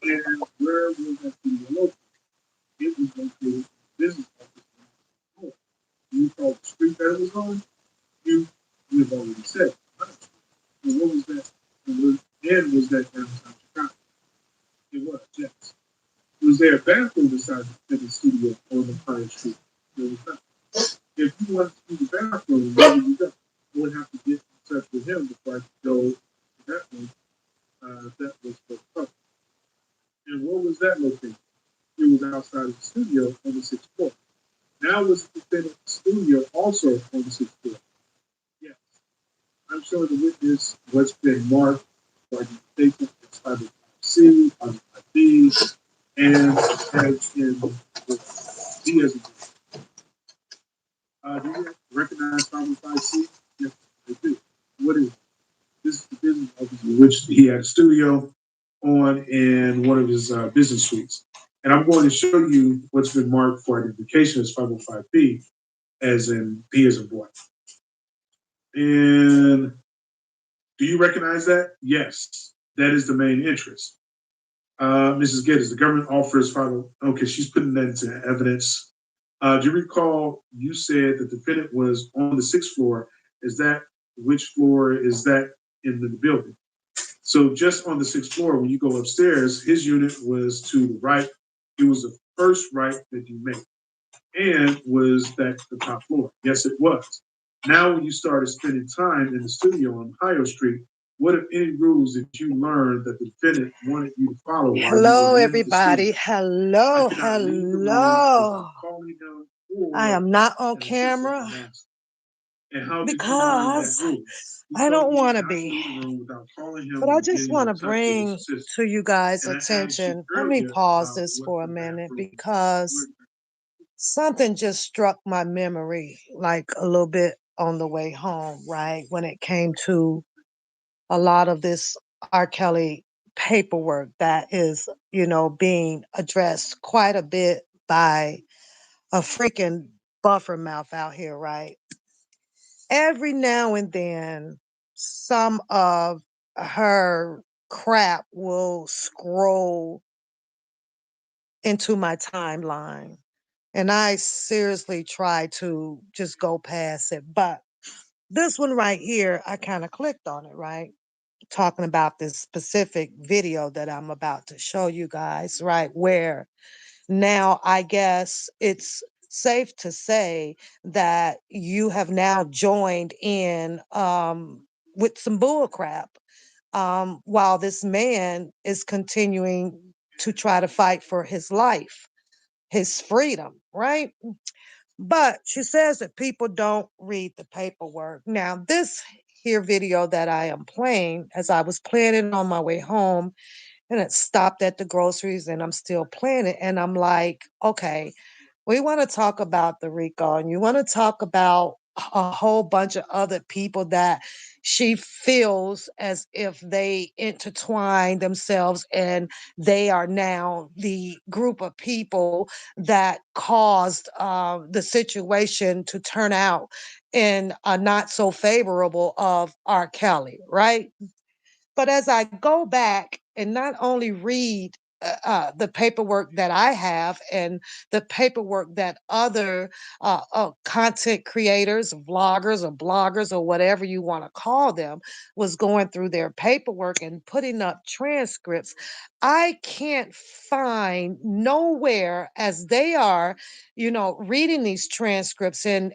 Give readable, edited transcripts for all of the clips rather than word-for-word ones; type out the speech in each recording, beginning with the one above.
And where was that studio located? It was located in the business office. You called the street that it was on, you you've already said. And what was that? And was that downtown Chicago? It was, yes. Was there a bathroom beside the studio on the Pine Street? There was not. If you wanted to use the bathroom, where would you go? You would have to get in touch with him before I could go to that one. That was for the public. And where was that located? It was outside of the studio on the sixth floor. Now was the defendant's studio also on the sixth floor? Yes. I'm showing the witness what's been marked for identification as 505C, 505B, and as in the D as in do you recognize 505C? Yes, I do. What is it? This is the business office in which he had a studio on in one of his business suites. And I'm going to show you what's been marked for identification as 505B, as in B as in boy. And do you recognize that? Yes, that is the main interest. Mrs. Geddes, the government offers 50. Okay, she's putting that into evidence. Do you recall you said the defendant was on the sixth floor? Is that which floor is that in the building? So just on the sixth floor, when you go upstairs, his unit was to the right. It was the first right that you made. And was that the top floor? Yes, it was. Now, when you started spending time in the studio on Ohio Street, what, if any, rules did you learn that the defendant wanted you to follow while Hello, you were in the everybody. studio? Hello, hello. Calling him I or am not on an assistant camera master. And how did you learn that because rule? You I told don't me want to not to be. leave the room without calling him But I or just getting want in to touch with his bring assistant. to you guys' And I asked you attention. Let me earlier pause about this what for a was that minute rule. because something just struck my memory like a little bit on the way home, right? When it came to a lot of this R.kelly paperwork that is, being addressed quite a bit by a freaking buffer mouth out here, right? Every now and then, some of her crap will scroll into my timeline. And I seriously try to just go past it. But this one right here, I kind of clicked on it, right? Talking about this specific video that I'm about to show you guys, right? Where now I guess it's safe to say that you have now joined in with some bull crap while this man is continuing to try to fight for his life, his freedom, right? But she says that people don't read the paperwork. Now, this here video that I am playing, as I was playing it on my way home, and it stopped at the groceries, and I'm still playing it. And I'm like, okay, we want to talk about the RICO, and you want to talk about a whole bunch of other people that she feels as if they intertwine themselves and they are now the group of people that caused the situation to turn out in a not so favorable of R. Kelly, right? But as I go back and not only read the paperwork that I have and the paperwork that other content creators, vloggers or bloggers or whatever you want to call them, was going through their paperwork and putting up transcripts, I can't find nowhere as they are, reading these transcripts and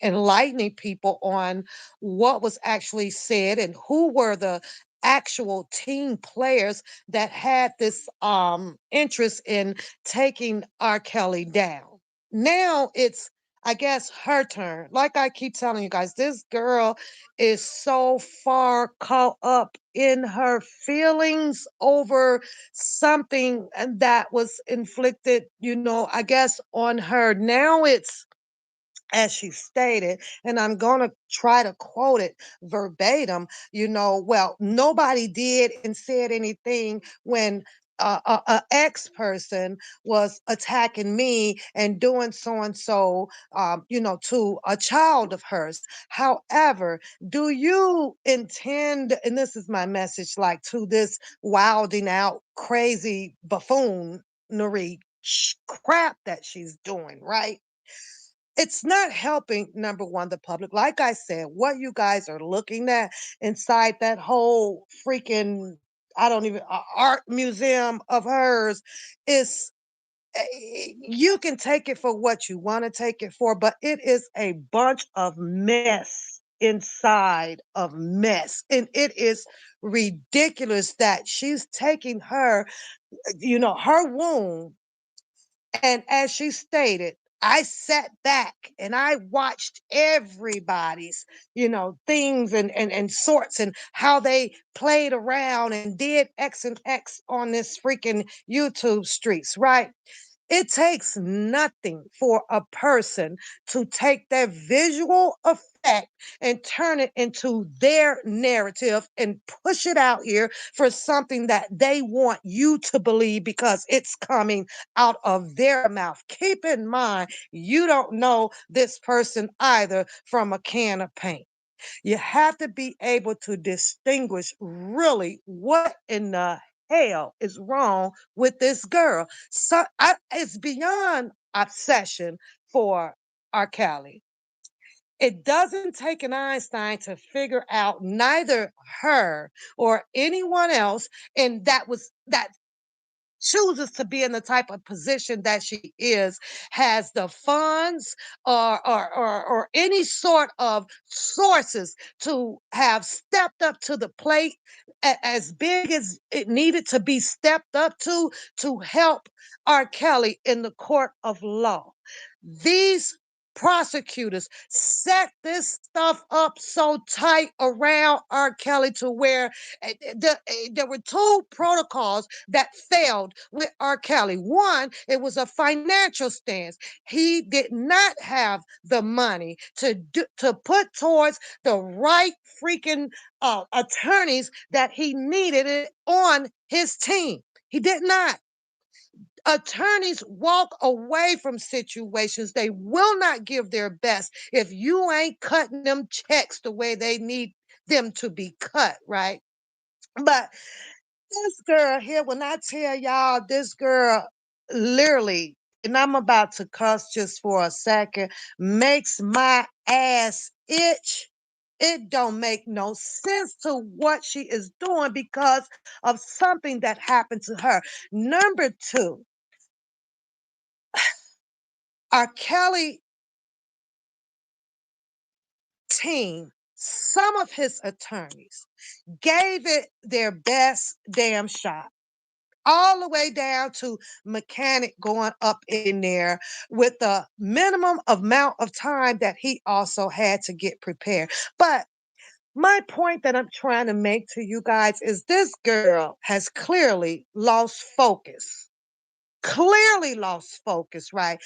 enlightening people on what was actually said and who were the actual team players that had this interest in taking R. Kelly down. Now it's, I guess, her turn. Like I keep telling you guys, this girl is so far caught up in her feelings over something that was inflicted, I guess, on her. Now it's, as she stated, and I'm going to try to quote it verbatim, well, nobody did and said anything when a ex person was attacking me and doing so and so, to a child of hers. However, do you intend, and this is my message, like to this wilding out, crazy buffoonery crap that she's doing, right? It's not helping, number one, the public. Like I said, what you guys are looking at inside that whole freaking, I don't even, art museum of hers is, you can take it for what you want to take it for, but it is a bunch of mess inside of mess. And it is ridiculous that she's taking her, her wound, and as she stated, I sat back and I watched everybody's, things and sorts and how they played around and did X and X on this freaking YouTube streets, right? It takes nothing for a person to take their visual effect and turn it into their narrative and push it out here for something that they want you to believe because it's coming out of their mouth. Keep in mind, you don't know this person either from a can of paint. You have to be able to distinguish really what in the hell is wrong with this girl. So it's beyond obsession for R. Kelly. It doesn't take an Einstein to figure out neither her or anyone else, and that chooses to be in the type of position that she is, has the funds or any sort of sources to have stepped up to the plate as big as it needed to be stepped up to help R. Kelly in the court of law. These prosecutors set this stuff up so tight around R. Kelly to where there were two protocols that failed with R. Kelly. One, it was a financial stance. He did not have the money to put towards the right freaking attorneys that he needed it on his team. He did not. Attorneys walk away from situations. They will not give their best if you ain't cutting them checks the way they need them to be cut, right? But this girl here, when I tell y'all, this girl literally, and I'm about to cuss just for a second, makes my ass itch. It don't make no sense to what she is doing because of something that happened to her. Number two, R. Kelly team, some of his attorneys gave it their best damn shot, all the way down to mechanic going up in there with the minimum amount of time that he also had to get prepared. But my point that I'm trying to make to you guys is this girl has clearly lost focus. Clearly lost focus, right?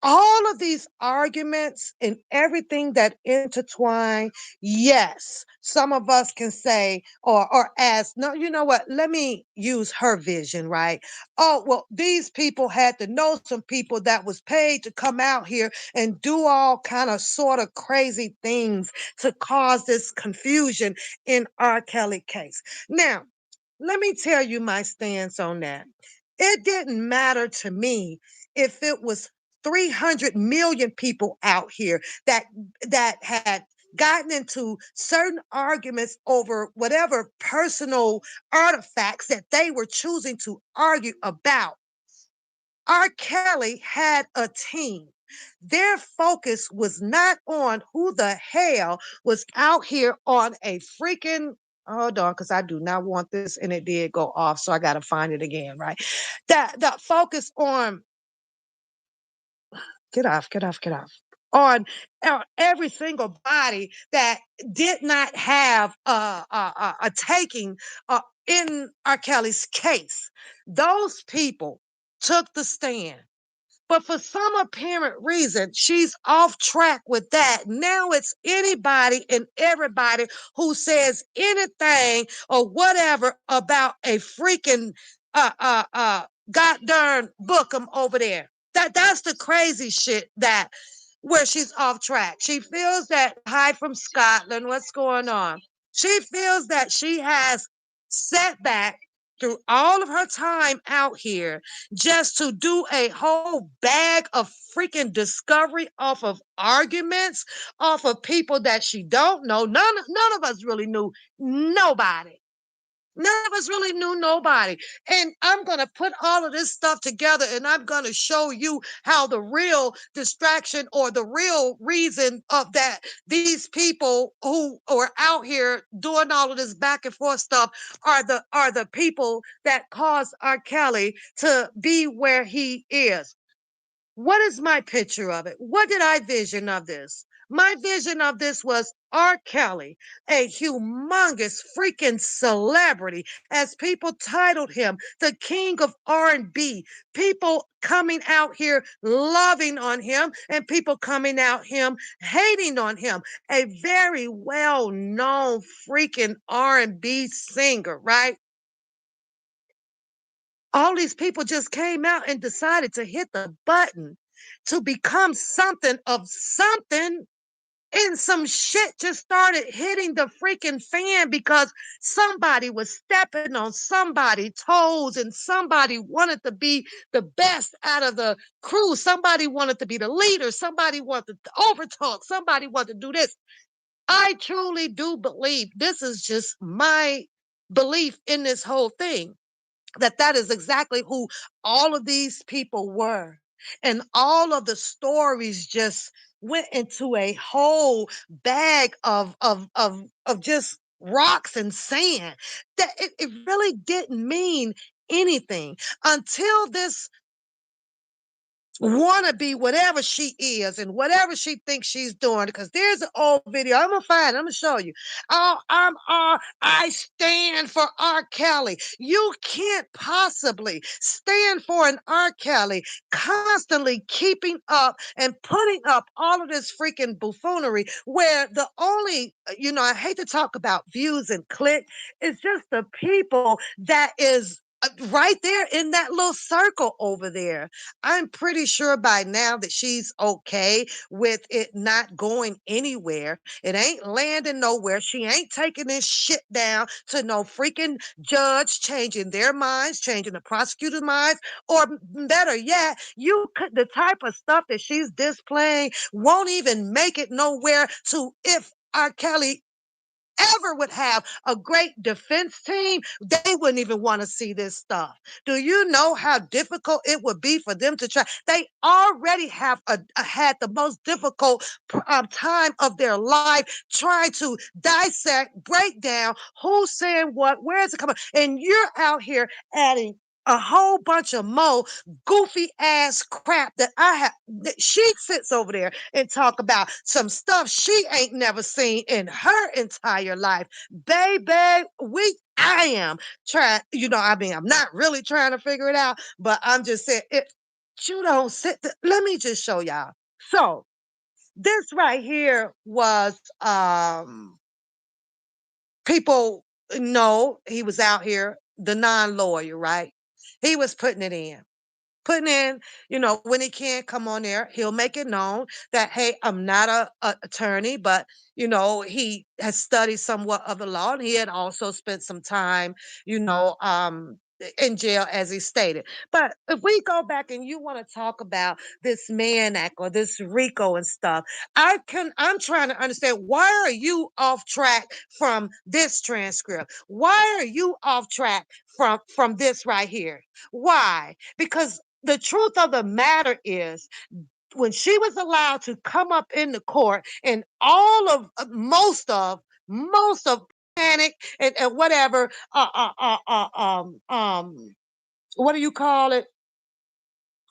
All of these arguments and everything that intertwine, yes, some of us can say or ask, no, you know what? Let me use her vision, right? Oh, well, these people had to know some people that was paid to come out here and do all kind of sort of crazy things to cause this confusion in R. Kelly case. Now, let me tell you my stance on that. It didn't matter to me if it was 300 million people out here that had gotten into certain arguments over whatever personal artifacts that they were choosing to argue about. R. Kelly had a team. Their focus was not on who the hell was out here on a freaking, hold on, because I do not want this and it did go off, so I gotta find it again, right? That focus on, get off. On every single body that did not have a taking in R. Kelly's case. Those people took the stand. But for some apparent reason, she's off track with that. Now it's anybody and everybody who says anything or whatever about a freaking God darn Bookham over there. That's the crazy shit that where she's off track. She feels that hi from Scotland, what's going on? She feels that she has set back through all of her time out here just to do a whole bag of freaking discovery off of arguments, off of people that she don't know. None of us really knew nobody. None of us really knew nobody. And I'm going to put all of this stuff together and I'm going to show you how the real distraction or the real reason of that these people who are out here doing all of this back and forth stuff are the people that caused R. Kelly to be where he is. What is my picture of it? What did I vision of this? My vision of this was R. Kelly, a humongous freaking celebrity, as people titled him the king of R&B. People coming out here loving on him, and people coming out him hating on him. A very well-known freaking R&B singer, right? All these people just came out and decided to hit the button to become something of something. And some shit just started hitting the freaking fan because somebody was stepping on somebody's toes and somebody wanted to be the best out of the crew. Somebody wanted to be the leader. Somebody wanted to overtalk. Somebody wanted to do this. I truly do believe this is just my belief in this whole thing that is exactly who all of these people were. And all of the stories just went into a whole bag of just rocks and sand that it really didn't mean anything until this want to be whatever she is and whatever she thinks she's doing. Because there's an old video. I'm gonna find. I'm gonna show you. Oh, I stand for R. Kelly. You can't possibly stand for an R. Kelly constantly keeping up and putting up all of this freaking buffoonery. Where the only, I hate to talk about views and click. It's just the people that is right there in that little circle over there. I'm pretty sure by now that she's okay with it not going anywhere. It ain't landing nowhere. She ain't taking this shit down to no freaking judge changing their minds, changing the prosecutor's minds, or better yet, you could the type of stuff that she's displaying won't even make it nowhere to if R. Kelly ever would have a great defense team, they wouldn't even want to see this stuff. Do you know how difficult it would be for them to try? They already have had the most difficult time of their life trying to dissect, break down who's saying what, where is it coming, and you're out here adding a whole bunch of more goofy ass crap that I have. She sits over there and talk about some stuff she ain't never seen in her entire life. Baby, I am trying, I'm not really trying to figure it out, but I'm just saying it. You don't let me just show y'all. So this right here was people know he was out here, the non-lawyer, right? He was putting in, when he can come on there, he'll make it known that, hey, I'm not a attorney, but he has studied somewhat of the law, and he had also spent some time, in jail, as he stated. But if we go back and you want to talk about this man act or this Rico and stuff, I'm trying to understand, why are you off track from this transcript? Why are you off track from this right here? Why? Because the truth of the matter is, when she was allowed to come up in the court and all of most of panic and whatever, what do you call it,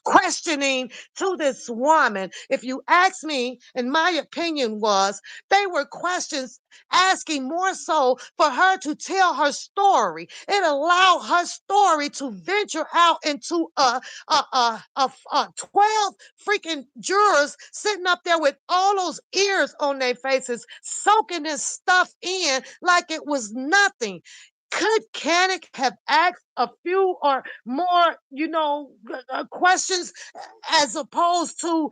questioning to this woman, if you ask me, in my opinion, was they were questions asking more so for her to tell her story. It allowed her story to venture out into a 12 freaking jurors sitting up there with all those ears on their faces, soaking this stuff in like it was nothing. Could Canick have asked a few or more, questions as opposed to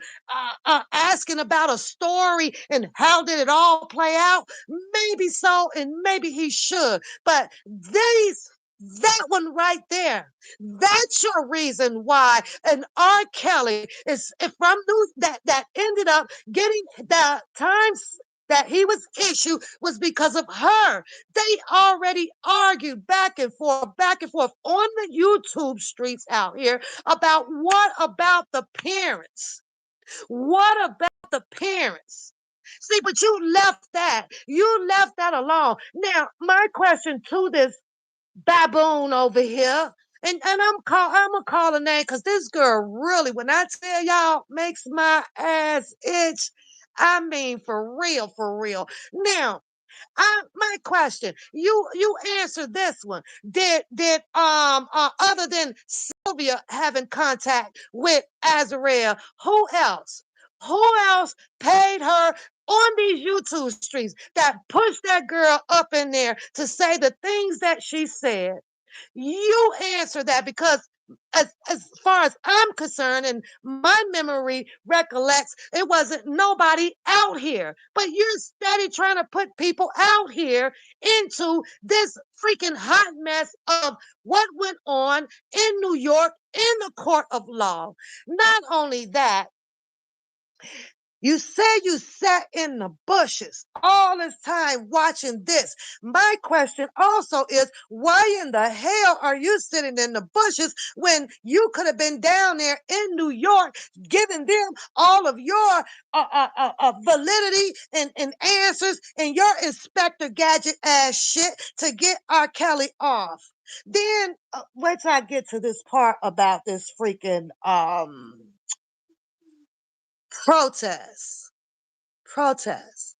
asking about a story and how did it all play out? Maybe so, and maybe he should. But that one right there, that's your reason why an R. Kelly is from news that ended up getting the times that he was issued was because of her. They already argued back and forth on the YouTube streets out here about what about the parents? What about the parents? See, but you left that. You left that alone. Now, my question to this baboon over here, and I'm gonna call her name because this girl really, when I tell y'all, makes my ass itch. I mean, for real, for real. Now, my question, you answer this one. Did other than Sylvia having contact with Azrael, who else paid her on these YouTube streams that pushed that girl up in there to say the things that she said? You answer that because as far as I'm concerned, and my memory recollects, it wasn't nobody out here. But you're steady trying to put people out here into this freaking hot mess of what went on in New York in the court of law. Not only that, you say you sat in the bushes all this time watching this. My question also is, why in the hell are you sitting in the bushes when you could have been down there in New York giving them all of your validity and answers and your Inspector Gadget ass shit to get R. Kelly off? Then wait till I get to this part about this freaking protest. Protest.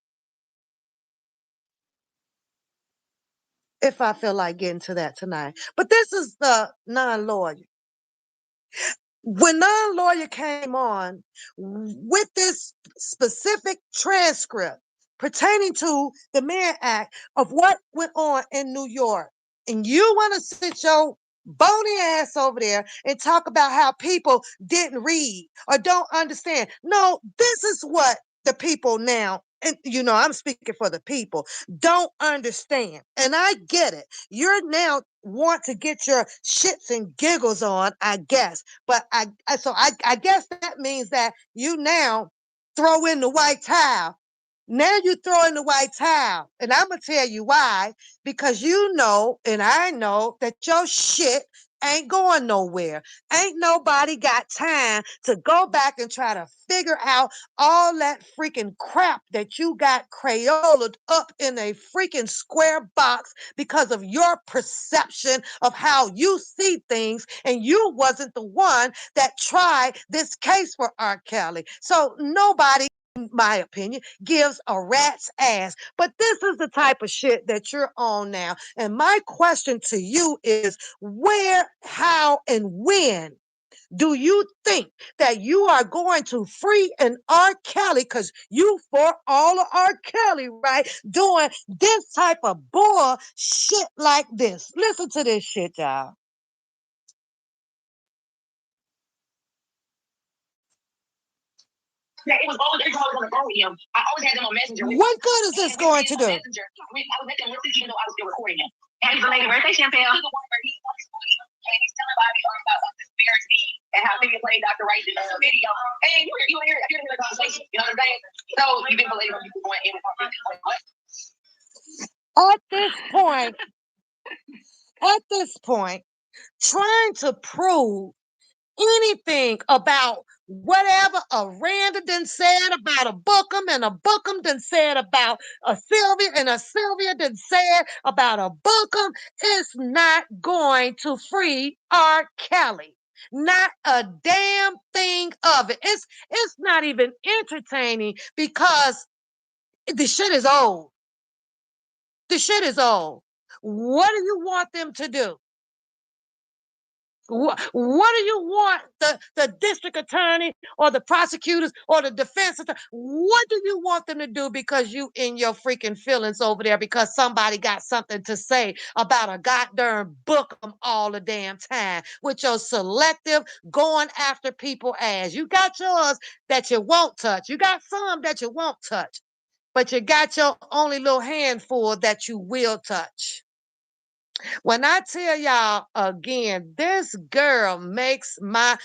If I feel like getting to that tonight. But this is the non-lawyer. When non-lawyer came on with this specific transcript pertaining to the Mann Act of what went on in New York, and you want to sit your bony ass over there and talk about how people didn't read or don't understand. No, this is what the people now, and I'm speaking for the people, don't understand. And I get it. You're now want to get your shits and giggles on, I guess. But I guess that means that you now throw in the white towel. Now you throw in the white towel. And I'm gonna tell you why. Because you know, and I know that your shit ain't going nowhere. Ain't nobody got time to go back and try to figure out all that freaking crap that you got crayolaed up in a freaking square box because of your perception of how you see things, and you wasn't the one that tried this case for R. Kelly. So nobody, in my opinion, gives a rat's ass. But this is the type of shit that you're on now. And my question to you is, where, how, and when do you think that you are going to free an R. Kelly? Because you for all of R. Kelly, right? Doing this type of bull shit like this. Listen to this shit, y'all. It was always every time I was on the phone with him. I always had them on Messenger. What good is this going to do? Messenger. I was making listen even though I was still recording him. Happy belated birthday, Champagne. He's the one where he's on his booty and he's telling Bobby about a conspiracy and how they played Dr. Rice in the video. And you hear the conversation. You know what I'm saying? So you've been belated on people going in and what? At this point, trying to prove anything about whatever a Randa done said about a Bookham, and a Bookham done said about a Sylvia, and a Sylvia done said about a Bookham, is not going to free R. Kelly. Not a damn thing of it. It's not even entertaining because the shit is old. The shit is old. What do you want them to do? What do you want the district attorney or the prosecutors or the defense attorney? What do you want them to do because you in your freaking feelings over there because somebody got something to say about a goddamn book all the damn time with your selective going after people ass. You got yours that you won't touch. You got some that you won't touch, but you got your only little handful that you will touch. When I tell y'all again, this girl makes I'm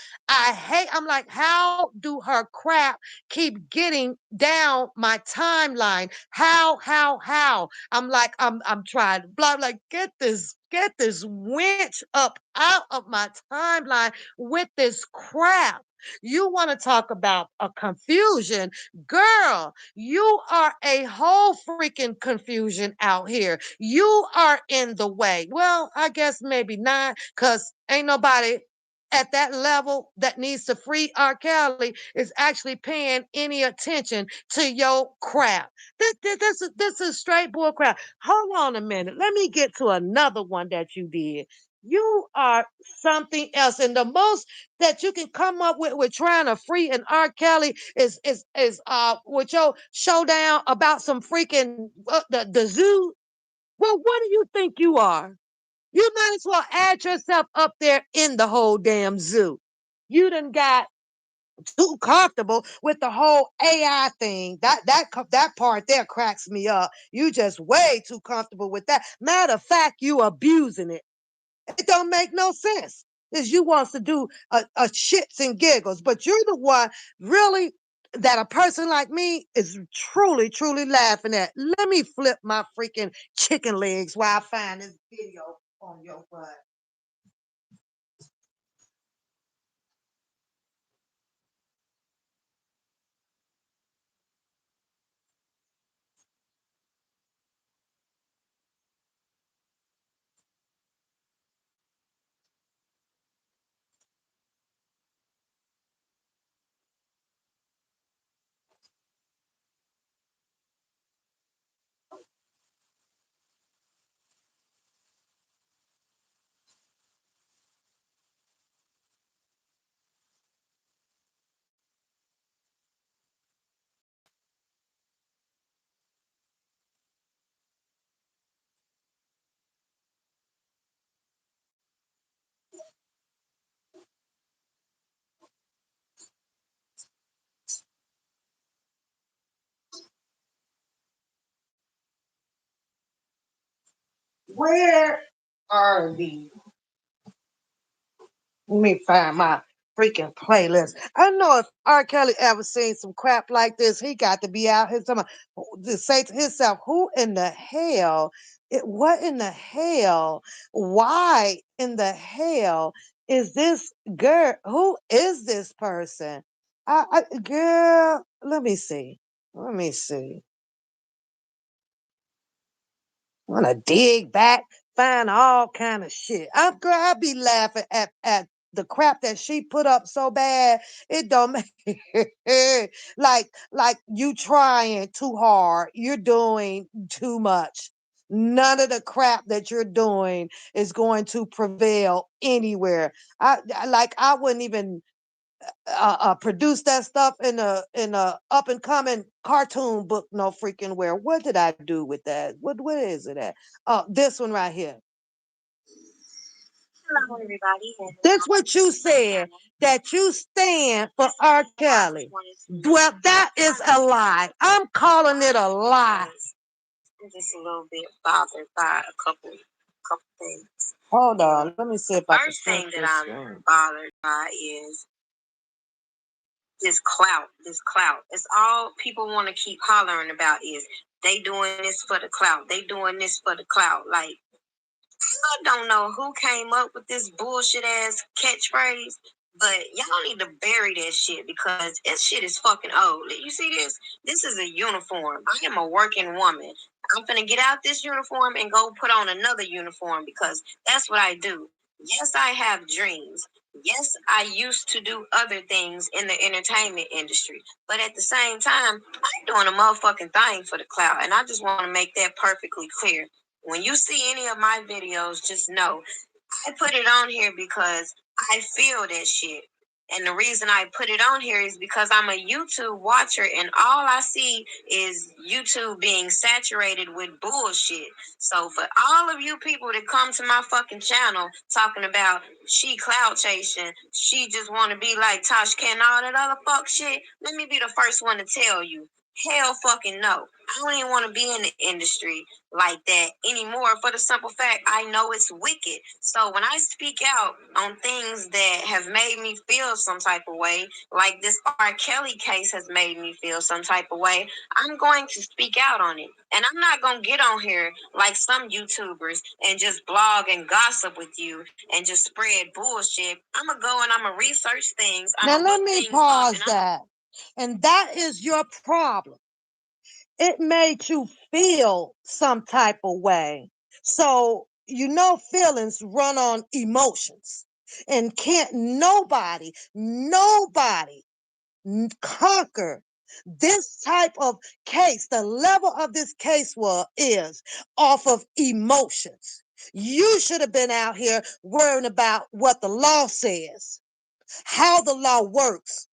like, how do her crap keep getting down my timeline? How? I'm like, I'm trying, blah, like, get this winch up out of my timeline with this crap. You want to talk about a confusion? Girl, you are a whole freaking confusion out here. You are in the way. Well, I guess maybe not, because ain't nobody at that level that needs to free R. Kelly is actually paying any attention to your crap. This is straight bull crap. Hold on a minute. Let me get to another one that you did. You are something else. And the most that you can come up with trying to free an R. Kelly is with your showdown about some freaking the zoo. Well, what do you think you are? You might as well add yourself up there in the whole damn zoo. You done got too comfortable with the whole AI thing. That part there cracks me up. You just way too comfortable with that. Matter of fact, you abusing it. It don't make no sense. Is you wants to do a shits and giggles, but you're the one really that a person like me is truly laughing at. Let me flip my freaking chicken legs while I find this video on your butt. Where are these? Let me find my freaking playlist. I know if R. Kelly ever seen some crap like this, he got to be out here to say to himself, who in the hell? What in the hell? Why in the hell is this girl? Who is this person? Girl, let me see. Let me see. Wanna dig back, find all kind of shit. I be laughing at the crap that she put up so bad. It don't make like you trying too hard. You're doing too much. None of the crap that you're doing is going to prevail anywhere. I wouldn't even produce that stuff in a up and coming cartoon book no freaking where. What did I do with that? What is it at? This one right here. Hello, everybody. This what you said that you stand for R. Kelly. Well, that is a lie. I'm calling it a lie. I'm just a little bit bothered by a couple things. Hold on, let me see if I can. First thing that I'm bothered by is this clout, this clout. It's all people want to keep hollering about is they doing this for the clout. They doing this for the clout. Like, I don't know who came up with this bullshit ass catchphrase, but y'all need to bury that shit because that shit is fucking old. You see this? This is a uniform. I am a working woman. I'm gonna get out this uniform and go put on another uniform because that's what I do. Yes, I have dreams. Yes, I used to do other things in the entertainment industry, but at the same time, I'm doing a motherfucking thing for the cloud, and I just want to make that perfectly clear. When you see any of my videos, just know I put it on here because I feel that shit. And the reason I put it on here is because I'm a YouTube watcher and all I see is YouTube being saturated with bullshit. So for all of you people that come to my fucking channel talking about she cloud chasing, she just want to be like Tosh K and all that other fuck shit, let me be the first one to tell you. Hell fucking no. I don't even want to be in the industry like that anymore for the simple fact I know it's wicked. So when I speak out on things that have made me feel some type of way, like this R.Kelly case has made me feel some type of way, I'm going to speak out on it. And I'm not going to get on here like some YouTubers and just blog and gossip with you and just spread bullshit. I'm going to go and I'm going to research things. I'm Now going to let look me things up. pause that. And that is your problem. It made you feel some type of way. So, you know, feelings run on emotions. And can't nobody conquer this type of case. The level of this case is off of emotions. You should have been out here worrying about what the law says, how the law works.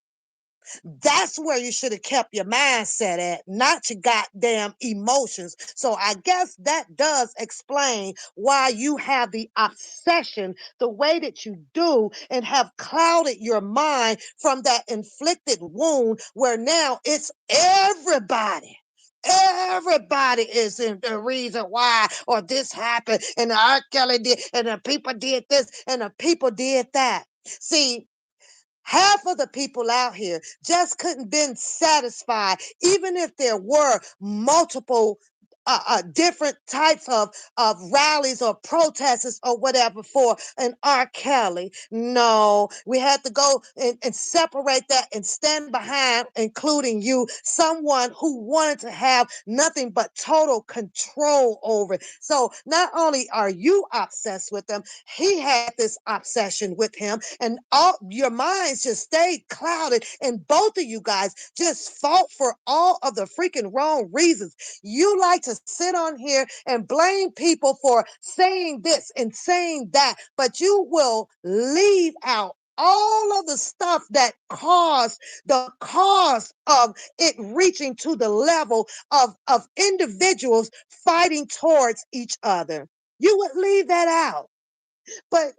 That's where you should have kept your mindset at, not your goddamn emotions. So I guess that does explain why you have the obsession the way that you do and have clouded your mind from that inflicted wound where now it's everybody. Everybody is in the reason why, or this happened, and the R.Kelly did, and the people did this, and the people did that. See, half of the people out here just couldn't been satisfied, even if there were multiple different types of rallies or protests or whatever for an R. Kelly. No, we had to go and separate that and stand behind, including you, someone who wanted to have nothing but total control over it. So not only are you obsessed with him, he had this obsession with him, and all your minds just stayed clouded, and both of you guys just fought for all of the freaking wrong reasons. You like to sit on here and blame people for saying this and saying that, but you will leave out all of the stuff that caused the cause of it reaching to the level of individuals fighting towards each other. You would leave that out. But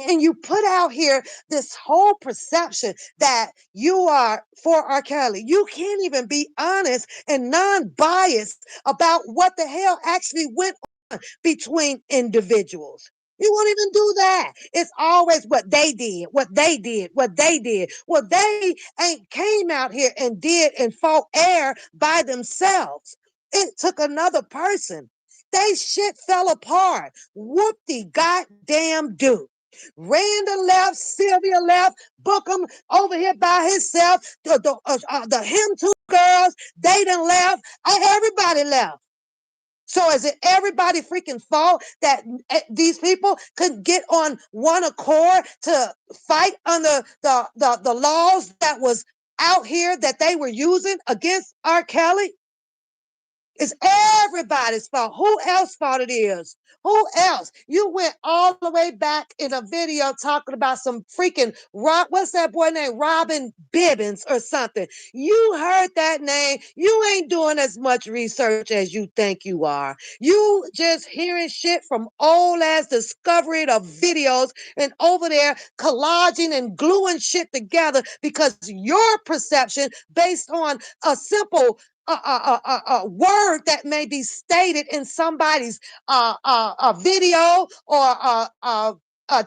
and you put out here this whole perception that you are for R. Kelly. You can't even be honest and non-biased about what the hell actually went on between individuals. You won't even do that. It's always what they did, what they did, what they did. Well, they ain't came out here and did and fought air by themselves. It took another person. They shit fell apart. Whoop the goddamn do. Randall left, Sylvia left, Bookham over here by himself, the him two girls, they done left, everybody left. So is it everybody freaking fault that these people could get on one accord to fight under the laws that was out here that they were using against R. Kelly? It's everybody's fault. Who else fault it is? Who else? You went all the way back in a video talking about some freaking what's that boy named Robin Bibbins or something. You heard that name. You ain't doing as much research as you think you are. You just hearing shit from old ass discovery of videos and over there collaging and gluing shit together because your perception based on a simple a word that may be stated in somebody's a video or a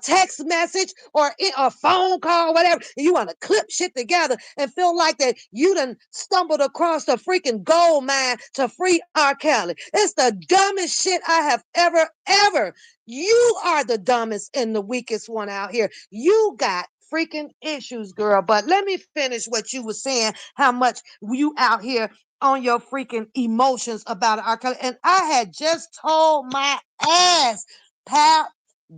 text message or a phone call, whatever. You want to clip shit together and feel like that you done stumbled across the freaking gold mine to free R. Kelly. It's the dumbest shit I have ever. You are the dumbest and the weakest one out here. You got freaking issues, girl. But let me finish what you were saying, how much you out here on your freaking emotions about R. Kelly. And I had just told my ass, pal,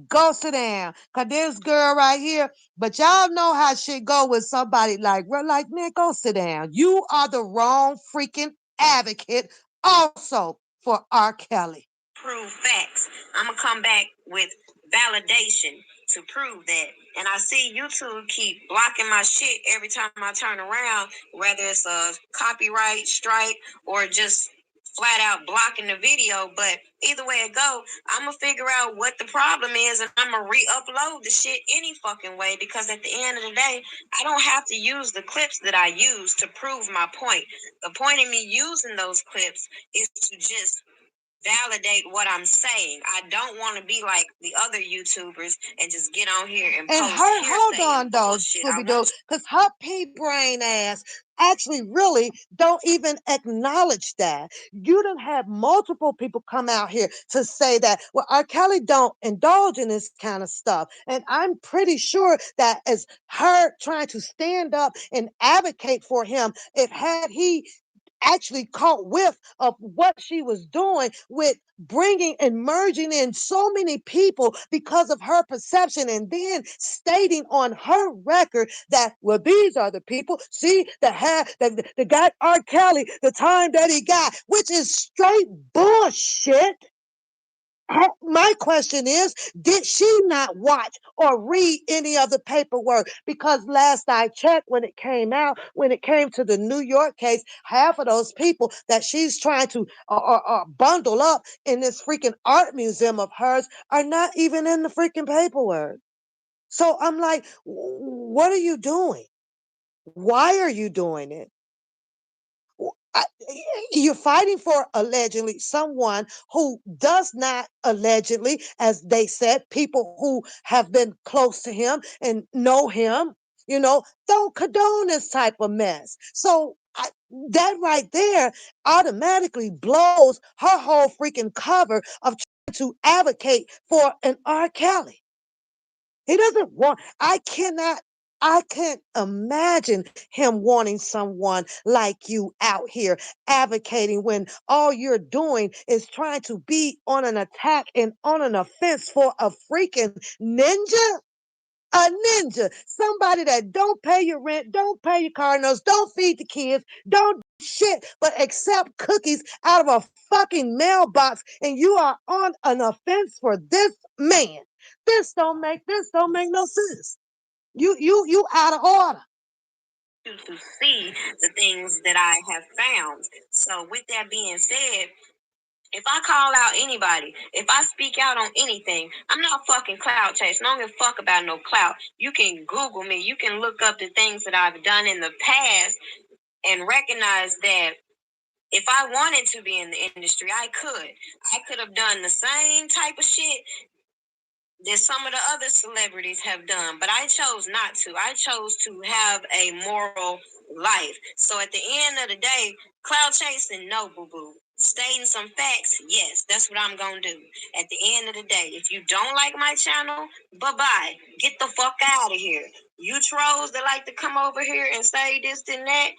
go sit down. Cause this girl right here, but y'all know how shit go with somebody like, we're like, man, go sit down. You are the wrong freaking advocate also for R. Kelly. Prove facts. I'm gonna come back with validation to prove that. And I see YouTube keep blocking my shit every time I turn around, whether it's a copyright strike or just flat out blocking the video. But either way it go, I'm gonna figure out what the problem is, and I'm gonna re-upload the shit any fucking way, because at the end of the day, I don't have to use the clips that I use to prove my point. The point of me using those clips is to just validate what I'm saying. I don't want to be like the other YouTubers and just get on here and And post her, hold hearsay on and though, bullshit. I Scooby Doo, want because her pea brain ass actually really don't even acknowledge that. You done had multiple people come out here to say that, well, R. Kelly don't indulge in this kind of stuff. And I'm pretty sure that as her trying to stand up and advocate for him, if had he actually caught whiff of what she was doing with bringing and merging in so many people because of her perception, and then stating on her record that, well, these are the people, see, that had that got R. Kelly the time that he got, which is straight bullshit. My question is, did she not watch or read any of the paperwork? Because last I checked, when it came out, when it came to the New York case, half of those people that she's trying to bundle up in this freaking art museum of hers are not even in the freaking paperwork. So I'm like, what are you doing? Why are you doing it? I- you're fighting for allegedly someone who does not allegedly, as they said, people who have been close to him and know him, don't condone this type of mess. So that right there automatically blows her whole freaking cover of trying to advocate for an R. Kelly. He doesn't want, I can't imagine him wanting someone like you out here advocating when all you're doing is trying to be on an attack and on an offense for a freaking ninja. A ninja, somebody that don't pay your rent, don't pay your car notes, don't feed the kids, don't do shit but accept cookies out of a fucking mailbox, and you are on an offense for this man. This don't make no sense. You out of order. to see the things that I have found. So with that being said, if I call out anybody, if I speak out on anything, I'm not fucking clout chasing. I don't give a fuck about no clout. You can Google me. You can look up the things that I've done in the past and recognize that if I wanted to be in the industry, I could. I could have done the same type of shit that some of the other celebrities have done, but I chose not to. I chose to have a moral life. So at the end of the day, cloud chasing, no, boo boo. Stating some facts, yes, that's what I'm gonna do. At the end of the day, if you don't like my channel, bye bye. Get the fuck out of here. You trolls that like to come over here and say this and that,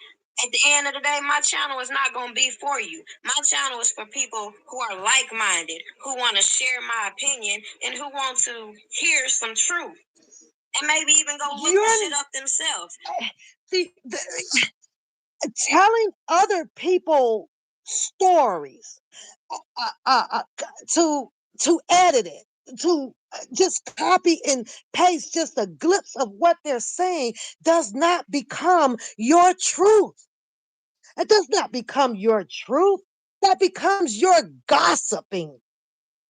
at the end of the day, my channel is not going to be for you. My channel is for people who are like-minded, who want to share my opinion, and who want to hear some truth, and maybe even go look the shit up themselves. See, telling other people stories to edit it, to just copy and paste just a glimpse of what they're saying does not become your truth. It does not become your truth. That becomes your gossiping.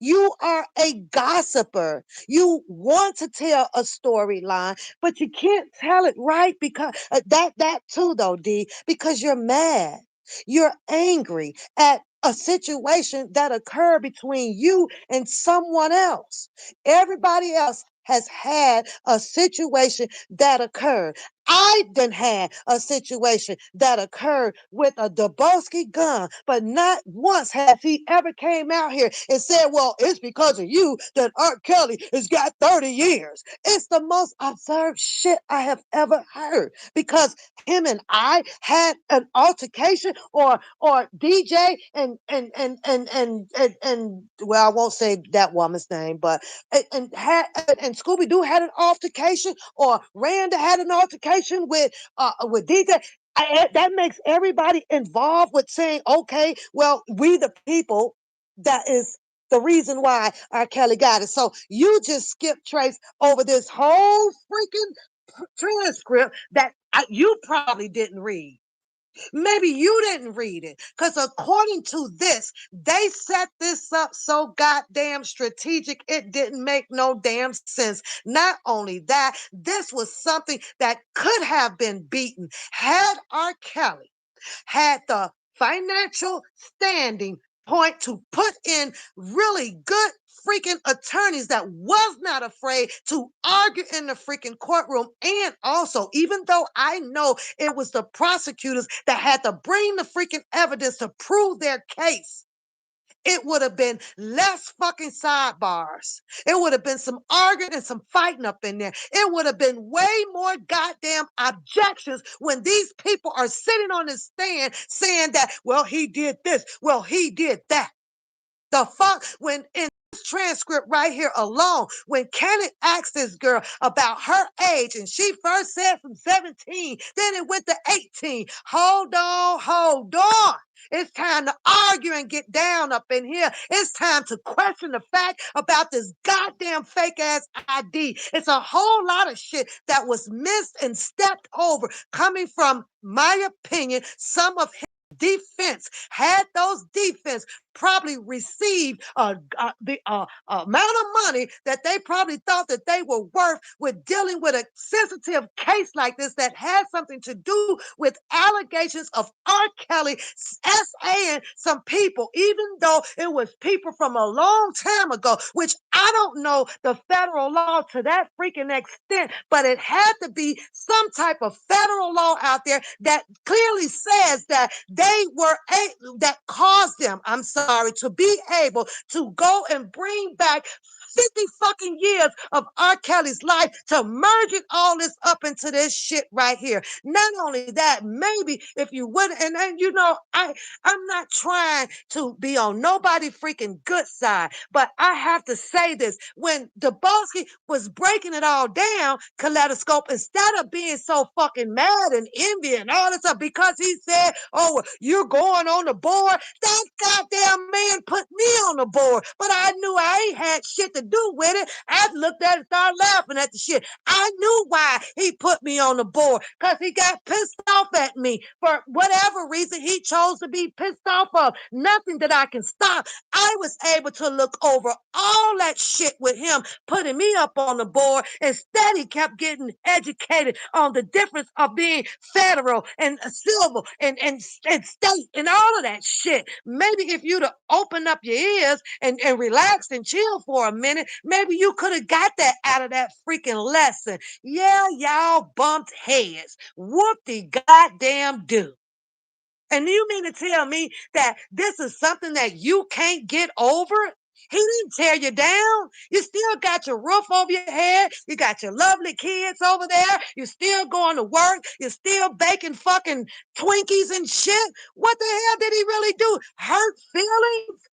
You are a gossiper. You want to tell a storyline, but you can't tell it right because that too though, D, because you're mad. You're angry at a situation that occurred between you and someone else. Everybody else has had a situation that occurred. I done had a situation that occurred with a Dabowski gun, but not once has he ever came out here and said, well, it's because of you that R. Kelly has got 30 years. It's the most absurd shit I have ever heard, because him and I had an altercation, or DJ and well, I won't say that woman's name, but and Scooby Doo had an altercation, or Randa had an altercation with DJ. That makes everybody involved with saying, okay, well, we the people that is the reason why R. Kelly got it. So you just skip trace over this whole freaking transcript that you probably didn't read. Maybe you didn't read it because according to this, they set this up so goddamn strategic, it didn't make no damn sense. Not only that, this was something that could have been beaten had R. Kelly had the financial standing point to put in really good freaking attorneys that was not afraid to argue in the freaking courtroom. And also, even though I know it was the prosecutors that had to bring the freaking evidence to prove their case, it would have been less fucking sidebars. It would have been some arguing and some fighting up in there. It would have been way more goddamn objections when these people are sitting on the stand saying that, well, he did this, well, he did that. The fuck? When in this transcript right here alone, when Kenneth asked this girl about her age and she first said from 17, then it went to 18. Hold on, hold on. It's time to argue and get down up in here. It's time to question the fact about this goddamn fake ass ID. It's a whole lot of shit that was missed and stepped over coming from my opinion. Some of his defense had those defense probably received the amount of money that they probably thought that they were worth with dealing with a sensitive case like this that had something to do with allegations of R. Kelly SAing some people, even though it was people from a long time ago, which I don't know the federal law to that freaking extent, but it had to be some type of federal law out there that clearly says that they were that caused them, I'm sorry, to be able to go and bring back 50 fucking years of R. Kelly's life to merge it all this up into this shit right here. Not only that, maybe if you would, and then you know, I'm not trying to be on nobody freaking good side, but I have to say this. When Dabowski was breaking it all down, Kaleidoscope, instead of being so fucking mad and envy and all this stuff, because he said, oh, you're going on the board, that goddamn man put me on the board, but I knew I ain't had shit to do with it. I looked at it, started laughing at the shit. I knew why he put me on the board, because he got pissed off at me for whatever reason he chose to be pissed off of. Nothing that I can stop. I was able to look over all that shit with him, putting me up on the board. Instead, he kept getting educated on the difference of being federal and civil and state and all of that shit. Maybe if you'd have opened up your ears and relaxed and chilled for a minute, maybe you could have got that out of that freaking lesson. Yeah, y'all bumped heads. Whoop the goddamn do. And you mean to tell me that this is something that you can't get over? He didn't tear you down. You still got your roof over your head. You got your lovely kids over there. You're still going to work. You're still baking fucking Twinkies and shit. What the hell did he really do? Hurt feelings?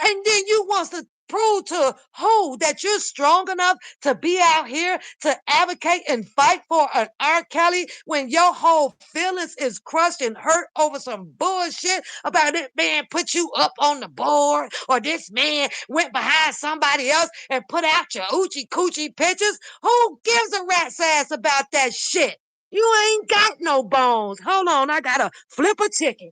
And then you want to prove to who that you're strong enough to be out here to advocate and fight for an R. Kelly when your whole feelings is crushed and hurt over some bullshit about it man put you up on the board or this man went behind somebody else and put out your oochie coochie pictures. Who gives a rat's ass about that shit? You ain't got no bones. Hold on, I gotta flip a chicken.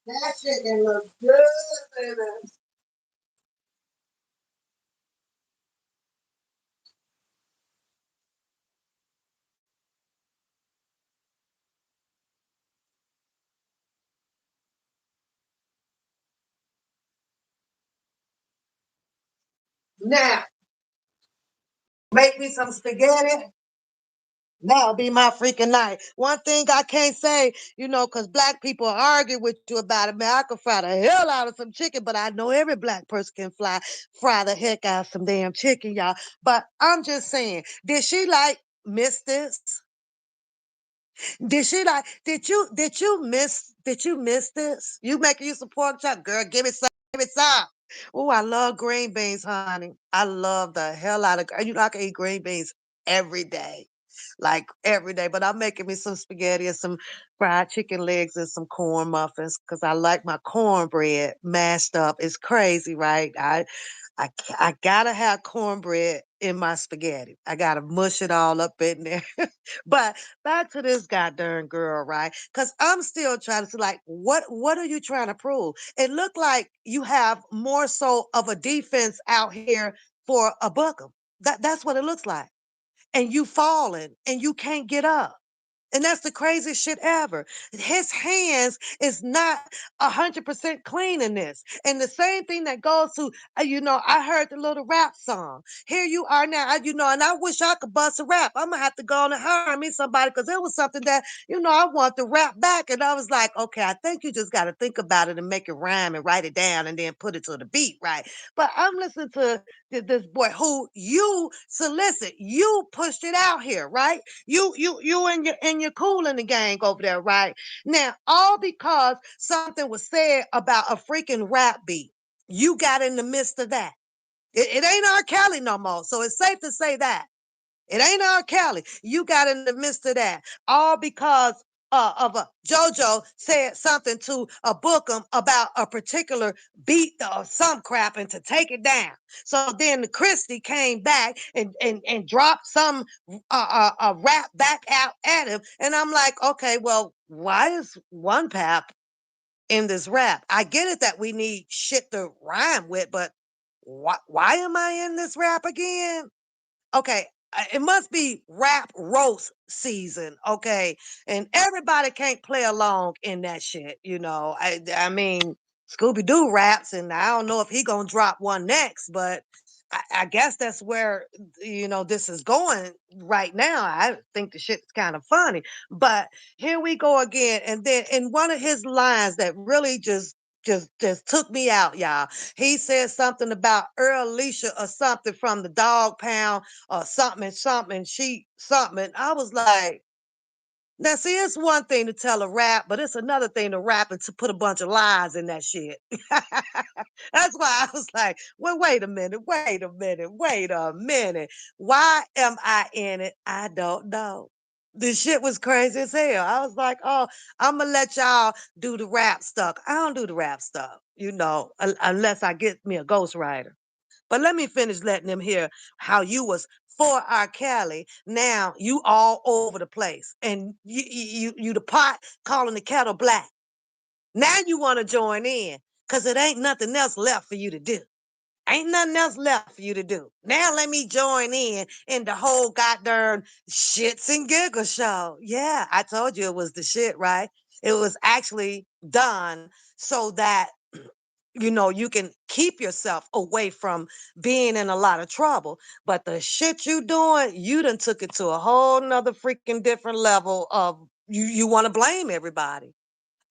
That chicken looks good, baby. Now, make me some spaghetti. That'll be my freaking night. One thing I can't say, because black people argue with you about it, man, I could fry the hell out of some chicken, but I know every black person can fry the heck out of some damn chicken, y'all. But I'm just saying, did she miss this? Did she did you miss this? You making you some pork chop, girl? Give me some, give me some. Oh, I love green beans, honey. I love the hell out of you know I can eat green beans every day. Like every day. But I'm making me some spaghetti and some fried chicken legs and some corn muffins because I like my cornbread mashed up. It's crazy, right? I gotta have cornbread in my spaghetti. I gotta mush it all up in there. But back to this goddamn girl, right? Because I'm still trying to see, like, what are you trying to prove? It looked like you have more so of a defense out here for a Bookham. That's what it looks like. And you falling and you can't get up. And that's the craziest shit ever. His hands is not 100% clean in this. And the same thing that goes to, I heard the little rap song. Here you are now, and I wish I could bust a rap. I'm gonna have to go on and hire me somebody because it was something that, I want to rap back. And I was like, okay, I think you just got to think about it and make it rhyme and write it down and then put it to the beat, right? But I'm listening to this boy who you solicit, you pushed it out here, right? You and your cool in the gang over there, right? Now, all because something was said about a freaking rap beat. You got in the midst of that. It ain't R. Kelly no more. So it's safe to say that. It ain't R. Kelly. You got in the midst of that. All because of a JoJo said something to a Bookham about a particular beat or some crap and to take it down. So then the Christie came back and dropped some rap back out at him. And I'm like, okay, well, why is one pap in this rap? I get it that we need shit to rhyme with, but why am I in this rap again? Okay, it must be rap roast season, okay? And everybody can't play along in that shit, I mean, Scooby Doo raps, and I don't know if he gonna drop one next, but I guess that's where this is going right now. I think the shit's kind of funny, but here we go again. And then in one of his lines that really just took me out, y'all. He said something about Earl Alicia or something from the dog pound or something and something, she something. And I was like, now see, it's one thing to tell a rap, but it's another thing to rap and to put a bunch of lies in that shit. That's why I was like, well, wait a minute. Why am I in it? I don't know. This shit was crazy as hell. I was like, oh, I'm gonna let y'all do the rap stuff. I don't do the rap stuff, unless I get me a ghostwriter. But let me finish letting them hear how you was for R. Kelly. Now you all over the place, and you the pot calling the kettle black. Now you want to join in because it ain't nothing else left for you to do. Ain't nothing else left for you to do. Now let me join in the whole goddamn shits and giggles show. Yeah, I told you it was the shit, right? It was actually done so that you can keep yourself away from being in a lot of trouble. But the shit you doing, you done took it to a whole nother freaking different level of you want to blame everybody.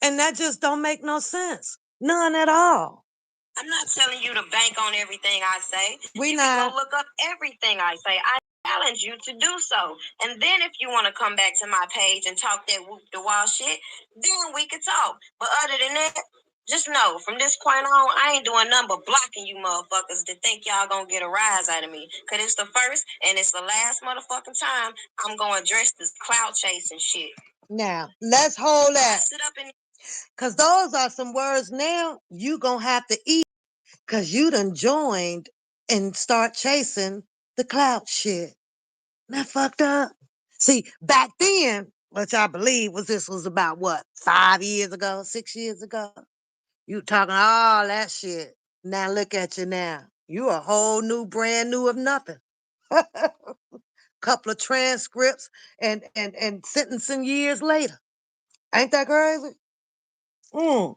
And that just don't make no sense. None at all. I'm not telling you to bank on everything I say. We You can not. go look up everything I say. I challenge you to do so. And then if you want to come back to my page and talk that whoop the wall shit, then we can talk. But other than that, just know from this point on, I ain't doing nothing but blocking you motherfuckers that think y'all gonna get a rise out of me. Cause it's the first and it's the last motherfucking time I'm gonna address this cloud chasing shit. Now, let's hold I that. sit up and Because those are some words now you going to have to eat because you done joined and start chasing the clout shit. That fucked up. See, back then, which I believe was about what, 5 years ago, 6 years ago? You talking all that shit. Now look at you now. You a whole new, brand new of nothing. Couple of transcripts and sentencing years later. Ain't that crazy? Mm.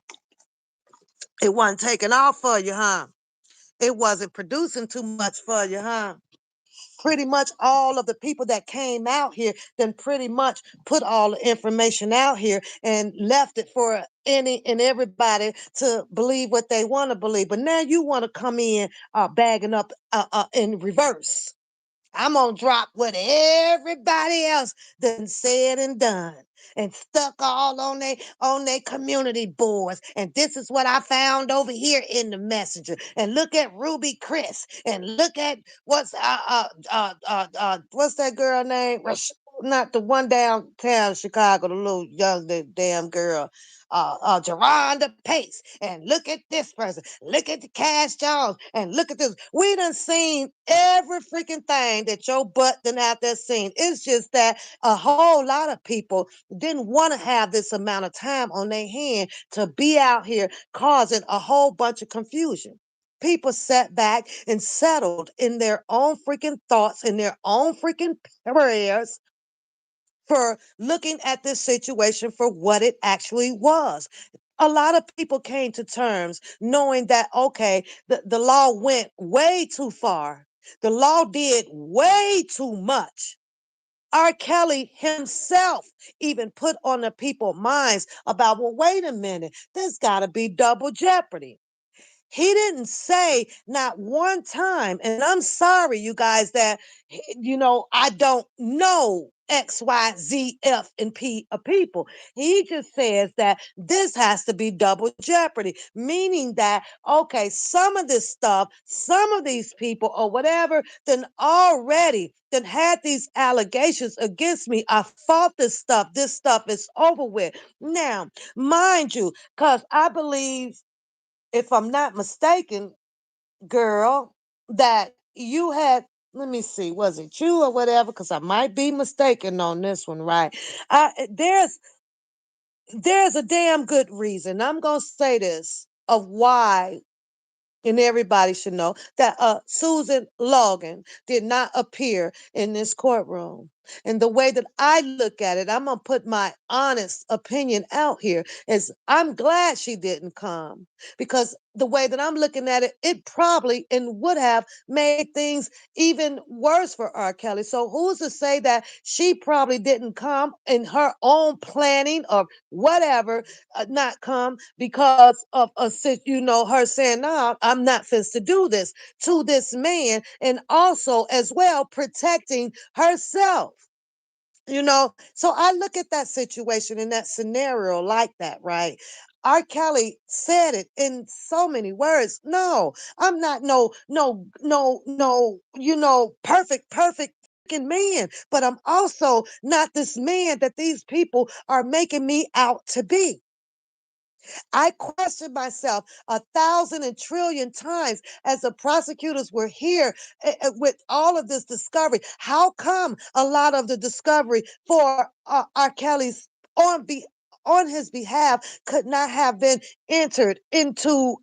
It wasn't taking off for you, huh? It wasn't producing too much for you, huh? pretty much all of the people that came out here then pretty much put all the information out here and left it for any and everybody to believe what they want to believe. But now you want to come in bagging up in reverse. I'm gonna drop what everybody else done said and done and stuck all on they community boards. And this is what I found over here in the messenger. And look at Ruby Chris. And look at what's that girl name? Not the one downtown Chicago, the little young the damn girl. Geronda Pace, and look at this person, look at the Cash Jones, and look at this. We done seen every freaking thing that your butt done out there seen. It's just that a whole lot of people didn't want to have this amount of time on their hand to be out here causing a whole bunch of confusion. People sat back and settled in their own freaking thoughts, in their own freaking prayers, for looking at this situation for what it actually was. A lot of people came to terms knowing that, okay, the law went way too far. The law did way too much. R. Kelly himself even put on the people's minds about, well, wait a minute, there's got to be double jeopardy. He didn't say not one time, and I'm sorry, you guys, that, I don't know X, Y, Z, F, and P of people. He just says that this has to be double jeopardy, meaning that, okay, some of this stuff, some of these people or whatever, then already then had these allegations against me. I fought this stuff. This stuff is over with. Now, mind you, because I believe, if I'm not mistaken, girl, that you had, let me see, was it you or whatever? Because I might be mistaken on this one, right? There's a damn good reason. I'm gonna say this of why, and everybody should know that Susan Logan did not appear in this courtroom. And the way that I look at it, I'm gonna put my honest opinion out here, is I'm glad she didn't come, because the way that I'm looking at it, it probably and would have made things even worse for R. Kelly. So who's to say that she probably didn't come in her own planning or whatever, not come because of her saying, "No, I'm not fit to do this" to this man, and also as well protecting herself. So I look at that situation in that scenario like that, right? R. Kelly said it in so many words. No, I'm not no, perfect freaking man, but I'm also not this man that these people are making me out to be. I questioned myself 1,000 and trillion times as the prosecutors were here with all of this discovery. How come a lot of the discovery for R. Kelly's on be on his behalf could not have been entered into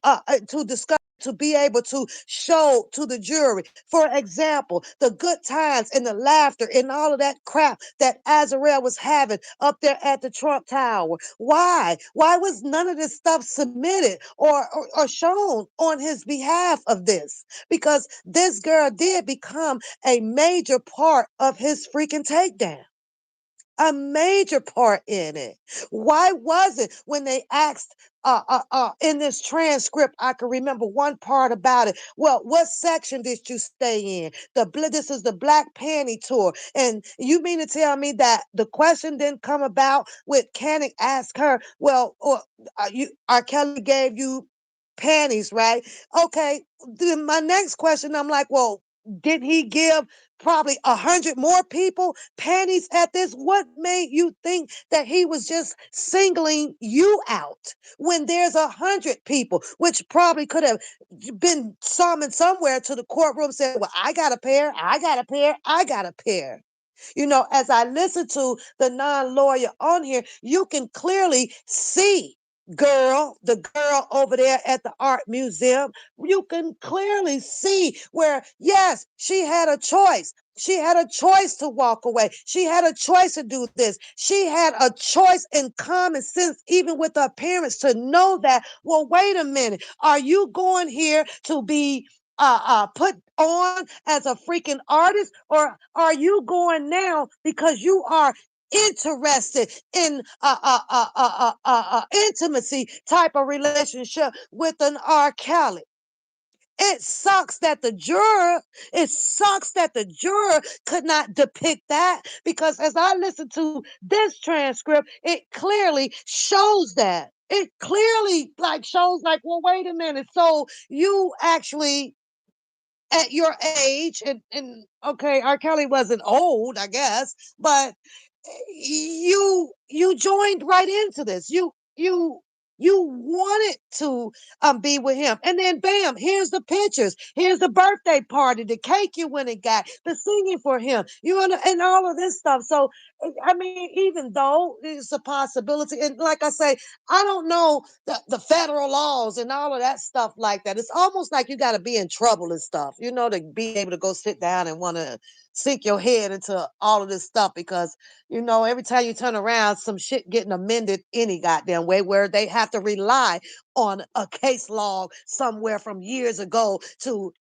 to discover, to be able to show to the jury? For example, the good times and the laughter and all of that crap that Azarel was having up there at the Trump Tower. Why? Why was none of this stuff submitted or shown on his behalf of this? Because this girl did become a major part of his freaking takedown, a major part in it. Why was it when they asked in this transcript, I can remember one part about it. Well, what section did you stay in? This is the Black Panty Tour. And you mean to tell me that the question didn't come about with Canning ask her, well, or R. Kelly gave you panties, right? Okay. Then my next question, I'm like, well, did he give probably 100 more people panties at this? What made you think that he was just singling you out when there's 100 people, which probably could have been summoned somewhere to the courtroom, said, well, I got a pair, I got a pair, I got a pair. As I listen to the non-lawyer on here, you can clearly see, the girl over there at the art museum, you can clearly see where, yes, she had a choice. She had a choice to walk away. She had a choice to do this. She had a choice in common sense, even with her parents, to know that, well, wait a minute. Are you going here to be put on as a freaking artist, or are you going now because you are interested in intimacy type of relationship with an R. Kelly? It sucks that the juror could not depict that, because as I listen to this transcript, it clearly shows that. It clearly like shows like, well, wait a minute. So you actually at your age, and okay, R. Kelly wasn't old, I guess, but you joined right into this. You wanted to be with him, and then bam, here's the pictures, here's the birthday party, the cake you went and got, the singing for him, and all of this stuff. So I mean, even though it's a possibility, and like I say, I don't know the federal laws and all of that stuff like that. It's almost like you got to be in trouble and stuff, to be able to go sit down and want to sink your head into all of this stuff, because every time you turn around, some shit getting amended any goddamn way, where they have to rely on a case log somewhere from years ago to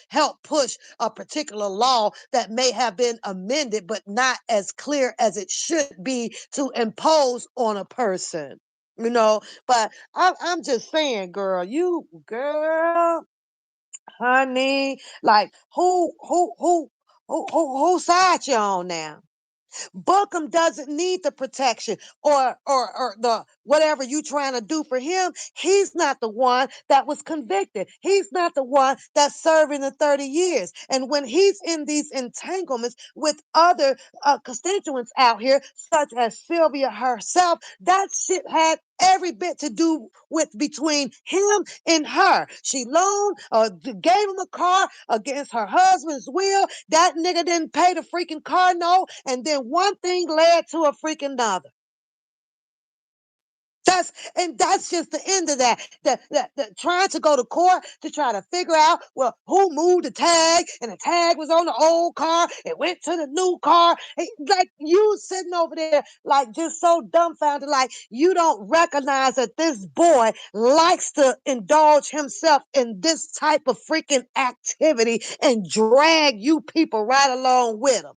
help push a particular law that may have been amended, but not as clear as it should be to impose on a person. But I'm just saying, girl, honey, like who side you on now? Bookham doesn't need the protection or the whatever you trying to do for him. He's not the one that was convicted. He's not the one that's serving the 30 years. And when he's in these entanglements with other constituents out here, such as Sylvia herself, that shit had every bit to do with between him and her. She loaned or gave him a car against her husband's will. That nigga didn't pay the freaking car note, and then one thing led to a freaking another. That's just the end of that. The trying to go to court to try to figure out, well, who moved the tag, and the tag was on the old car. It went to the new car. Like you sitting over there, like just so dumbfounded, like you don't recognize that this boy likes to indulge himself in this type of freaking activity and drag you people right along with him.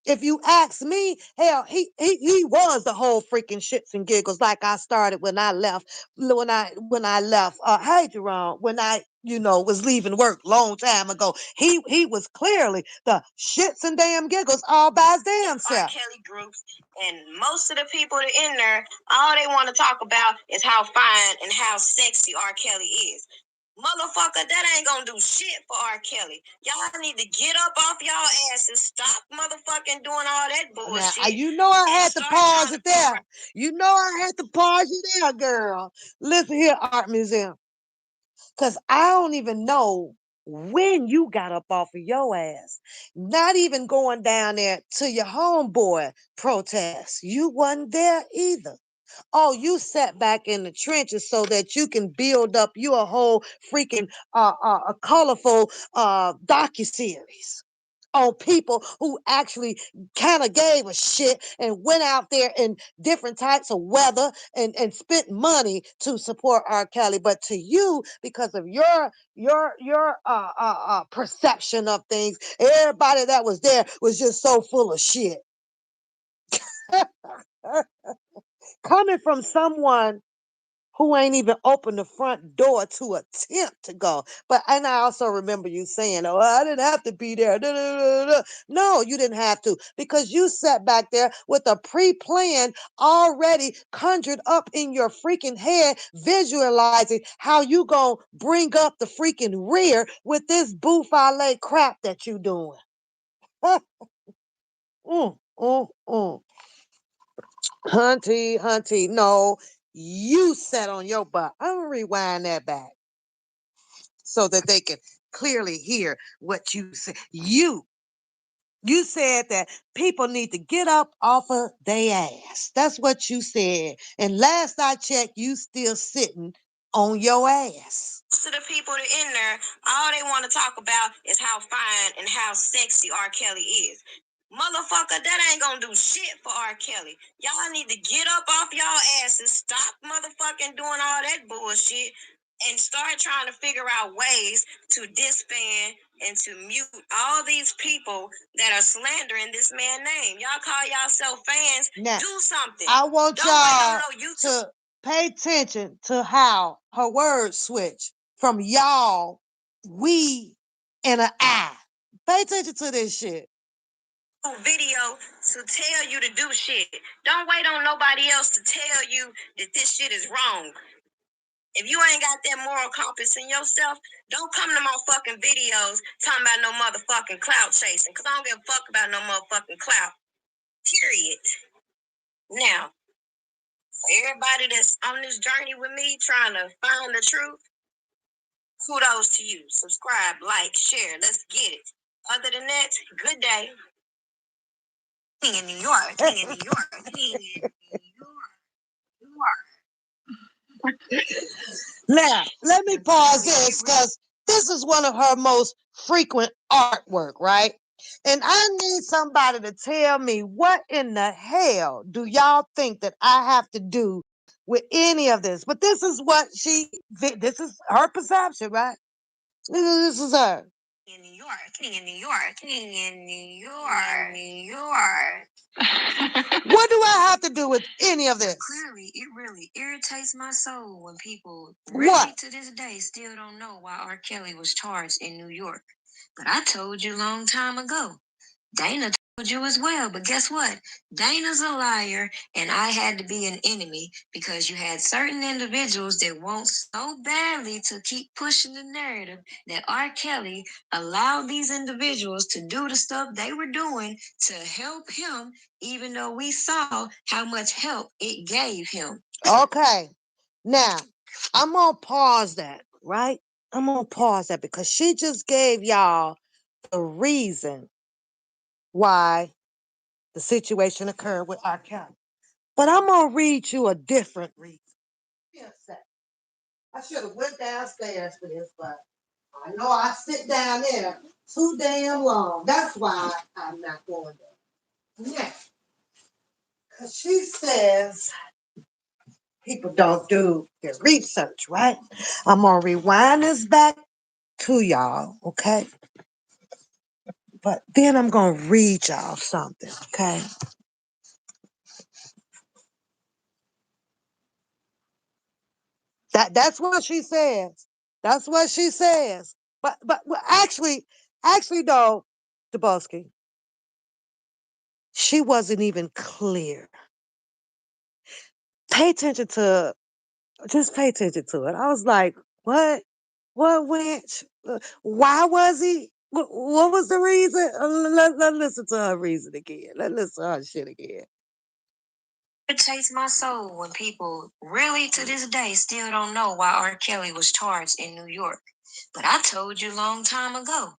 If you ask me, hell, he was the whole freaking shits and giggles, like I started when I left. When I left, hey Jerome, when I was leaving work long time ago, he was clearly the shits and damn giggles all by his damn self. Kelly groups, and most of the people that in there, all they want to talk about is how fine and how sexy R. Kelly is. Motherfucker, that ain't gonna do shit for R. Kelly. Y'all need to get up off y'all asses. Stop motherfucking doing all that bullshit. Now, I had to pause it there. I had to pause you there, girl. Listen here, Art Museum. Because I don't even know when you got up off of your ass. Not even going down there to your homeboy protest. You wasn't there either. Oh, you sat back in the trenches so that you can build up you a whole freaking a colorful docuseries on people who actually kind of gave a shit and went out there in different types of weather and spent money to support R. Kelly. But to you, because of your perception of things, everybody that was there was just so full of shit. Coming from someone who ain't even opened the front door to attempt to go. And I also remember you saying, "Oh, I didn't have to be there." Da, da, da, da. No, you didn't have to, because you sat back there with a pre-plan already conjured up in your freaking head, visualizing how you gonna bring up the freaking rear with this buffale crap that you doing. mm, mm, mm. Hunty, no, you sat on your butt. I'm gonna rewind that back so that they can clearly hear what you said. You said that people need to get up off of their ass. That's what you said. And last I checked, you still sitting on your ass. To the people that in there, all they want to talk about is how fine and how sexy R. Kelly is. Motherfucker, that ain't gonna do shit for R. Kelly. Y'all need to get up off y'all asses. Stop motherfucking doing all that bullshit. and start trying to figure out ways to disband and to mute all these people that are slandering this man's name. Y'all call yourself fans. Now, do something. I want Don't wait on y'all no YouTube. to pay attention to how her words switch from y'all, we, and an I. Pay attention to this shit. Video to tell you to do shit. Don't wait on nobody else to tell you that this shit is wrong. If you ain't got that moral compass in yourself, don't come to my fucking videos talking about no motherfucking clout chasing. Cause I don't give a fuck about no motherfucking clout. Period. Now, for everybody that's on this journey with me trying to find the truth, kudos to you. Subscribe, like, share. Let's get it. Other than that, good day. King in New York. King in New York. King in New York. Now, let me pause this because this is one of her most frequent artwork, right? And I need somebody to tell me what in the hell do y'all think that I have to do with any of this? But this is what this is her perception, right? This is her. In New York, King in New York, King in New York, New York. What do I have to do with any of this? Clearly, it really irritates my soul when people What? to this day still don't know why R. Kelly was charged in New York. But I told you a long time ago. Dana told you as well, but guess what? Dana's a liar, and I had to be an enemy because you had certain individuals that want so badly to keep pushing the narrative that R. Kelly allowed these individuals to do the stuff they were doing to help him, even though we saw how much help it gave him. Okay. Now, I'm going to pause that, right? I'm going to pause that because she just gave y'all the reason why the situation occurred with R. Kelly. But I'm going to read you a different reason. I should have went downstairs for this, but I know I sit down there too damn long. That's why I'm not going there. Yeah. Because she says people don't do their research, right? I'm going to rewind this back to y'all, okay? But then I'm going to read y'all something, okay? That's what she says. That's what she says. But well, actually though, Dubowski, she wasn't even clear. Pay attention to just pay attention to it. I was like, what? What went? Why was he? What was the reason? Let's listen to her reason again. Let's listen to her shit again. It takes my soul when people really to this day still don't know why R. Kelly was charged in New York. But I told you a long time ago.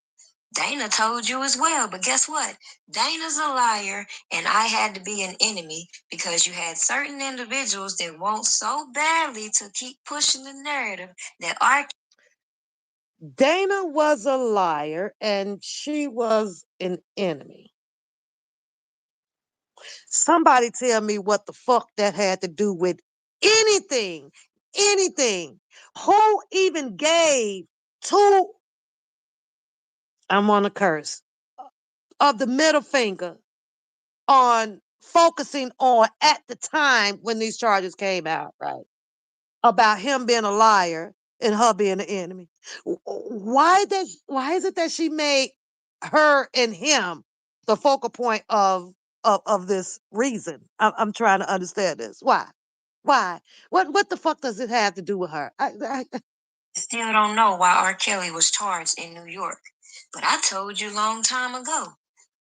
Dana told you as well, but guess what? Dana's a liar, and I had to be an enemy because you had certain individuals that want so badly to keep pushing the narrative that R. Dana was a liar and she was an enemy. Somebody tell me what the fuck that had to do with anything. Anything. Who even gave two, I'm on a curse, of the middle finger on focusing on at the time when these charges came out, right? About him being a liar and her being an enemy. Why is it that she made her and him the focal point of this reason? I'm trying to understand this. Why? Why? What the fuck does it have to do with her? Still don't know why R. Kelly was charged in New York. But I told you a long time ago.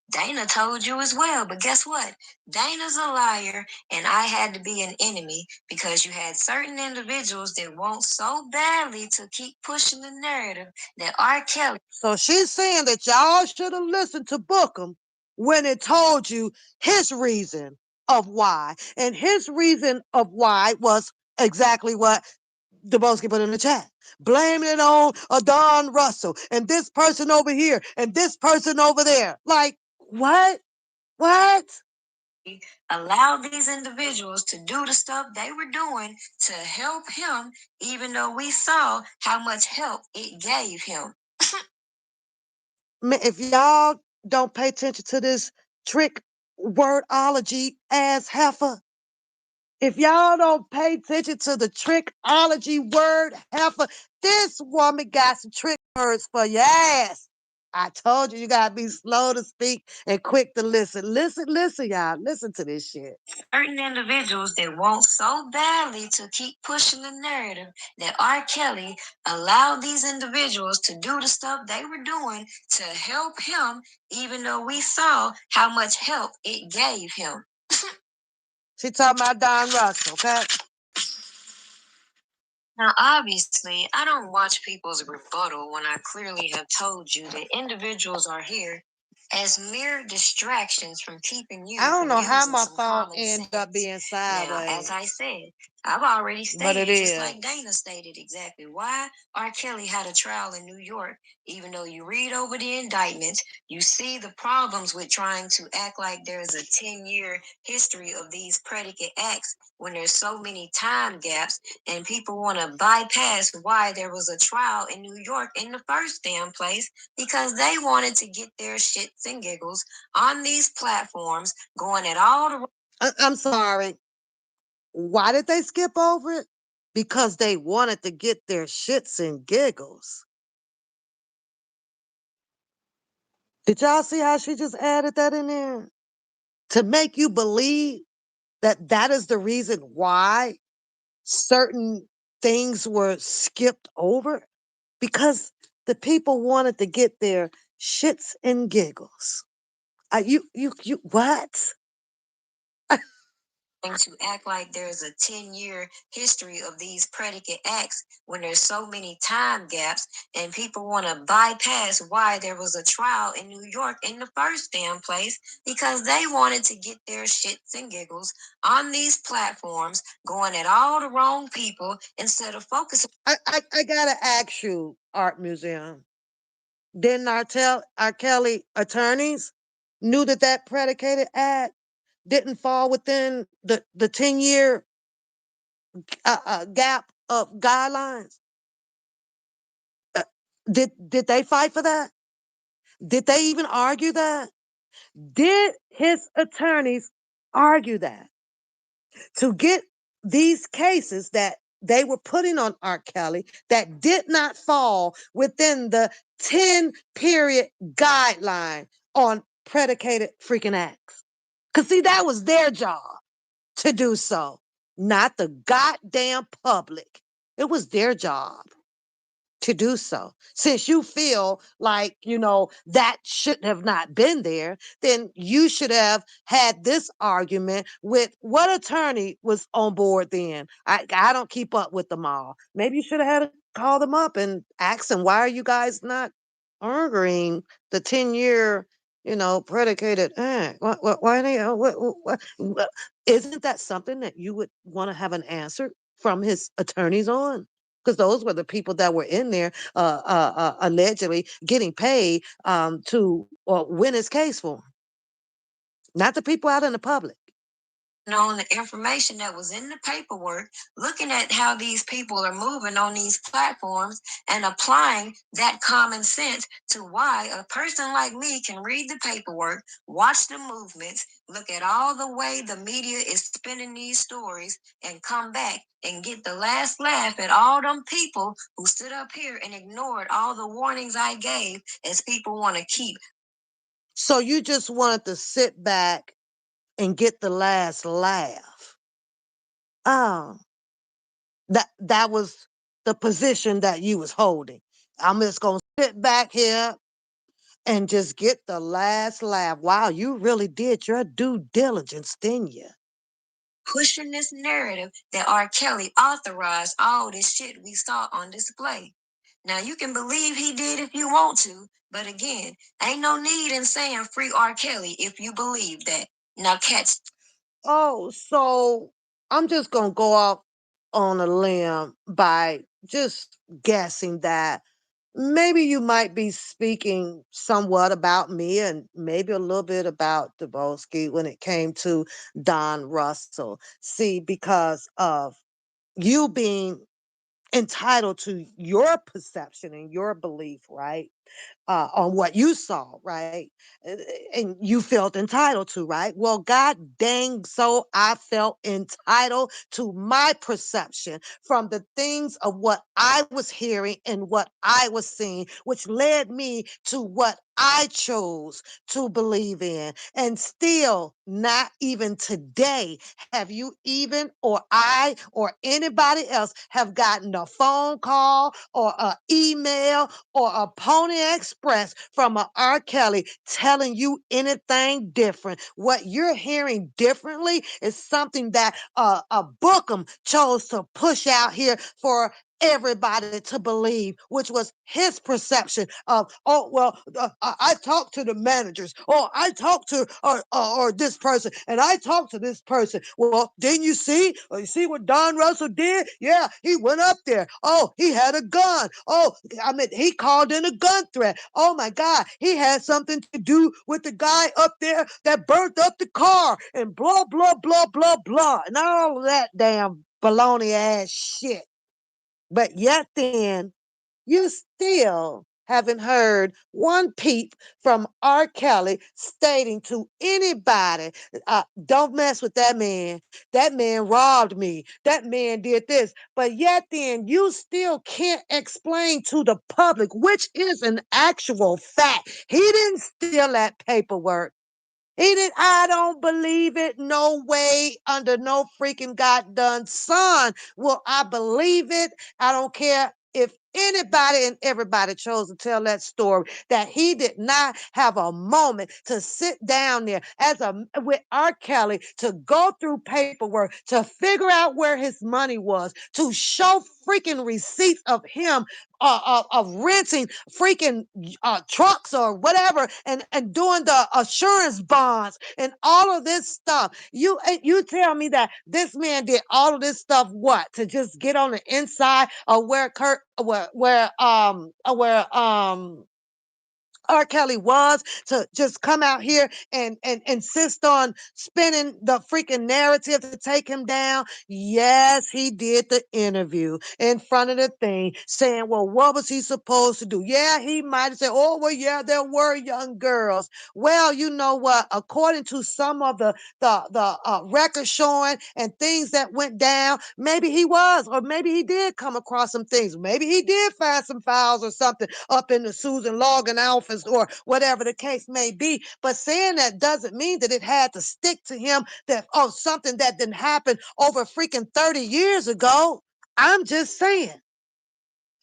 Dana told you as well, but guess what? Dana's a liar, and I had to be an enemy because you had certain individuals that want so badly to keep pushing the narrative that R. Kelly. So she's saying that y'all should have listened to Bookham when it told you his reason of why. And his reason of why was exactly what Dubowski put in the chat. Blaming it on Don Russell and this person over here and this person over there. Like, what? What? allowed these individuals to do the stuff they were doing to help him, even though we saw how much help it gave him. If y'all don't pay attention to this trick wordology ass heifer, if y'all don't pay attention to the trickology word heifer, this woman got some trick words for your ass. I told you, you gotta be slow to speak and quick to listen. Listen, y'all. Listen to this shit. Certain individuals that want so badly to keep pushing the narrative that R. Kelly allowed these individuals to do the stuff they were doing to help him, even though we saw how much help it gave him. She talking about Don Russell, okay? Now, obviously, I don't watch people's rebuttal when I clearly have told you that individuals are here as mere distractions from keeping you I don't from know how using my some phone common ended up sense. being Now, as sideways. I said, I've already But it stated, just like is. Dana stated exactly why R. Kelly had a trial in New York. Even though you read over the indictments, you see the problems with trying to act like there's a 10-year history of these predicate acts when there's so many time gaps, and people want to bypass why there was a trial in New York in the first damn place because they wanted to get their shits and giggles on these platforms going at all the. I'm sorry. Why did they skip over it? Because they wanted to get their shits and giggles. Did y'all see how she just added that in there? To make you believe that that is the reason why certain things were skipped over? Because the people wanted to get their shits and giggles. What? To act like there's a 10-year history of these predicate acts when there's so many time gaps, and people want to bypass why there was a trial in New York in the first damn place because they wanted to get their shits and giggles on these platforms going at all the wrong people instead of focusing. I gotta ask you, Art Museum. Didn't R. Kelly attorneys knew that that predicated act didn't fall within the 10-year gap of guidelines? Uh, did they fight for that? Did they even argue that? Did his attorneys argue that to get these cases that they were putting on R. Kelly that did not fall within the 10 period guideline on predicated freaking acts? Because, see, that was their job to do so, not the goddamn public. It was their job to do so. Since you feel like, that should have not been there, then you should have had this argument with what attorney was on board then. I don't keep up with them all. Maybe you should have had to call them up and ask them, why are you guys not arguing the 10-year, predicated act? Why they, isn't that something that you would want to have an answer from his attorneys on? Because those were the people that were in there allegedly getting paid to win his case for him, not the people out in the public. On the information that was in the paperwork, looking at how these people are moving on these platforms and applying that common sense to why a person like me can read the paperwork, watch the movements, look at all the way the media is spinning these stories, and come back and get the last laugh at all them people who stood up here and ignored all the warnings I gave as people want to keep. So you just wanted to sit back and get the last laugh. Oh, that was the position that you was holding. I'm just gonna sit back here and just get the last laugh. Wow, you really did your due diligence, didn't you? Pushing this narrative that R. Kelly authorized all this shit we saw on display. Now, you can believe he did if you want to, but again, ain't no need in saying free R. Kelly if you believe that. Now, catch. Oh, so I'm just gonna go out on a limb by just guessing that maybe you might be speaking somewhat about me and maybe a little bit about Dubosky when it came to Don Russell. See, because of you being entitled to your perception and your belief, right? On what you saw, right? And you felt entitled to, right? Well, God dang, so I felt entitled to my perception from the things of what I was hearing and what I was seeing, which led me to what I chose to believe in. And still, not even today, have you even, or I, or anybody else have gotten a phone call or an email or a Pony Express from a R. Kelly telling you anything different. What you're hearing differently is something that a Bookham chose to push out here for everybody to believe, which was his perception of, oh, well, I talked to the managers, or I talked to, or this person, and I talked to this person. Well, didn't you see? You see what Don Russell did? Yeah, he went up there. Oh, he had a gun. Oh, I mean, he called in a gun threat. Oh my God, he had something to do with the guy up there that burnt up the car, and blah, blah, blah, blah, blah, and all of that damn baloney ass shit. But yet then, you still haven't heard one peep from R. Kelly stating to anybody, don't mess with that man. That man robbed me. That man did this. But yet then you still can't explain to the public, which is an actual fact. He didn't steal that paperwork. He did. I don't believe it. No way, under no freaking God done son will I believe it. I don't care if anybody and everybody chose to tell that story that he did not have a moment to sit down there as a with R. Kelly to go through paperwork to figure out where his money was, to show freaking receipts of him of renting freaking trucks or whatever, and doing the assurance bonds and all of this stuff. You tell me that this man did all of this stuff what, to just get on the inside of where Kurt where R. Kelly was, to just come out here and insist on spinning the freaking narrative to take him down. Yes, he did the interview in front of the thing saying, well, what was he supposed to do? Yeah, he might have said, oh, well, yeah, there were young girls. Well, you know what? According to some of the records showing and things that went down, maybe he was, or maybe he did come across some things. Maybe he did find some files or something up in the Susan Logan office or whatever the case may be. But saying that doesn't mean that it had to stick to him, that, oh, something that didn't happen over freaking 30 years ago. I'm just saying.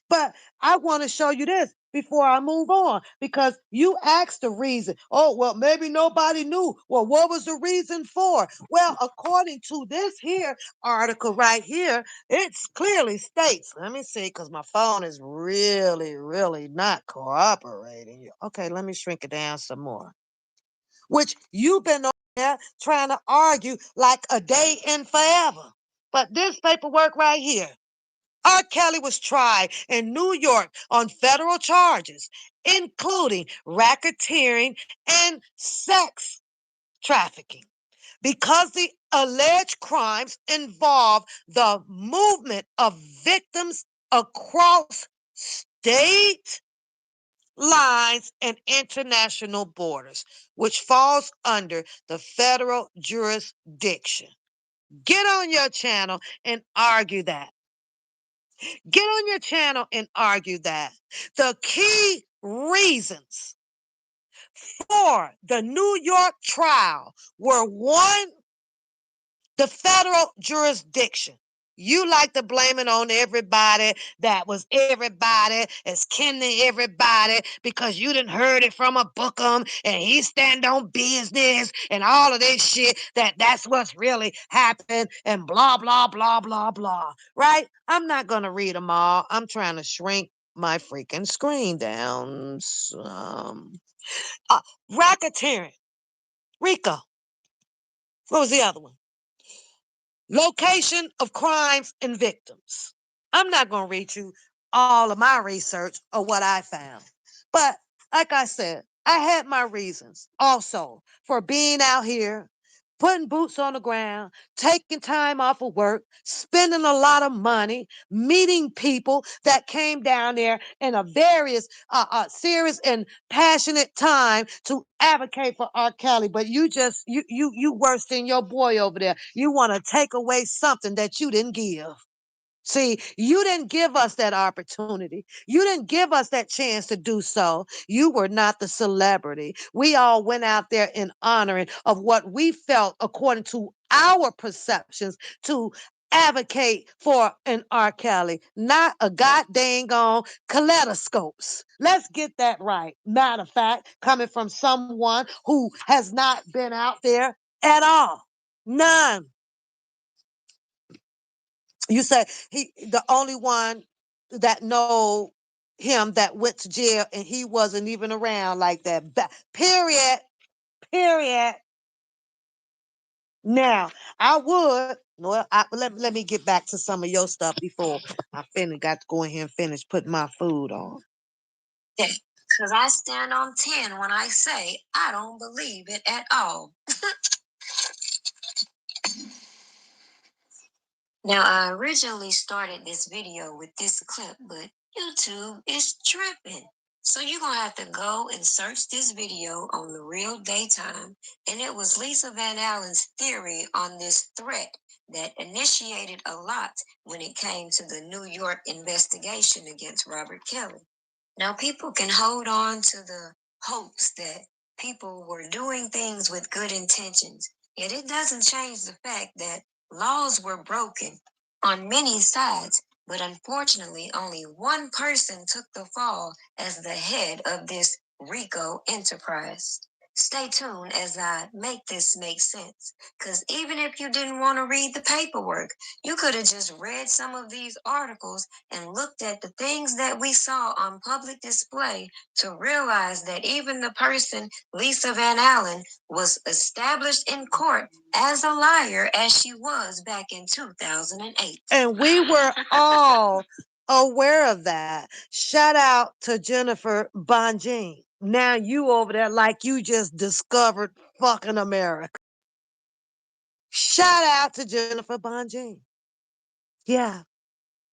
But I want to show you this before I move on, because you asked the reason. Oh, well, maybe nobody knew. Well, what was the reason for? Well, according to this here article right here, it clearly states, let me see, because my phone is really, really not cooperating. Okay, let me shrink it down some more. Which you've been on there trying to argue like a day in forever. But this paperwork right here, R. Kelly was tried in New York on federal charges, including racketeering and sex trafficking, because the alleged crimes involve the movement of victims across state lines and international borders, which falls under the federal jurisdiction. Get on your channel and argue that. Get on your channel and argue that. The key reasons for the New York trial were one, the federal jurisdiction. You like to blame it on everybody that was everybody, as kin to everybody, because you didn't heard it from a Bookham and he stand on business and all of this shit, that's what's really happened and blah, blah, blah, blah, blah. Right? I'm not going to read them all. I'm trying to shrink my freaking screen down. Uh, Racketeering. Rico. What was the other one? Location of crimes and victims. I'm not going to read you all of my research or what I found. But like I said, I had my reasons also for being out here, putting boots on the ground, taking time off of work, spending a lot of money, meeting people that came down there in a various serious and passionate time to advocate for R. Kelly. But you worse than your boy over there. You want to take away something that you didn't give. See, you didn't give us that opportunity. You didn't give us that chance to do so. You were not the celebrity. We all went out there in honoring of what we felt according to our perceptions to advocate for an R. Kelly, not a goddamn on kaleidoscopes. Let's get that right. Matter of fact, coming from someone who has not been out there at all. None. You say he the only one that know him that went to jail and he wasn't even around like that. Period. Period. Now, I would. Well, let me get back to some of your stuff before I got to go in here and finish putting my food on. Yeah, because I stand on 10 when I say I don't believe it at all. Now, I originally started this video with this clip, but YouTube is tripping. So you're going to have to go and search this video on the real daytime. And it was Lisa Van Allen's theory on this threat that initiated a lot when it came to the New York investigation against Robert Kelly. Now, people can hold on to the hopes that people were doing things with good intentions, yet it doesn't change the fact that laws were broken on many sides, but unfortunately, only one person took the fall as the head of this RICO enterprise. Stay tuned as I make this make sense, because even if you didn't want to read the paperwork, you could have just read some of these articles and looked at the things that we saw on public display to realize that even the person, Lisa Van Allen, was established in court as a liar as she was back in 2008. And we were all aware of that. Shout out to Jennifer Bonjean. Now you over there like you just discovered fucking America. Shout out to Jennifer Bonjean. Yeah.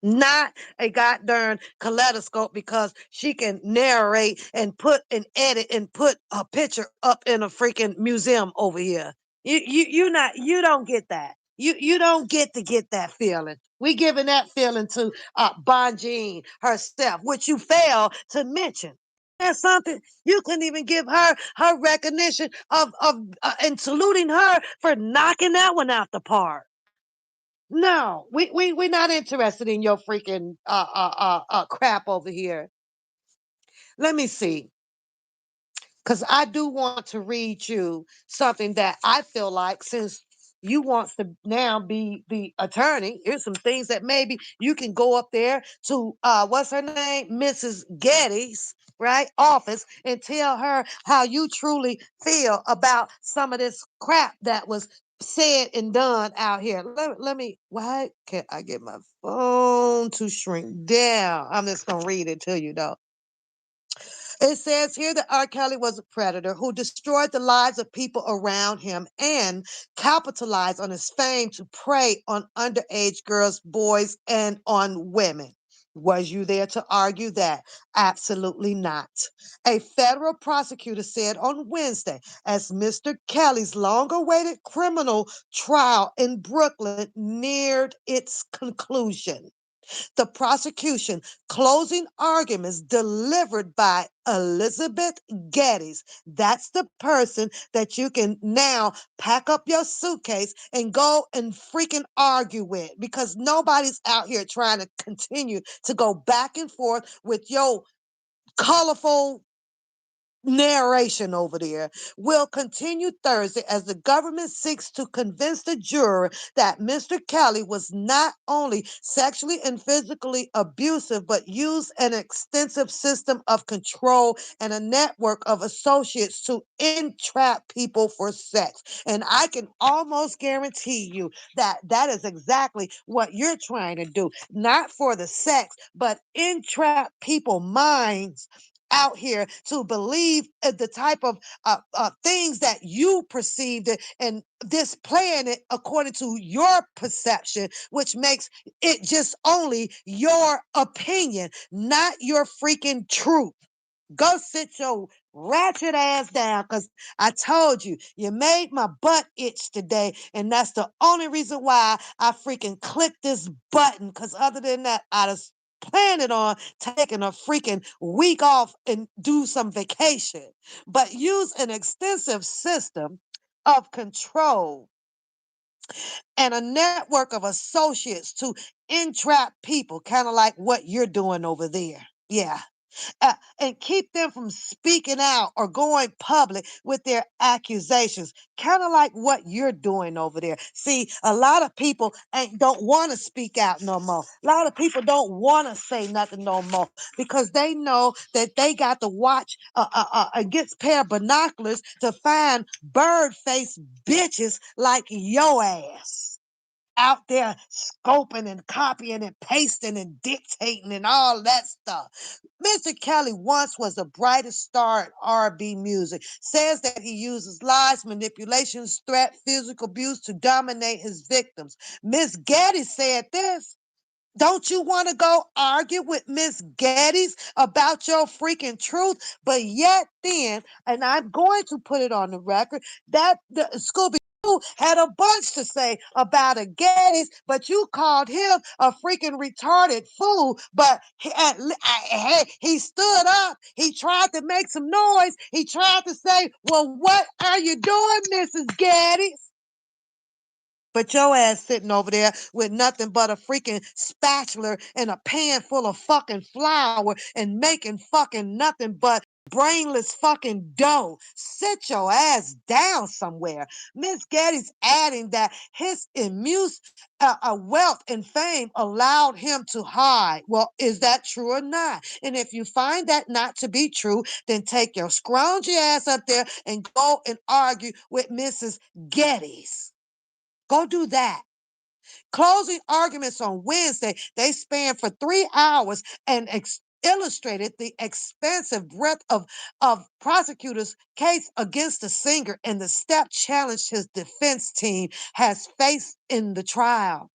Not a goddamn kaleidoscope because she can narrate and put and edit and put a picture up in a freaking museum over here. You don't get that. You don't get that feeling. We giving that feeling to Bonjean herself, which you failed to mention. There's something you couldn't even give her recognition of and saluting her for knocking that one out the park. No, we're not interested in your freaking crap over here. Let me see, because I do want to read you something that I feel like since you wants to now be the attorney, here's some things that maybe you can go up there to what's her name, Mrs. Getty's right office and tell her how you truly feel about some of this crap that was said and done out here. Let me, why can't I get my phone to shrink down? I'm just gonna read it to you though. It says here that R. Kelly was a predator who destroyed the lives of people around him and capitalized on his fame to prey on underage girls, boys, and on women. Was you there to argue that? Absolutely not. A federal prosecutor said on Wednesday, as Mr. Kelly's long awaited criminal trial in Brooklyn neared its conclusion. The prosecution closing arguments delivered by Elizabeth Geddes. That's the person that you can now pack up your suitcase and go and freaking argue with because nobody's out here trying to continue to go back and forth with your colorful narration over there will continue Thursday as the government seeks to convince the jury that Mr. Kelly was not only sexually and physically abusive, but used an extensive system of control and a network of associates to entrap people for sex. And I can almost guarantee you that that is exactly what you're trying to do, not for the sex, but entrap people minds out here to believe the type of things that you perceived it and displaying it according to your perception, which makes it just only your opinion, not your freaking truth. Go sit your ratchet ass down because I told you, you made my butt itch today. And that's the only reason why I freaking clicked this button. Because other than that, I just planned on taking a freaking week off and do some vacation. But use an extensive system of control and a network of associates to entrap people, kind of like what you're doing over there. Yeah, and keep them from speaking out or going public with their accusations, kind of like what you're doing over there. See, a lot of people don't want to speak out no more. A lot of people don't want to say nothing no more because they know that they got to watch against pair of binoculars to find bird-faced bitches like yo ass out there scoping and copying and pasting and dictating and all that stuff. Mr. Kelly once was the brightest star in R&B music. Says that he uses lies, manipulations, threat, physical abuse to dominate his victims. Miss Getty said this. Don't you want to go argue with Miss Geddes about your freaking truth? But yet then, and I'm going to put it on the record, that the Scooby had a bunch to say about a Geddes, but you called him a freaking retarded fool. But he stood up. He tried to make some noise. He tried to say, well, what are you doing, Mrs. Geddes? But your ass sitting over there with nothing but a freaking spatula and a pan full of fucking flour and making fucking nothing but brainless fucking dough. Sit your ass down somewhere. Miss Getty's adding that his immense wealth and fame allowed him to hide. Well, is that true or not? And if you find that not to be true, then take your scroungy ass up there and go and argue with Mrs. Geddes. Go do that. Closing arguments on Wednesday, they spanned for 3 hours and illustrated the expansive breadth of prosecutors' case against the singer and the step challenge his defense team has faced in the trial.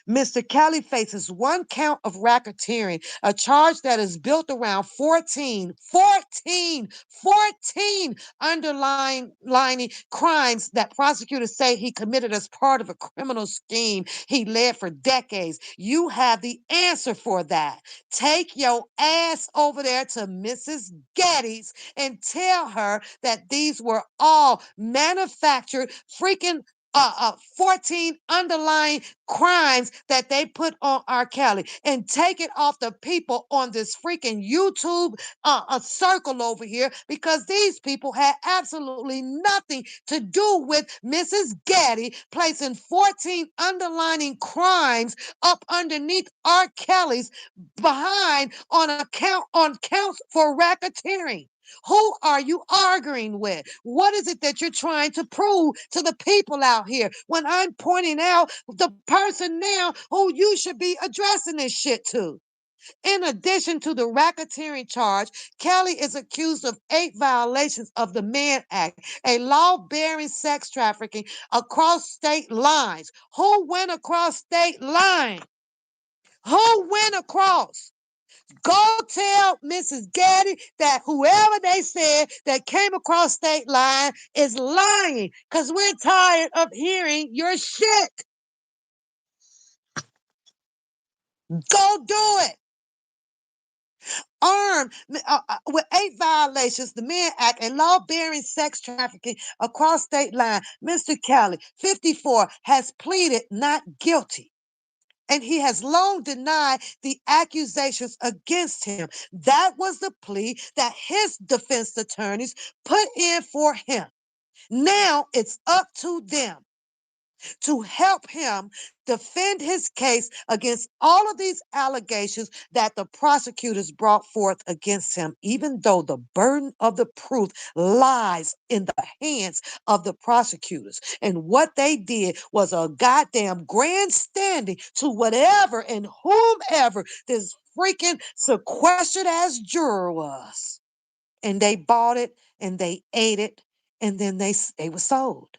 Mr. Kelly faces one count of racketeering, a charge that is built around 14 underlying crimes that prosecutors say he committed as part of a criminal scheme he led for decades. You have the answer for that. Take your ass over there to Mrs. Geddes and tell her that these were all manufactured freaking 14 underlying crimes that they put on R. Kelly and take it off the people on this freaking YouTube a circle over here because these people had absolutely nothing to do with Mrs. Getty placing 14 underlining crimes up underneath R. Kelly's behind on counts for racketeering. Who are you arguing with? What is it that you're trying to prove to the people out here when I'm pointing out the person now who you should be addressing this shit to? In addition to the racketeering charge, Kelly is accused of 8 violations of the Mann Act, a law bearing sex trafficking across state lines. Who went across state lines? Who went across? Go tell Mrs. Getty that whoever they said that came across state line is lying because we're tired of hearing your shit. Go do it. Armed with 8 violations, the Mann Act, a law bearing sex trafficking across state line, Mr. Kelly, 54, has pleaded not guilty. and he has long denied the accusations against him. That was the plea that his defense attorneys put in for him. Now it's up to them to help him defend his case against all of these allegations that the prosecutors brought forth against him, even though the burden of the proof lies in the hands of the prosecutors. And what they did was a goddamn grandstanding to whatever and whomever this freaking sequestered as juror was. And they bought it and they ate it, and then they were sold.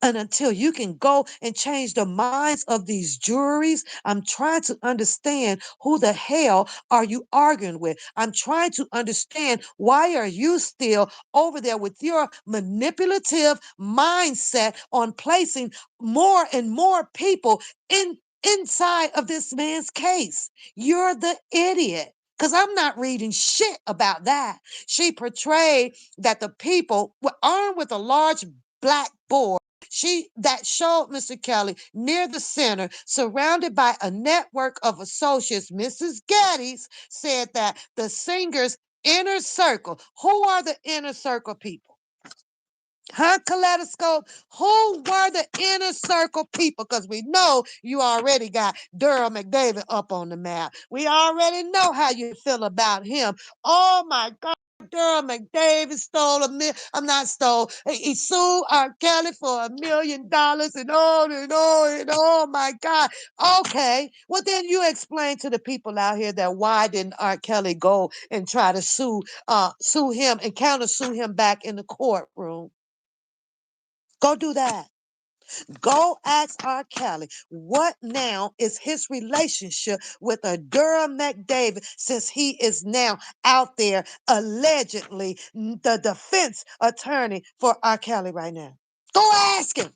And until you can go and change the minds of these juries, I'm trying to understand who the hell are you arguing with? I'm trying to understand why are you still over there with your manipulative mindset on placing more and more people inside of this man's case. You're the idiot. Because I'm not reading shit about that. She portrayed that the people were armed with a large blackboard that showed Mr. Kelly near the center, surrounded by a network of associates. Mrs. Geddes said that the singer's inner circle. Who are the inner circle people? Huh, Kaleidoscope? Who were the inner circle people? Because we know you already got Durham McDavid up on the map. We already know how you feel about him. Oh my God. Durham McDavid stole I'm not stole. He sued R. Kelly for $1 million and on and on and oh my God. Okay. Well, then you explain to the people out here that why didn't R. Kelly go and try to sue him and counter sue him back in the courtroom? Go do that. Go ask R. Kelly what now is his relationship with a Durham McDavid since he is now out there allegedly the defense attorney for R. Kelly right now. Go ask him.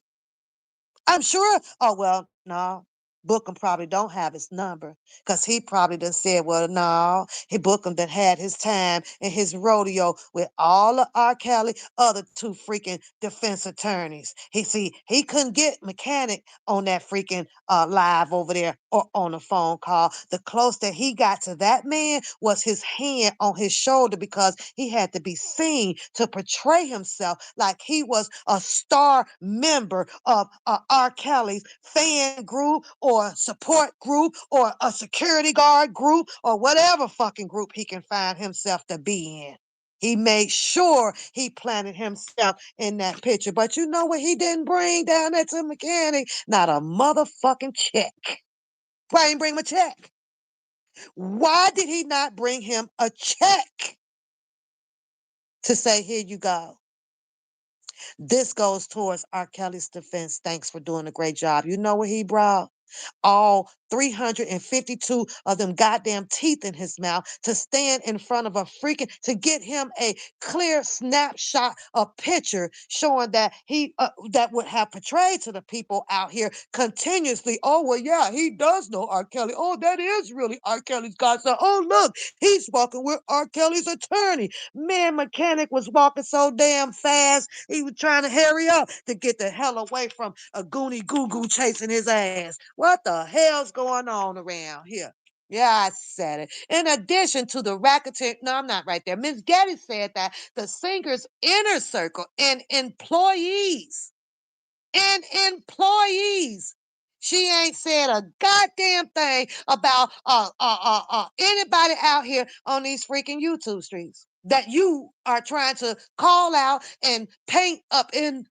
I'm sure. Oh, well, no. Bookham probably don't have his number because he probably done said, well, no, he Bookham done had his time and his rodeo with all of R. Kelly, other two freaking defense attorneys. He couldn't get mechanic on that freaking live over there or on a phone call. The close that he got to that man was his hand on his shoulder because he had to be seen to portray himself like he was a star member of R. Kelly's fan group or support group or a security guard group or whatever fucking group he can find himself to be in. He made sure he planted himself in that picture. But you know what he didn't bring down there to the mechanic? Not a motherfucking check. Why didn't bring him a check? Why did he not bring him a check to say, here you go? This goes towards R. Kelly's defense. Thanks for doing a great job. You know what he brought? All 352 of them goddamn teeth in his mouth to stand in front of a freaking to get him a clear snapshot, a picture showing that he that would have portrayed to the people out here continuously. Oh well, yeah, he does know R. Kelly. Oh, that is really R. Kelly's godson. Oh look, he's walking with R. Kelly's attorney. Man, mechanic was walking so damn fast. He was trying to hurry up to get the hell away from a goony goo goo chasing his ass. What the hell's going on around here? Yeah, I said it. In addition to the racketeer, no, I'm not right there. Ms. Getty said that the singer's inner circle and employees. She ain't said a goddamn thing about anybody out here on these freaking YouTube streets that you are trying to call out and paint up in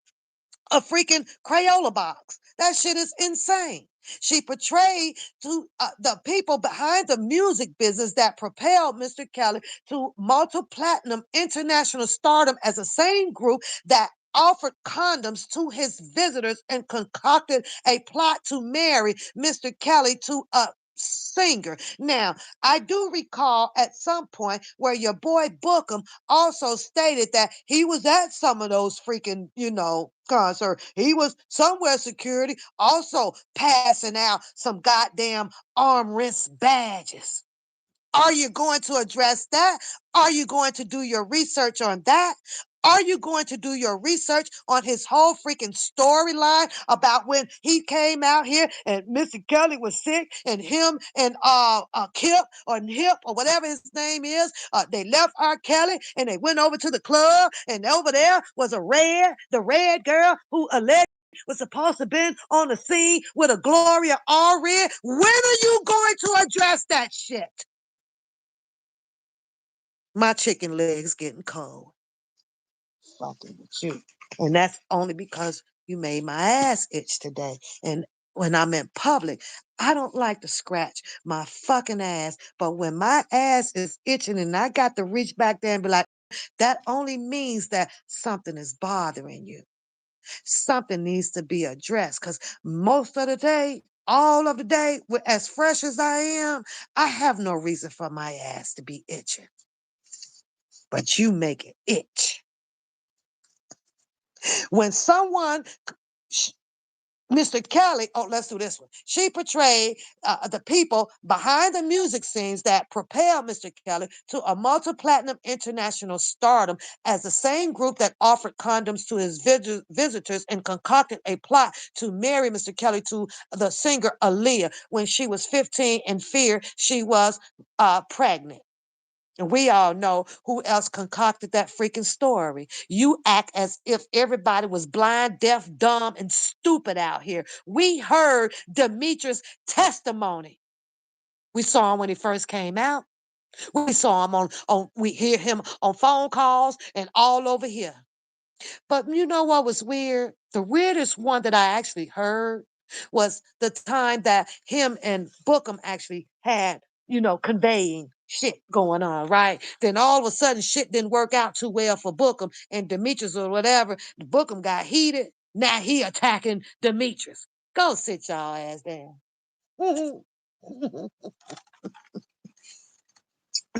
a freaking Crayola box. That shit is insane. She portrayed to the people behind the music business that propelled Mr. Kelly to multi-platinum international stardom as the same group that offered condoms to his visitors and concocted a plot to marry Mr. Kelly to a singer. Now, I do recall at some point where your boy Bookham also stated that he was at some of those freaking, concert. He was somewhere security, also passing out some goddamn arm wrist badges. Are you going to address that? Are you going to do your research on that? Are you going to do your research on his whole freaking storyline about when he came out here and Mr. Kelly was sick and him and Kip or Hip or whatever his name is, they left R. Kelly and they went over to the club and over there was the red girl who allegedly was supposed to have been on the scene with a Gloria Allred. When are you going to address that shit? My chicken legs getting cold. Fucking with you. And that's only because you made my ass itch today. And when I'm in public, I don't like to scratch my fucking ass. But when my ass is itching and I got to reach back there and be like, that only means that something is bothering you. Something needs to be addressed. Because most of the day, all of the day, as fresh as I am, I have no reason for my ass to be itching. But you make it itch. When someone, Mr. Kelly, oh, let's do this one. She portrayed the people behind the music scenes that propelled Mr. Kelly to a multi-platinum international stardom as the same group that offered condoms to his visitors and concocted a plot to marry Mr. Kelly to the singer Aaliyah when she was 15 and feared she was pregnant. And we all know who else concocted that freaking story. You act as if everybody was blind, deaf, dumb, and stupid out here. We heard Demetrius' testimony. We saw him when he first came out. We saw him we hear him on phone calls and all over here. But you know what was weird? The weirdest one that I actually heard was the time that him and Bookham actually had, conveying shit going on, right? Then all of a sudden shit didn't work out too well for Bookham and Demetrius or whatever. Bookham got heated. Now he attacking Demetrius. Go sit y'all ass down.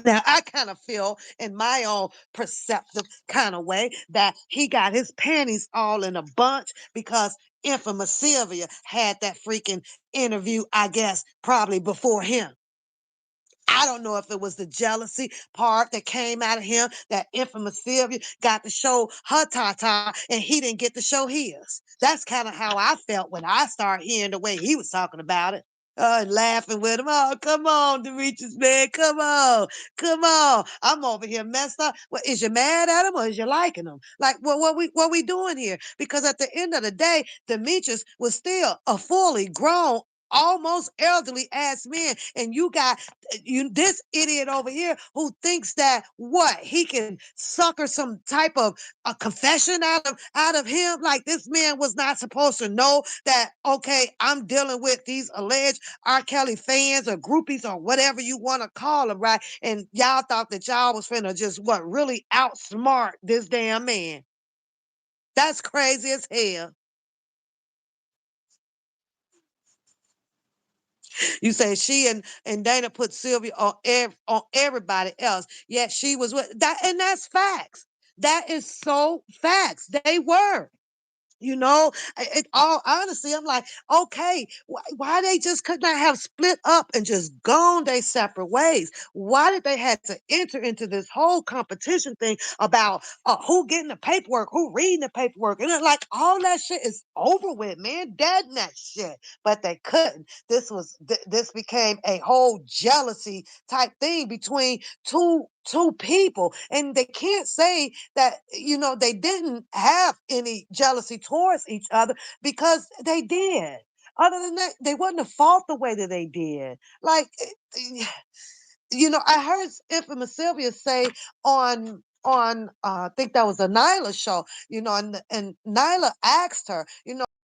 Now, I kind of feel in my own perceptive kind of way that he got his panties all in a bunch because infamous Sylvia had that freaking interview, I guess, probably before him. I don't know if it was the jealousy part that came out of him that infamous Sylvia got to show her tata and he didn't get to show his. That's kind of how I felt when I started hearing the way he was talking about it. Laughing with him. Oh, come on, Demetrius, man. Come on. Come on. I'm over here messed up. Well, is you mad at him or is you liking him? Like, well, what we doing here? Because at the end of the day, Demetrius was still a fully grown, almost elderly ass man. And you got this idiot over here who thinks that what he can sucker some type of a confession out of him. Like this man was not supposed to know that, okay, I'm dealing with these alleged R. Kelly fans or groupies or whatever you want to call them, right? And y'all thought that y'all was finna just really outsmart this damn man. That's crazy as hell. You say she and Dana put Sylvia on everybody else. Yet she was with that, and that's facts. That is so facts. They were. All honestly, I'm like, okay, why they just could not have split up and just gone their separate ways? Why did they have to enter into this whole competition thing about who getting the paperwork, who reading the paperwork, and like all that shit is over with, man, dead in that shit. But they couldn't. This became a whole jealousy type thing between two people, and they can't say that they didn't have any jealousy towards each other because they did. Other than that, they wouldn't have fought the way that they did. Like, I heard infamous Sylvia say on I think that was a Nyla show, and Nyla asked her,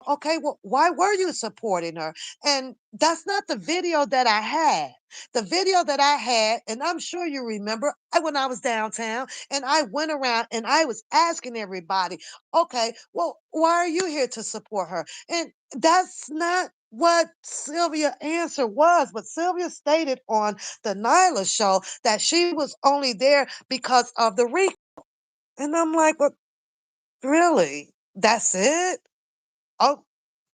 okay, well, why were you supporting her? And that's not the video that I had. The video that I had, and I'm sure you remember, when I was downtown and I went around and I was asking everybody, okay, well, why are you here to support her? And that's not what Sylvia's answer was, but Sylvia stated on the Nyla show that she was only there because of the RICO. And I'm like, well, really? That's it? Oh,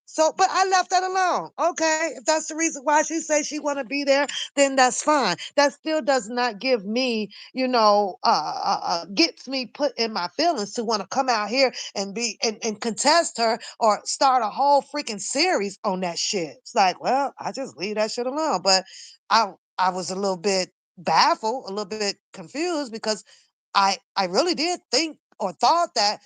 So, but I left that alone. Okay, if that's the reason why she says she want to be there, then that's fine. That still does not give me, gets me put in my feelings to want to come out here and be and contest her or start a whole freaking series on that shit. It's like, well, I just leave that shit alone. But I I was a little bit baffled, a little bit confused because I really did think or thought that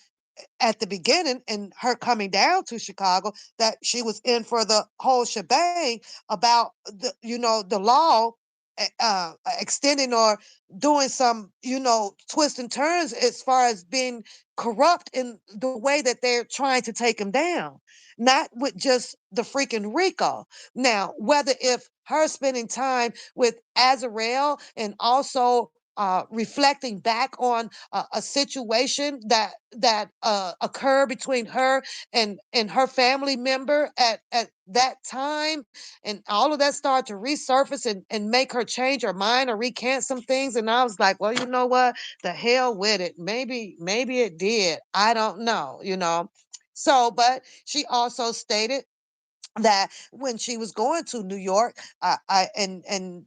at the beginning and her coming down to Chicago that she was in for the whole shebang about the law extending or doing some twists and turns as far as being corrupt in the way that they're trying to take him down, not with just the freaking Rico. Now, whether if her spending time with Azrael and also reflecting back on a situation that occurred between her and her family member at that time, and all of that started to resurface and make her change her mind or recant some things. And I was like, well, you know what? The hell with it. Maybe it did. I don't know. So, but she also stated that when she was going to New York, and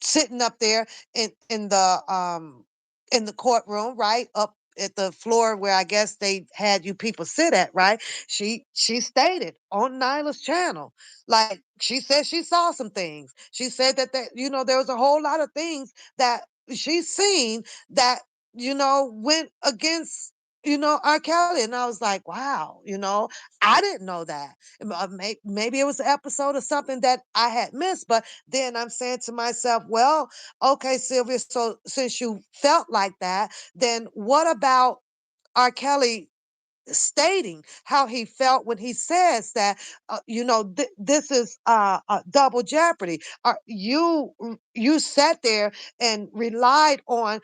sitting up there in the courtroom, right up at the floor where I guess they had you people sit at, right? She stated on Nyla's channel, like she said she saw some things. She said that there was a whole lot of things that she's seen that went against R. Kelly. And I was like, wow, I didn't know that. Maybe it was an episode or something that I had missed, but then I'm saying to myself, well, okay, Sylvia, so since you felt like that, then what about R. Kelly stating how he felt when he says that this is double jeopardy? You sat there and relied on,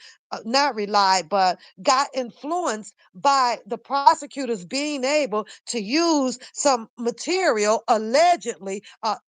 not relied, but got influenced by the prosecutors being able to use some material, allegedly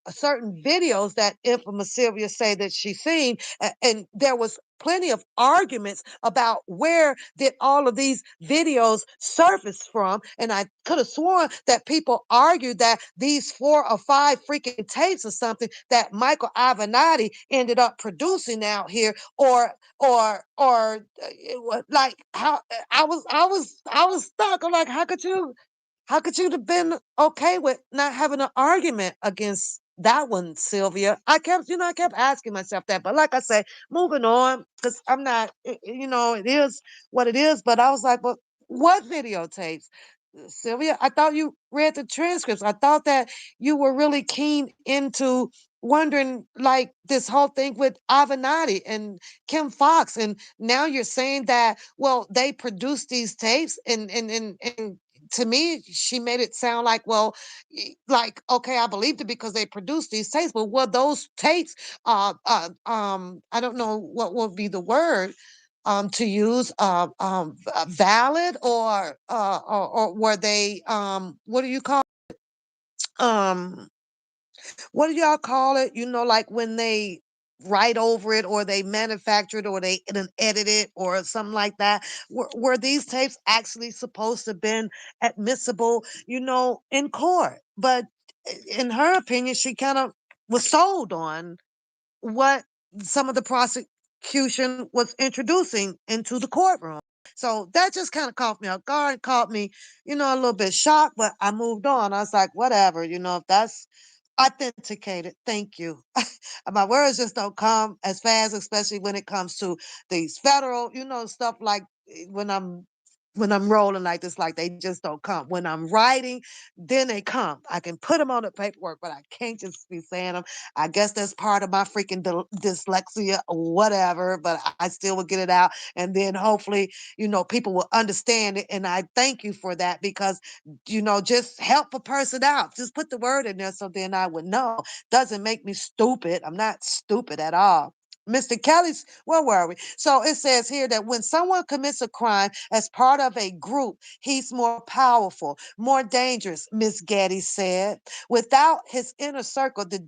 certain videos that infamous Sylvia say that she's seen, and there was plenty of arguments about where did all of these videos surface from. And I could have sworn that people argued that these 4 or 5 freaking tapes or something that Michael Avenatti ended up producing out here, or it was like how I was stuck. I'm like, how could you have been okay with not having an argument against that one, Sylvia? I kept asking myself that. But like I say, moving on, because I'm not, it is what it is. But I was like, but what videotapes? Sylvia, I thought you read the transcripts. I thought that you were really keen into wondering like this whole thing with Avenatti and Kim Fox. And now you're saying that, well, they produced these tapes and to me, she made it sound like, well, like, okay, I believed it because they produced these tapes, but were those tapes, I don't know what would be the word, to use, valid, or were they, what do you call, um, what do y'all call it? Like when they write over it or they manufacture it or they edit it or something like that. Were these tapes actually supposed to have been admissible, in court? But in her opinion, she kind of was sold on what some of the prosecution was introducing into the courtroom. So that just kind of caught me off guard, caught me, a little bit shocked, but I moved on. I was like, whatever, if that's authenticated, thank you. My words just don't come as fast, especially when it comes to these federal, stuff like when I'm rolling like this, like they just don't come. When I'm writing, then they come. I can put them on the paperwork, but I can't just be saying them. I guess that's part of my freaking dyslexia or whatever, but I still will get it out. And then hopefully, people will understand it. And I thank you for that because, just help a person out. Just put the word in there so then I would know. Doesn't make me stupid. I'm not stupid at all. Mr. Kelly's, where were we? So it says here that when someone commits a crime as part of a group, he's more powerful, more dangerous, Miss Getty said. Without his inner circle, the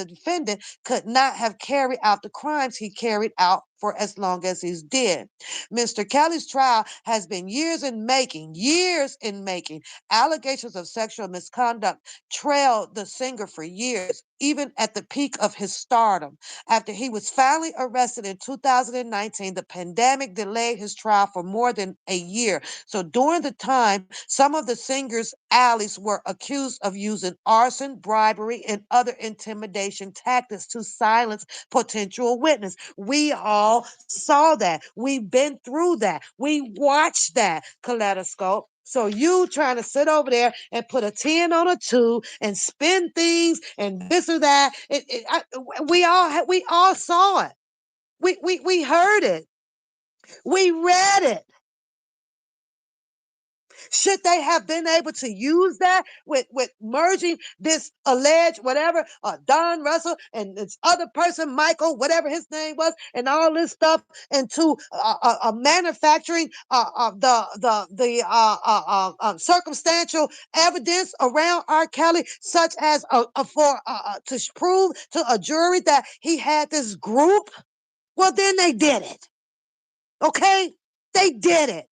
defendant could not have carried out the crimes he carried out for as long as he's did. Mr. Kelly's trial has been years in making. Allegations of sexual misconduct trailed the singer for years, even at the peak of his stardom. After he was finally arrested in 2019, the pandemic delayed his trial for more than a year. So during the time, some of the singer's allies were accused of using arson, bribery, and other intimidation tactics to silence potential witness. We all saw that. We've been through that. We watched that kaleidoscope. So you trying to sit over there and put a 10 on a 2 and spin things and this or that. We all saw it. We heard it. We read it. Should they have been able to use that with merging this alleged whatever, Don Russell and this other person, Michael, whatever his name was, and all this stuff into manufacturing the circumstantial evidence around R. Kelly, such as to prove to a jury that he had this group? Well, then they did it. Okay, they did it.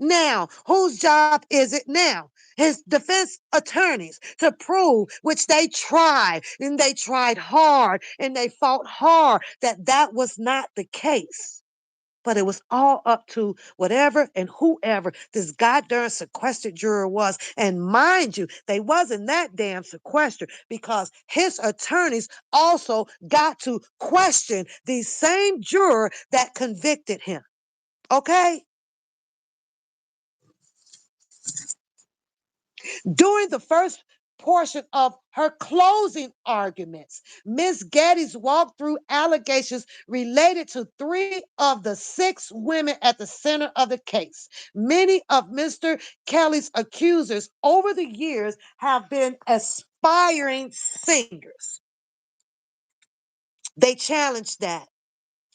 Now, whose job is it now? His defense attorneys to prove, which they tried, and they tried hard, and they fought hard that that was not the case. But it was all up to whatever and whoever this goddamn sequestered juror was. And mind you, they wasn't that damn sequestered because his attorneys also got to question the same juror that convicted him. Okay? During the first portion of her closing arguments, Ms. Geddes walked through allegations related to three of the six women at the center of the case. Many of Mr. Kelly's accusers over the years have been aspiring singers. They challenged that,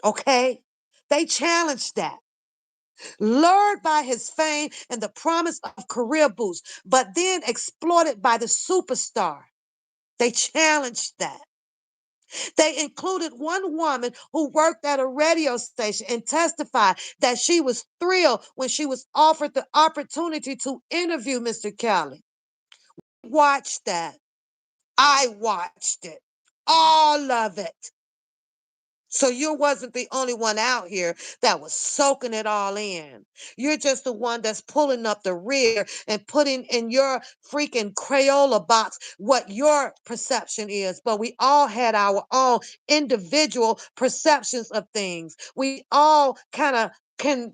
okay? They challenged that. Lured by his fame and the promise of career boost, but then exploited by the superstar. They challenged that. They included one woman who worked at a radio station and testified that she was thrilled when she was offered the opportunity to interview Mr. Kelly. Watch that. I watched it. All of it. So you wasn't the only one out here that was soaking it all in. You're just the one that's pulling up the rear and putting in your freaking Crayola box what your perception is. But we all had our own individual perceptions of things. We all kind of can,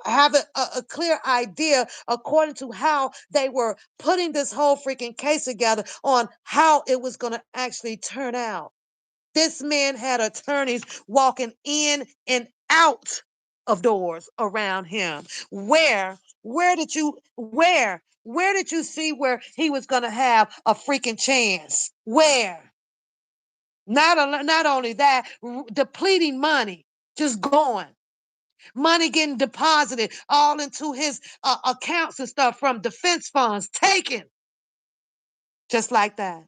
have a clear idea according to how they were putting this whole freaking case together on how it was going to actually turn out. This man had attorneys walking in and out of doors around him. Where did you see where he was going to have a freaking chance? Where? Not only that, depleting money, just going. Money getting deposited all into his accounts and stuff from defense funds, taken just like that.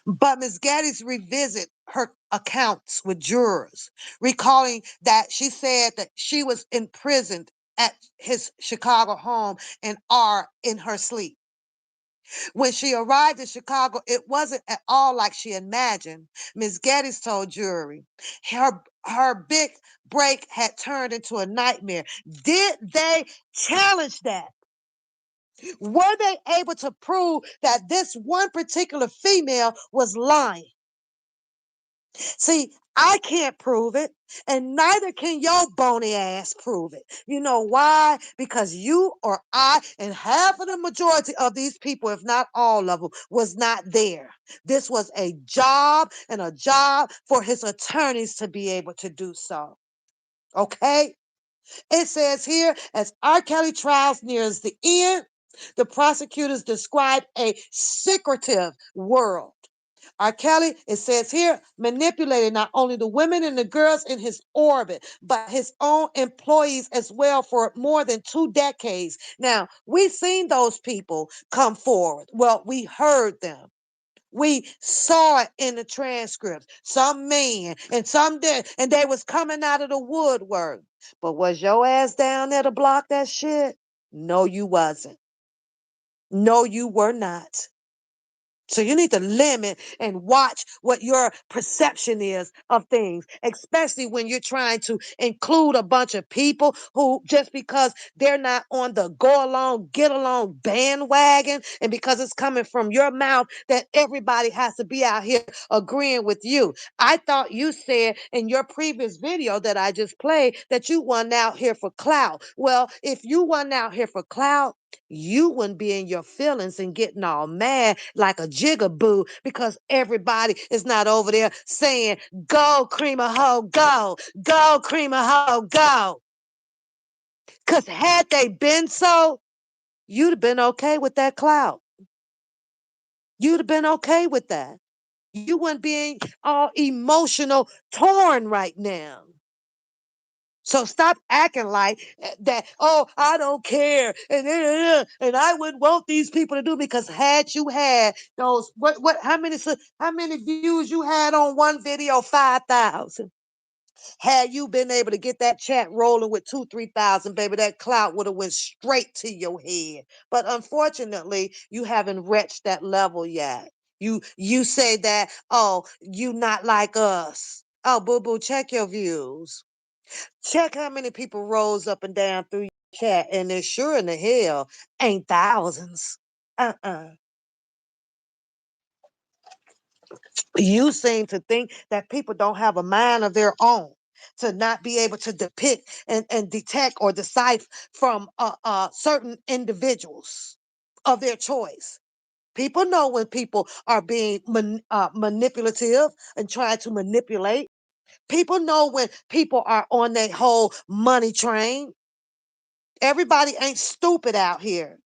But Ms. Geddes revisit her accounts with jurors, recalling that she said that she was imprisoned at his Chicago home and R in her sleep. When she arrived in Chicago, it wasn't at all like she imagined. Ms. Geddes told jury her big break had turned into a nightmare. Did they challenge that? Were they able to prove that this one particular female was lying? See, I can't prove it, and neither can your bony ass prove it. You know why? Because you or I, and half of the majority of these people, if not all of them, was not there. This was a job and a job for his attorneys to be able to do so. Okay? It says here, as R. Kelly trials nears the end, the prosecutors describe a secretive world. R. Kelly, it says here, manipulated not only the women and the girls in his orbit, but his own employees as well for more than 2 decades. Now, we've seen those people come forward. Well, we heard them. We saw it in the transcripts. Some man and some did, and they was coming out of the woodwork. But was your ass down there to block that shit? No, you wasn't. No, you were not. So you need to limit and watch what your perception is of things, especially when you're trying to include a bunch of people who just because they're not on the go along, get along bandwagon, and because it's coming from your mouth that everybody has to be out here agreeing with you. I thought you said in your previous video that I just played that you went out here for clout. Well, if you went out here for clout, you wouldn't be in your feelings and getting all mad like a jigaboo because everybody is not over there saying, go, cream of hoe, go, cream of hoe, go. Because had they been so, you'd have been okay with that clout. You'd have been okay with that. You wouldn't be all emotional torn right now. So stop acting like that. Oh, I don't care, and I wouldn't want these people to do because had you had those how many views you had on one video 5,000. Had you been able to get that chat rolling with 2-3,000, baby, that clout would have went straight to your head. But unfortunately, you haven't reached that level yet. You say that, oh, you not like us. Oh, boo boo, check your views. Check how many people rose up and down through your chat, and there sure in the hell ain't thousands. Uh-uh. You seem to think that people don't have a mind of their own to not be able to depict and detect or decipher from certain individuals of their choice. People know when people are being manipulative and trying to manipulate. People know when people are on their whole money train. Everybody ain't stupid out here.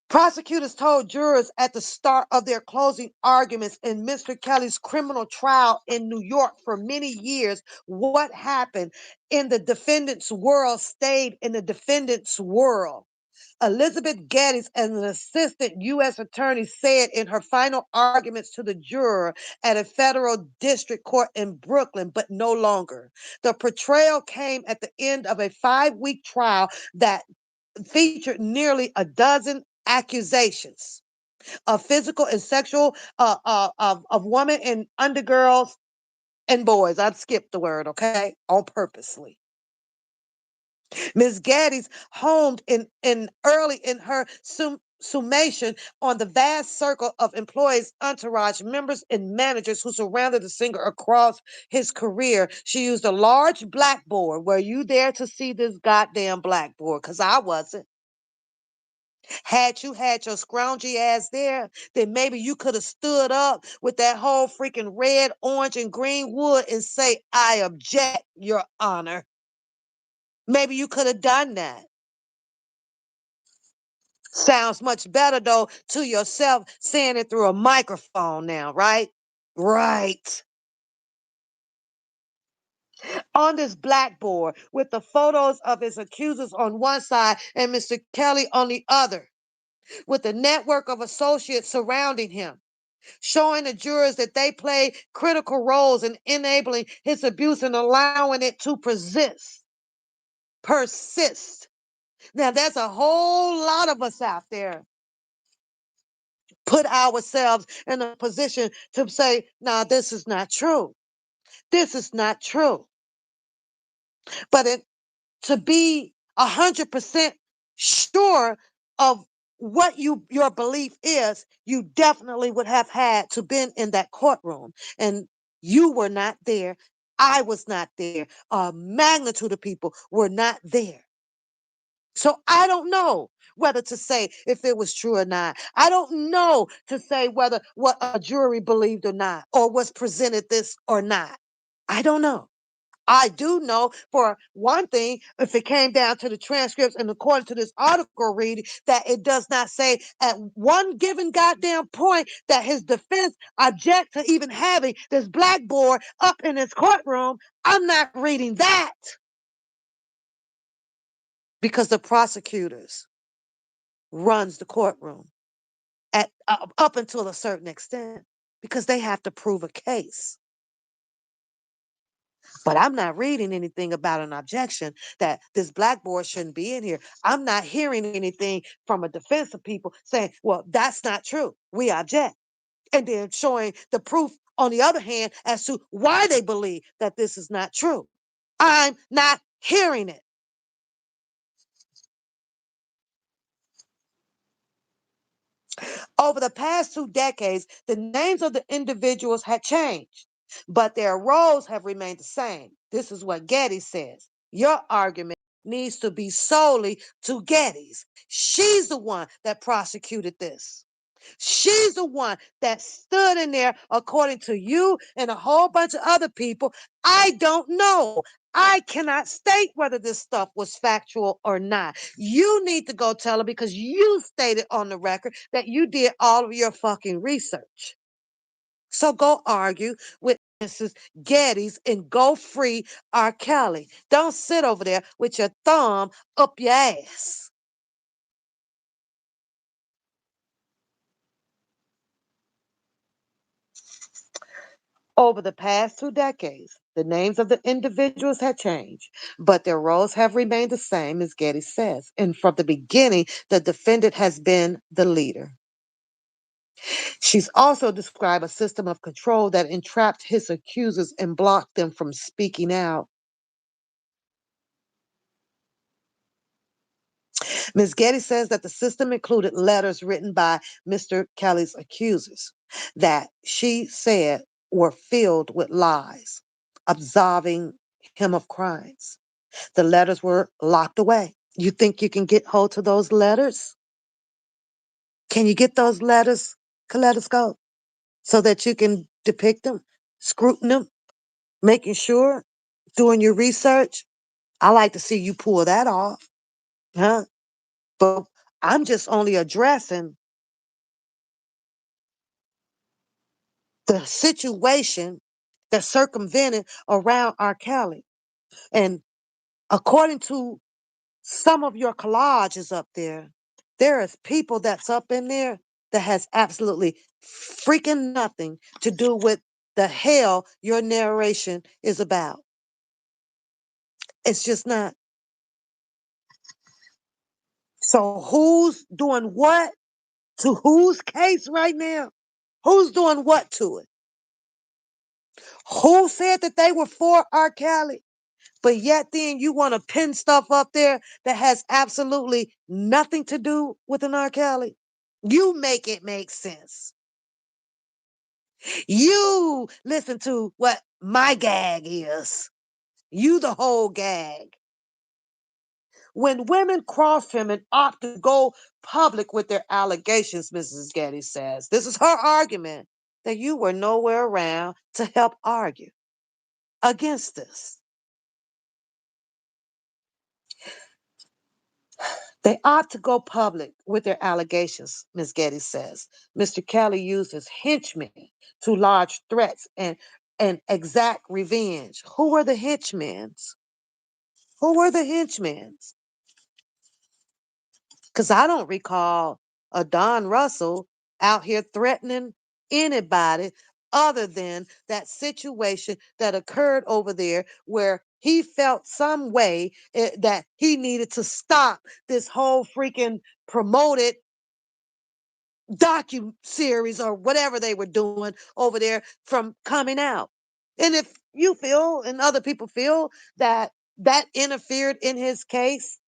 Prosecutors told jurors at the start of their closing arguments in Mr. Kelly's criminal trial in New York for many years what happened in the defendant's world stayed in the defendant's world. Elizabeth Geddes, an assistant U.S. attorney, said in her final arguments to the juror at a federal district court in Brooklyn, but no longer. The portrayal came at the end of a 5-week trial that featured nearly a dozen accusations of physical and sexual of women and undergirls and boys. I'd skip the word, okay, on purposely. Ms. Geddes homed in early in her summation on the vast circle of employees, entourage members, and managers who surrounded the singer across his career. She used a large blackboard. Were you there to see this goddamn blackboard? Because I wasn't. Had you had your scroungy ass there, then maybe you could have stood up with that whole freaking red, orange, and green wood and say, I object, Your Honor. Maybe you could have done that. Sounds much better though to yourself saying it through a microphone now, right? Right. On this blackboard with the photos of his accusers on one side and Mr. Kelly on the other, with the network of associates surrounding him, showing the jurors that they play critical roles in enabling his abuse and allowing it to persist. Persist. Now, there's a whole lot of us out there put ourselves in a position to say, no, this is not true. This is not true. But to be 100% sure of what your belief is, you definitely would have had to been in that courtroom. And you were not there. I was not there. A magnitude of people were not there. So I don't know whether to say if it was true or not. I don't know to say whether what a jury believed or not, or was presented this or not. I don't know. I do know for one thing, if it came down to the transcripts and according to this article reading, that it does not say at one given goddamn point that his defense object to even having this blackboard up in his courtroom. I'm not reading that because the prosecutors runs the courtroom. at up until a certain extent because they have to prove a case. But I'm not reading anything about an objection that this blackboard shouldn't be in here. I'm not hearing anything from a defense of people saying, well, that's not true. We object. And then showing the proof on the other hand as to why they believe that this is not true. I'm not hearing it. Over the past 2 decades, the names of the individuals had changed, but their roles have remained the same. This is what Getty says. Your argument needs to be solely to Getty's. She's the one that prosecuted this. She's the one that stood in there, according to you and a whole bunch of other people. I don't know. I cannot state whether this stuff was factual or not. You need to go tell her because you stated on the record that you did all of your fucking research. So go argue with Mrs. Geddes and go free R. Kelly. Don't sit over there with your thumb up your ass. Over the past 2 decades, the names of the individuals have changed, but their roles have remained the same, as Getty says. And from the beginning, the defendant has been the leader. She's also described a system of control that entrapped his accusers and blocked them from speaking out. Ms. Getty says that the system included letters written by Mr. Kelly's accusers that she said were filled with lies, absolving him of crimes. The letters were locked away. You think you can get hold to those letters? Can you get those letters, Kaleidoscope, so that you can depict them, scrutin them, making sure, doing your research? I like to see you pull that off, huh? But I'm just only addressing the situation that circumvented around R. Kelly. And according to some of your collages up there is people that's up in there that has absolutely freaking nothing to do with the hell your narration is about. It's just not. So who's doing what to whose case right now? Who's doing what to it? Who said that they were for R. Kelly? But yet then you want to pin stuff up there that has absolutely nothing to do with an R. Kelly. You make it make sense. You listen to what my gag is. You the whole gag. When women cross him and opt to go public with their allegations, Mrs. Getty says, this is her argument, that you were nowhere around to help argue against this. They ought to go public with their allegations, Ms. Getty says. Mr. Kelly used his henchmen to lodge threats and exact revenge. Who were the henchmen? Who were the henchmen? Because I don't recall a Don Russell out here threatening anybody other than that situation that occurred over there where he felt some way that he needed to stop this whole freaking promoted docu series or whatever they were doing over there from coming out. And if you feel and other people feel that that interfered in his case,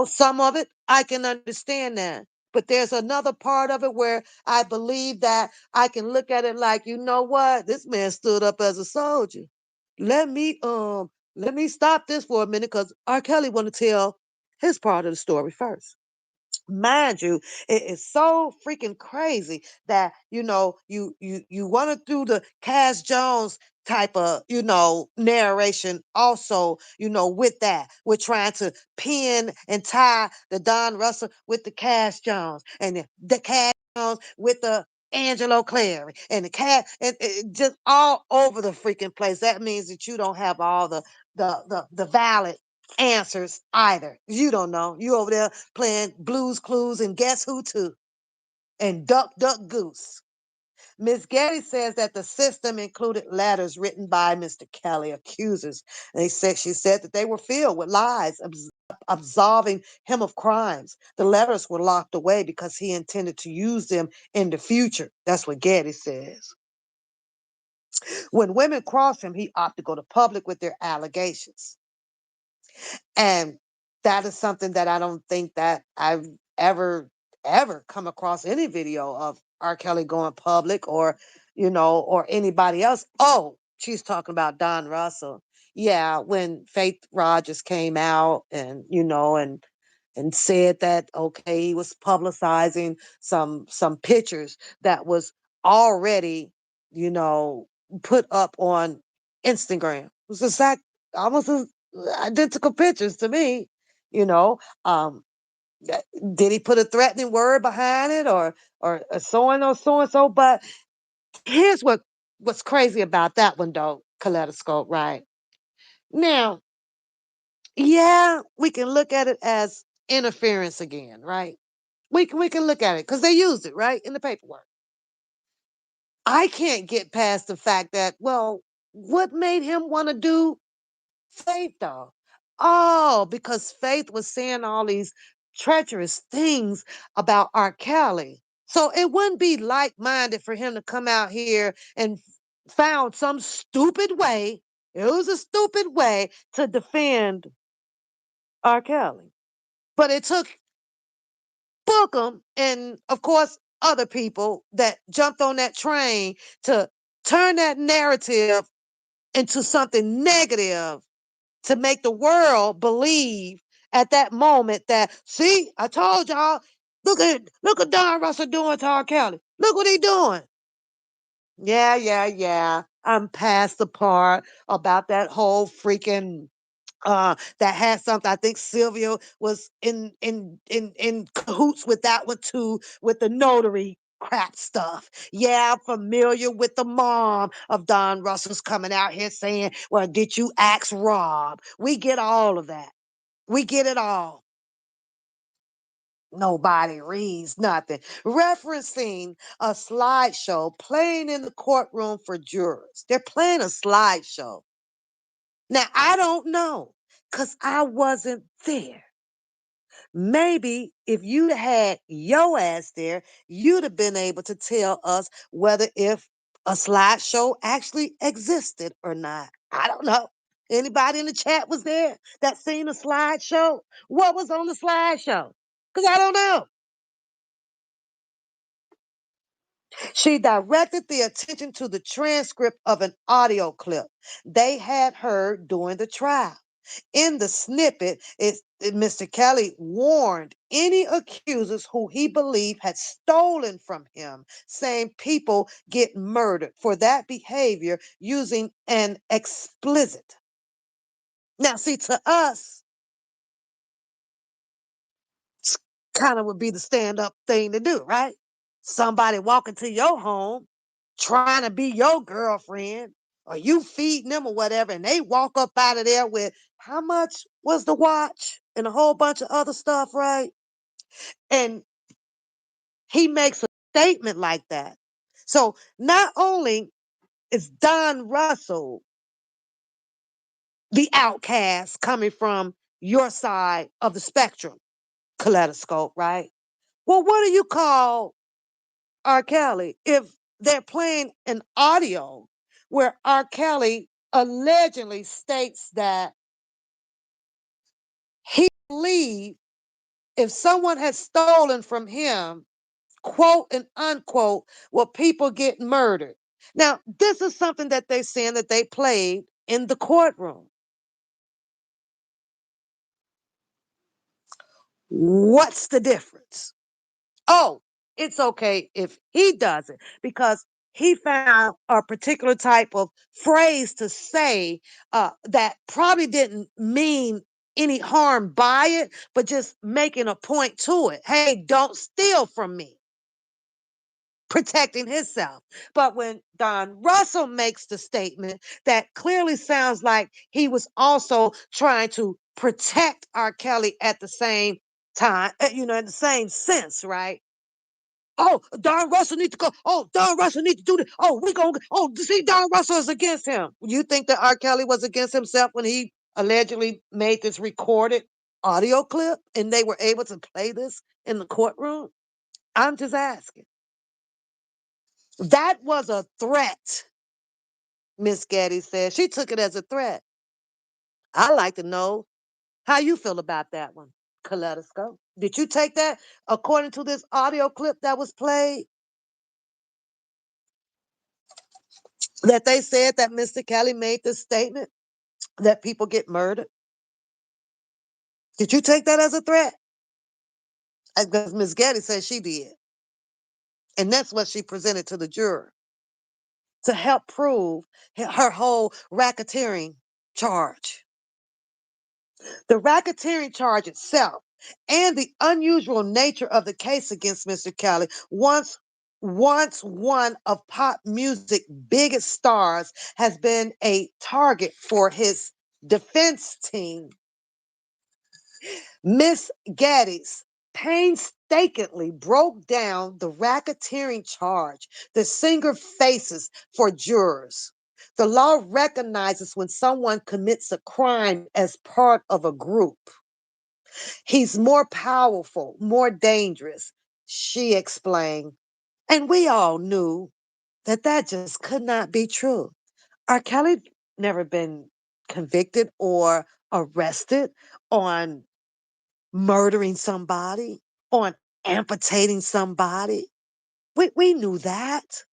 some of it, I can understand that. But there's another part of it where I believe that I can look at it like, you know what? This man stood up as a soldier. Let me stop this for a minute because R. Kelly want to tell his part of the story first. Mind you, it is so freaking crazy that you want to do the Cass Jones type of narration also with that we're trying to pin and tie the Don Russell with the Cass Jones and the Cass Jones with the Angelo Clary and the cat and just all over the freaking place. That means that you don't have all the valid answers either. You don't know. You over there playing Blues Clues and Guess Who too. and duck, duck, goose. Miss Getty says that the system included letters written by Mr. Kelly, accusers. She said that they were filled with lies, absolving him of crimes. The letters were locked away because he intended to use them in the future. That's what Getty says. When women crossed him, he opted to go to public with their allegations. And that is something that I don't think that I've ever come across any video of R. Kelly going public or anybody else. Oh, she's talking about Don Russell. Yeah, when Faith Rogers came out and said that okay, he was publicizing some pictures that was already, you know, put up on Instagram. It was exact almost identical pictures to me, you know. Um, did he put a threatening word behind it or so and so? But here's what's crazy about that one though, Kaleidoscope, right? Now, yeah, we can look at it as interference again, right? We can look at it because they used it, right, in the paperwork. I can't get past the fact that, well, what made him want to do Faith though? Oh, because Faith was saying all these treacherous things about R. Kelly. So it wouldn't be like minded for him to come out here and found some stupid way. It was a stupid way to defend R. Kelly. But it took Bookham and, of course, other people that jumped on that train to turn that narrative into something negative to make the world believe at that moment that, see, I told y'all, look at Don Russell doing to R. Kelly. Look what he doing. Yeah. I'm past the part about that whole freaking that had something. I think Sylvia was in cahoots with that one too, with the notary crap stuff. Yeah, I'm familiar with the mom of Don Russell's coming out here saying, well, did you ask Rob? We get all of that. We get it all. Nobody reads nothing. Referencing a slideshow playing in the courtroom for jurors. They're playing a slideshow. Now, I don't know because I wasn't there. Maybe if you'd had your ass there, you'd have been able to tell us whether if a slideshow actually existed or not. I don't know. Anybody in the chat was there that seen a slideshow? What was on the slideshow? Because I don't know. She directed the attention to the transcript of an audio clip they had heard during the trial. In the snippet, Mr. Kelly warned any accusers who he believed had stolen from him, saying people get murdered for that behavior using an explicit. Now, see, to us, kind of would be the stand up thing to do, right? Somebody walking to your home trying to be your girlfriend or you feeding them or whatever, and they walk up out of there with how much was the watch and a whole bunch of other stuff, right? And he makes a statement like that. So not only is Don Russell the outcast coming from your side of the spectrum, Kaleidoscope, right? Well, what do you call R. Kelly if they're playing an audio where R. Kelly allegedly states that he believed if someone had stolen from him, quote and unquote, well, people get murdered. Now, this is something that they're saying that they played in the courtroom. What's the difference? Oh, it's okay if he does it because he found a particular type of phrase to say that probably didn't mean any harm by it, but just making a point to it. Hey, don't steal from me. Protecting himself. But when Don Russell makes the statement, that clearly sounds like he was also trying to protect R. Kelly at the same time, in the same sense, right? Oh, Don Russell need to go. Oh, Don Russell need to do this. Oh, we gonna. Oh, see, Don Russell is against him. You think that R. Kelly was against himself when he allegedly made this recorded audio clip, and they were able to play this in the courtroom? I'm just asking. That was a threat. Miss Gaddy said she took it as a threat. I like to know how you feel about that one, Kaleidoscope. Did you take that according to this audio clip that was played? That they said that Mr. Kelly made this statement that people get murdered? Did you take that as a threat? Because Miss Getty said she did. And that's what she presented to the juror to help prove her whole racketeering charge. The racketeering charge itself and the unusual nature of the case against Mr. Kelly, once one of pop music's biggest stars, has been a target for his defense team. Miss Gaddis painstakingly broke down the racketeering charge the singer faces for jurors. The law recognizes when someone commits a crime as part of a group. He's more powerful, more dangerous, she explained. And we all knew that that just could not be true. R. Kelly never been convicted or arrested on murdering somebody, on amputating somebody. We knew that.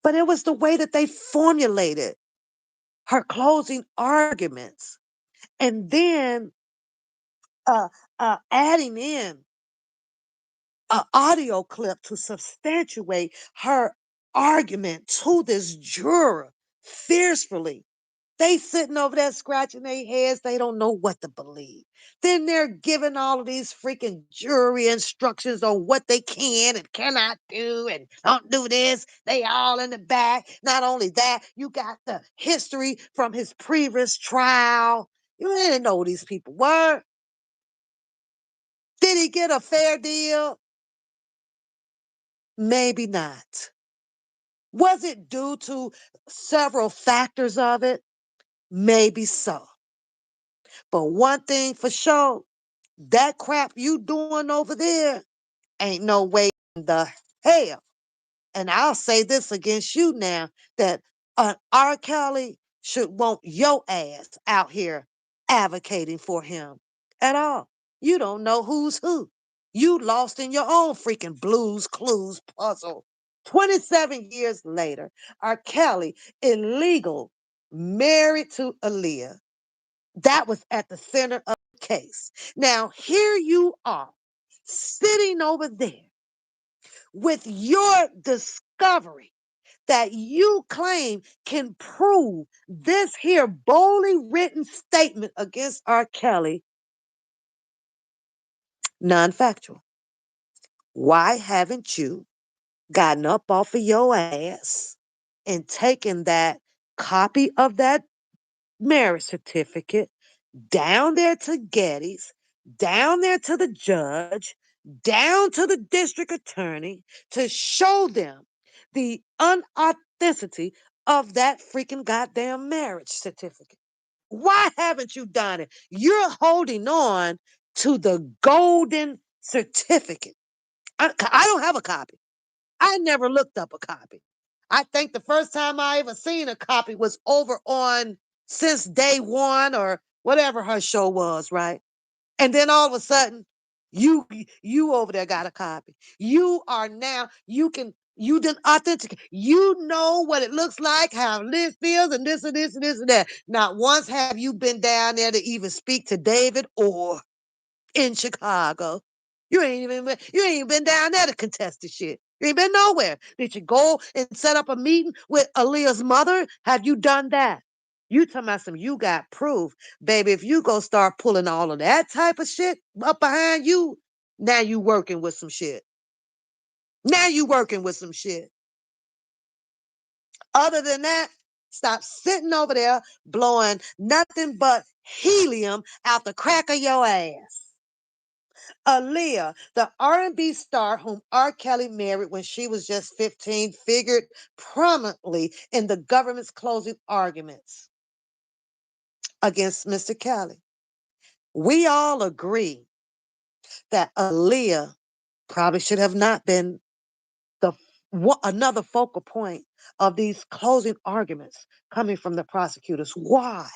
But it was the way that they formulated her closing arguments and then uh, adding in an audio clip to substantiate her argument to this juror fiercely. They sitting over there scratching their heads. They don't know what to believe. Then they're giving all of these freaking jury instructions on what they can and cannot do and don't do this. They all in the back. Not only that, you got the history from his previous trial. You didn't know who these people were. Did he get a fair deal? Maybe not. Was it due to several factors of it? Maybe so. But one thing for sure, that crap you doing over there ain't no way in the hell. And I'll say this against you now that R. Kelly should want your ass out here advocating for him at all. You don't know who's who. You lost in your own freaking blues clues puzzle. 27 years later, R. Kelly, illegal, married to Aaliyah. That was at the center of the case. Now, here you are, sitting over there with your discovery that you claim can prove this here boldly written statement against R. Kelly non-factual. Why haven't you gotten up off of your ass and taken that copy of that marriage certificate down there to Getty's, down there to the judge, down to the district attorney to show them the unauthenticity of that freaking goddamn marriage certificate? Why haven't you done it? You're holding on to the golden certificate. I don't have a copy. I never looked up a copy. I think the first time I ever seen a copy was over on Since Day One or whatever her show was, right? And then all of a sudden, you over there got a copy. You are now, you didn't authenticate. You know what it looks like, how this feels, and this and this and this and that. Not once have you been down there to even speak to David or in Chicago. You ain't even been down there to contest the shit. You ain't been nowhere. Did you go and set up a meeting with Aaliyah's mother? Have you done that? You talking about some you got proof. Baby, if you go start pulling all of that type of shit up behind you, now you working with some shit. Now you working with some shit. Other than that, stop sitting over there blowing nothing but helium out the crack of your ass. Aaliyah, the R&B star whom R. Kelly married when she was just 15, figured prominently in the government's closing arguments against Mr. Kelly. We all agree that Aaliyah probably should have not been the another focal point of these closing arguments coming from the prosecutors. Why?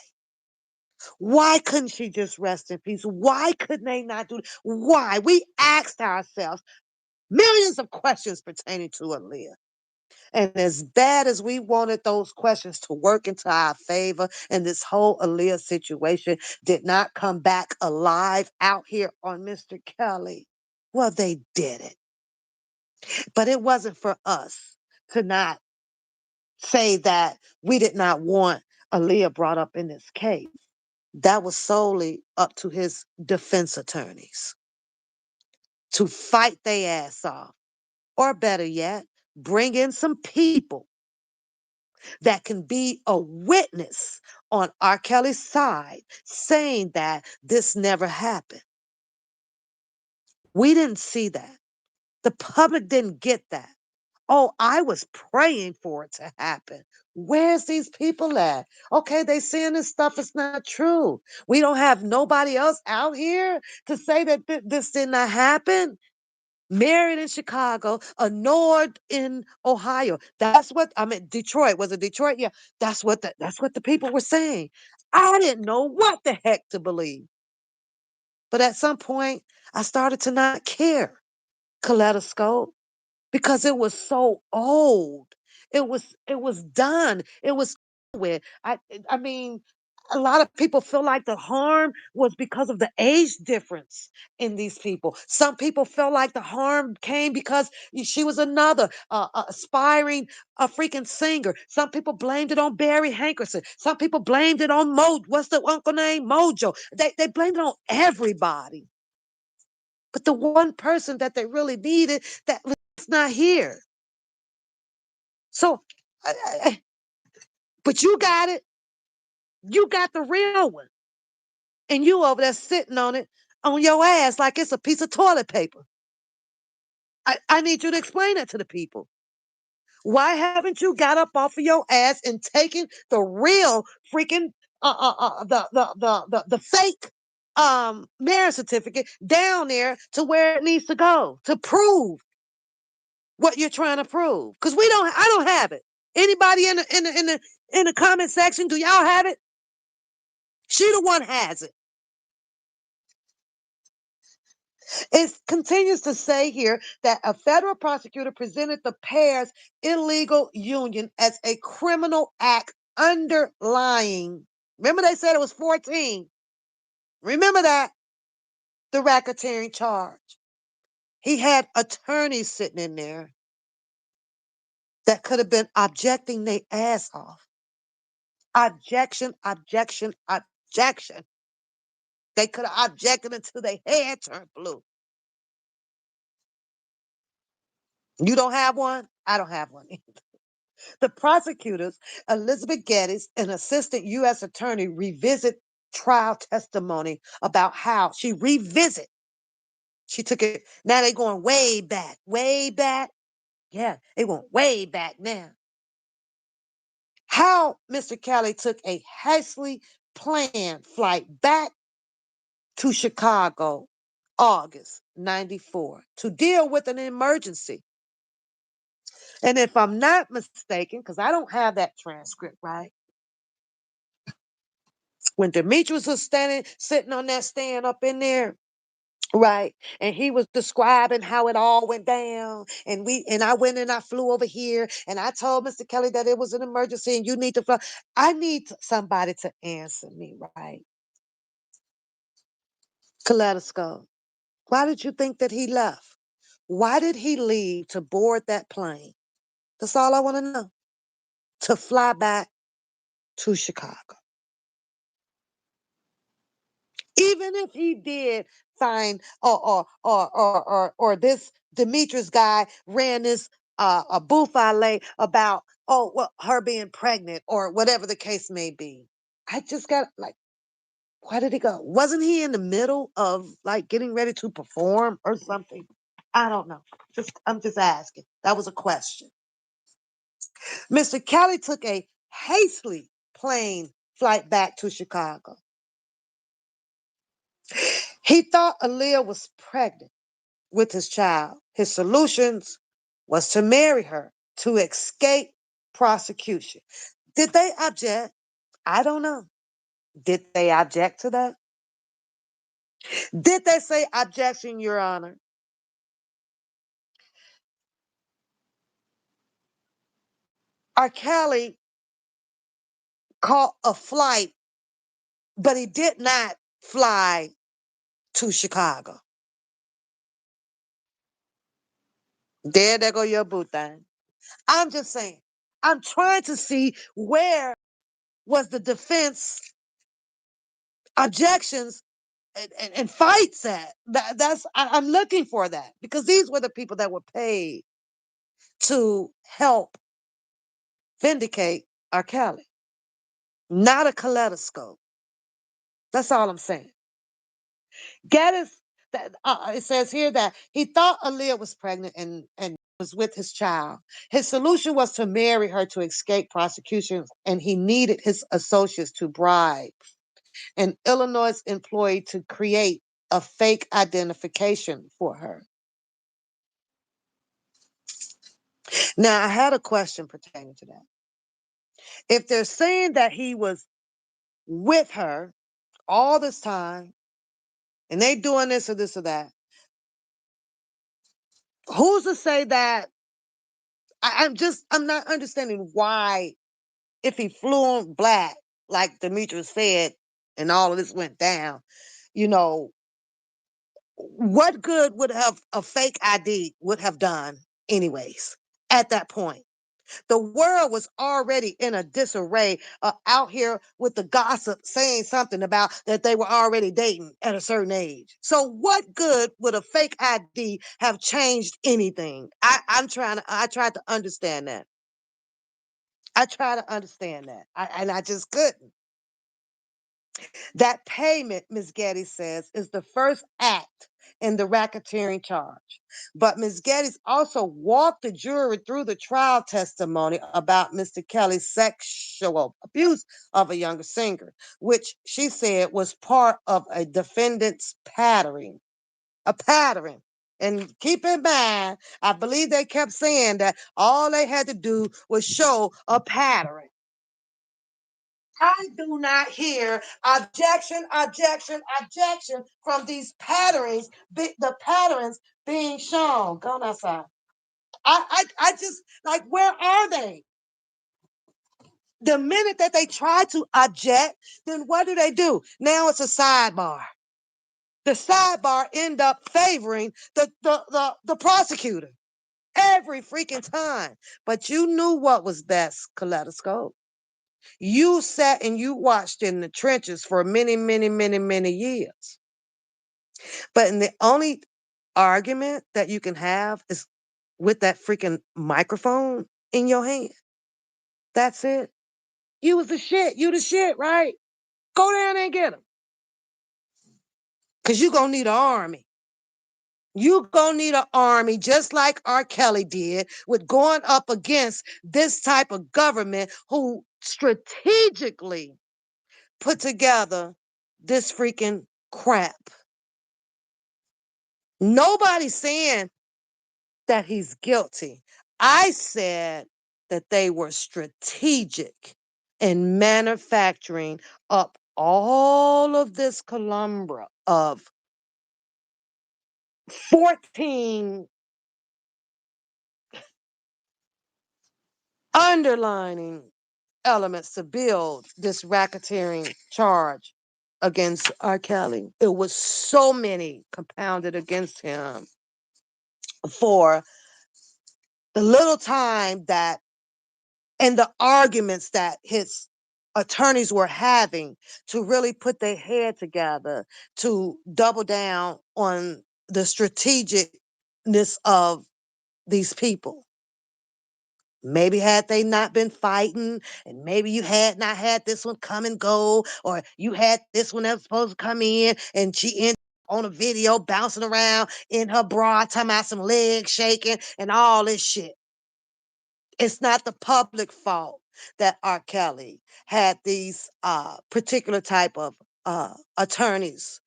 Why couldn't she just rest in peace? Why couldn't they not do it? Why? We asked ourselves millions of questions pertaining to Aaliyah. And as bad as we wanted those questions to work into our favor, and this whole Aaliyah situation did not come back alive out here on Mr. Kelly, well, they did it. But it wasn't for us to not say that we did not want Aaliyah brought up in this case. That was solely up to his defense attorneys to fight their ass off. Or better yet, bring in some people that can be a witness on R. Kelly's side saying that this never happened. We didn't see that. The public didn't get that. Oh, I was praying for it to happen. Where's these people at? Okay, they saying this stuff is not true. We don't have nobody else out here to say that this did not happen. Married in Chicago, annoyed in Ohio. That's what I mean. Detroit, was it Detroit? Yeah, that's what the people were saying. I didn't know what the heck to believe. But at some point, I started to not care. Kaleidoscope, because it was so old. It was done. It was with. I mean, a lot of people feel like the harm was because of the age difference in these people. Some people feel like the harm came because she was another aspiring a freaking singer. Some people blamed it on Barry Hankerson. Some people blamed it on what's the uncle name? Mojo. They blamed it on everybody. But the one person that they really needed that was not here. So, but you got it. You got the real one. And you over there sitting on it on your ass like it's a piece of toilet paper. I need you to explain that to the people. Why haven't you got up off of your ass and taken the real freaking the fake marriage certificate down there to where it needs to go to prove what you're trying to prove? Because I don't have it. Anybody in the comment section, do y'all have it? She the one has it. It continues to say here that a federal prosecutor presented the pair's illegal union as a criminal act underlying. Remember, they said it was 14. Remember that? The racketeering charge. He had attorneys sitting in there that could have been objecting their ass off. Objection, objection, objection. They could have objected until their head turned blue. You don't have one? I don't have one either. The prosecutors, Elizabeth Geddes, an assistant U.S. attorney, revisit trial testimony about how she revisit. She took it. Now they going way back, way back. Yeah, they went way back now. How Mr. Kelly took a hastily planned flight back to Chicago, August 94, to deal with an emergency. And if I'm not mistaken, because I don't have that transcript, right? When Demetrius was sitting on that stand up in there, right, and he was describing how it all went down, and I went and I flew over here, and I told Mr. Kelly that it was an emergency, and you need to fly. I need somebody to answer me, right? Kaleidoscope. Why did you think that he left? Why did he leave to board that plane? That's all I want to know. To fly back to Chicago. Even if he did find or this Demetrius guy ran this a buffale about well her being pregnant or whatever the case may be. I just got like Where did he go? Wasn't he in the middle of like getting ready to perform or something? I don't know. I'm just asking. That was a question. Mr. Kelly took a hastily plane flight back to Chicago. He thought Aaliyah was pregnant with his child. His solutions was to marry her to escape prosecution. Did they object? I don't know. Did they object to that? Did they say objection, Your Honor? R. Kelly caught a flight, but he did not fly to Chicago. There go your boo thing. I'm just saying. I'm trying to see where was the defense objections and fights at. I'm looking for that because these were the people that were paid to help vindicate R. Kelly, not a kaleidoscope. That's all I'm saying. Gaddis, it says here that he thought Aaliyah was pregnant and was with his child. His solution was to marry her to escape prosecution, and he needed his associates to bribe an Illinois employee to create a fake identification for her. Now, I had a question pertaining to that. If they're saying that he was with her all this time and they doing this or this or that, who's to say that? I'm not understanding why, if he flew on black, like Demetrius said, and all of this went down, you know, what good would have a fake ID would have done anyways at that point? The world was already in a disarray, out here with the gossip saying something about that they were already dating at a certain age. So what good would a fake ID have changed anything? I tried to understand that. I try to understand that. And I just couldn't. That payment, Ms. Getty says, is the first act in the racketeering charge. But Ms. Geddes also walked the jury through the trial testimony about Mr. Kelly's sexual abuse of a younger singer, which she said was part of a defendant's pattern. A pattern. And keep in mind, I believe they kept saying that all they had to do was show a pattern. I do not hear objection from these patterns, the patterns being shown. Go on outside. I just like, where are they? The minute that they try to object, then what do? Now it's a sidebar. The sidebar end up favoring the prosecutor every freaking time. But you knew what was best, Kaleidoscope. You sat and you watched in the trenches for many, many, many, many years. But in the only argument that you can have is with that freaking microphone in your hand. That's it. You was the shit. You the shit, right? Go down there and get him. Because you're going to need an army. You gonna need an army just like R. Kelly did with going up against this type of government who strategically put together this freaking crap. Nobody's saying that he's guilty. I said that they were strategic in manufacturing up all of this calumbra of 14 underlining elements to build this racketeering charge against R. Kelly. It was so many compounded against him for the little time that and the arguments that his attorneys were having to really put their head together to double down on the strategicness of these people. Maybe had they not been fighting, and maybe you had not had this one come and go, or you had this one that was supposed to come in, and she ended on a video bouncing around in her bra, talking about some legs shaking and all this shit. It's not the public fault that R. Kelly had these particular type of attorneys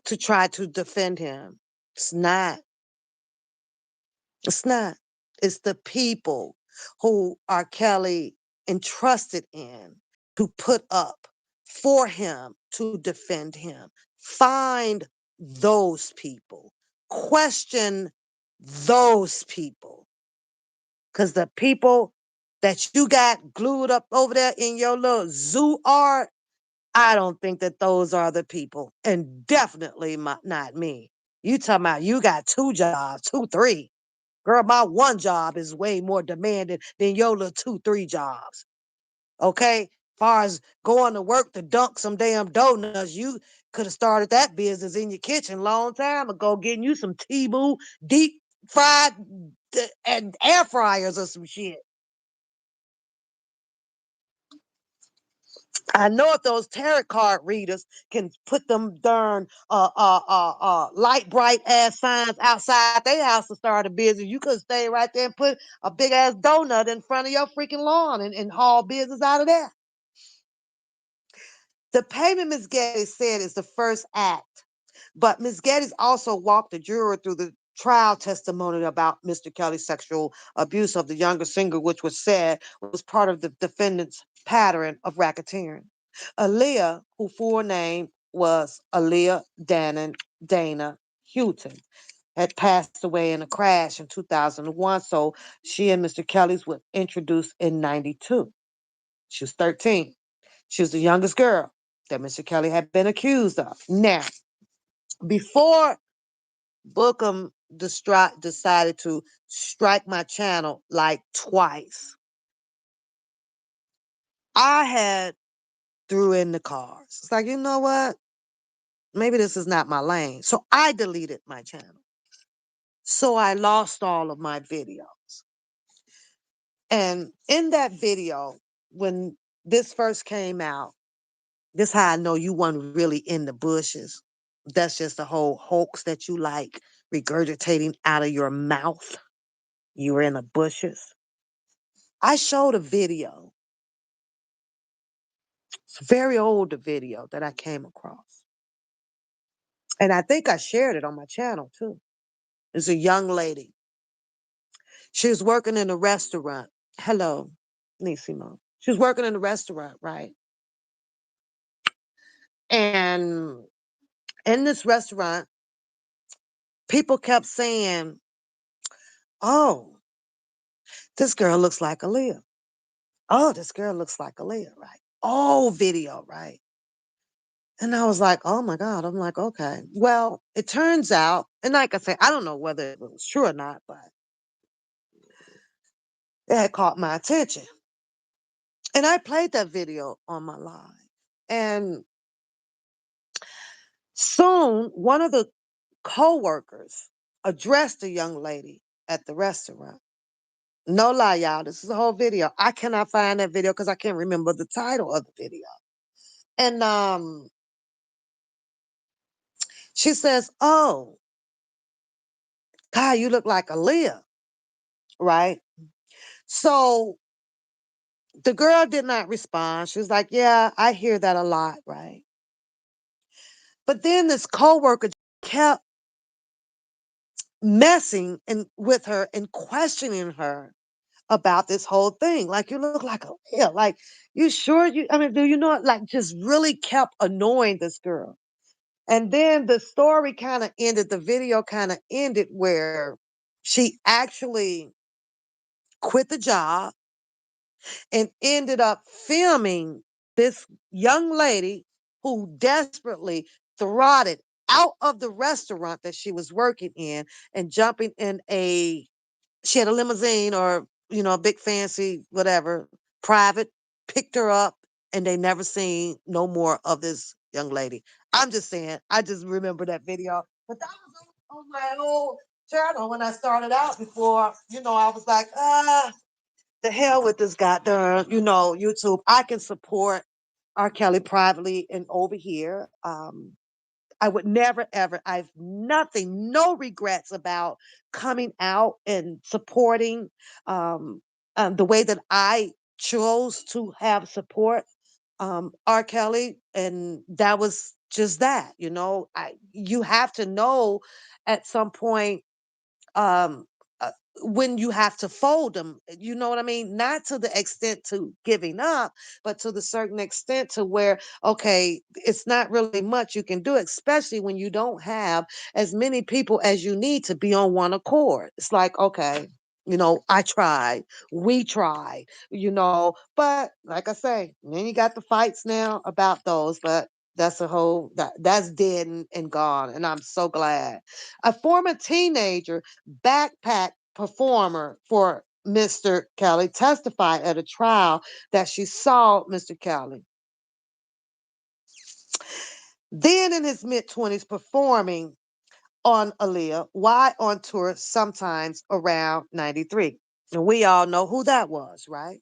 to try to defend him. It's not. It's not. It's the people who R. Kelly entrusted in to put up for him to defend him. Find those people. Question those people. Because the people that you got glued up over there in your little zoo art, I don't think that those are the people. And definitely not me. You talking about you got two jobs, two, three. Girl, my one job is way more demanding than your little two, three jobs. Okay? Far as going to work to dunk some damn donuts, you could have started that business in your kitchen long time ago, getting you some T-Boo deep fried and air fryers or some shit. I know if those tarot card readers can put them darn light bright ass signs outside their house to start a business, you could stay right there and put a big ass donut in front of your freaking lawn and haul business out of there. The payment Ms. Getty said is the first act, but Ms. Geddes also walked the juror through the trial testimony about Mr. Kelly's sexual abuse of the younger singer, which was said was part of the defendant's pattern of racketeering. Aaliyah, whose full name was Aaliyah Dana Houghton, had passed away in a crash in 2001, so she and Mr. Kelly's were introduced in 92. She was 13. She was the youngest girl that Mr. Kelly had been accused of. Now, before Bookham decided to strike my channel like twice, I had threw in the cards. It's like, you know what? Maybe this is not my lane. So I deleted my channel. So I lost all of my videos. And in that video, when this first came out, this how I know you weren't really in the bushes. That's just a whole hoax that you like regurgitating out of your mouth. You were in the bushes. I showed a video. It's a very old video that I came across. And I think I shared it on my channel too. It's a young lady. She was working in a restaurant. Hello, Nisimo. She was working in a restaurant, right? And in this restaurant, people kept saying, oh, this girl looks like Aaliyah. Oh, this girl looks like Aaliyah, right? Old video, right? And I was like, oh my God. I'm like, okay. Well, it turns out, and like I said, I don't know whether it was true or not, but it had caught my attention. And I played that video on my live. And soon, one of the co-workers addressed the young lady at the restaurant. No lie, y'all. This is a whole video. I cannot find that video because I can't remember the title of the video. And she says, oh, God, you look like Aaliyah, right? So the girl did not respond. She was like, yeah, I hear that a lot, right? But then this coworker kept messing with her and questioning her about this whole thing. Like, you look like Aaliyah. Like, you sure I mean, do you know it? Like, just really kept annoying this girl. And then the story kind of ended, the video kind of ended where she actually quit the job and ended up filming this young lady who desperately throttled out of the restaurant that she was working in and jumping in she had a limousine or, a big fancy, whatever, private, picked her up, and they never seen no more of this young lady. I'm just saying, I just remember that video. But that was on my old channel when I started out before, I was like, the hell with this goddamn, YouTube. I can support R. Kelly privately and over here. I would never ever, I've nothing, no regrets about coming out and supporting um, the way that I chose to have support R. Kelly. And that was just that, you have to know at some point um uh, when you have to fold them, you know what I mean, not to the extent to giving up, but to the certain extent to where, okay, it's not really much you can do, especially when you don't have as many people as you need to be on one accord. It's like, okay, I tried, we tried, but like I say, then you got the fights now about those, but that's dead and gone, and I'm so glad. A former teenager backpack performer for Mr. Kelly testified at a trial that she saw Mr. Kelly, then in his mid 20s, performing on Aaliyah while on tour, sometimes around 93. And we all know who that was, right?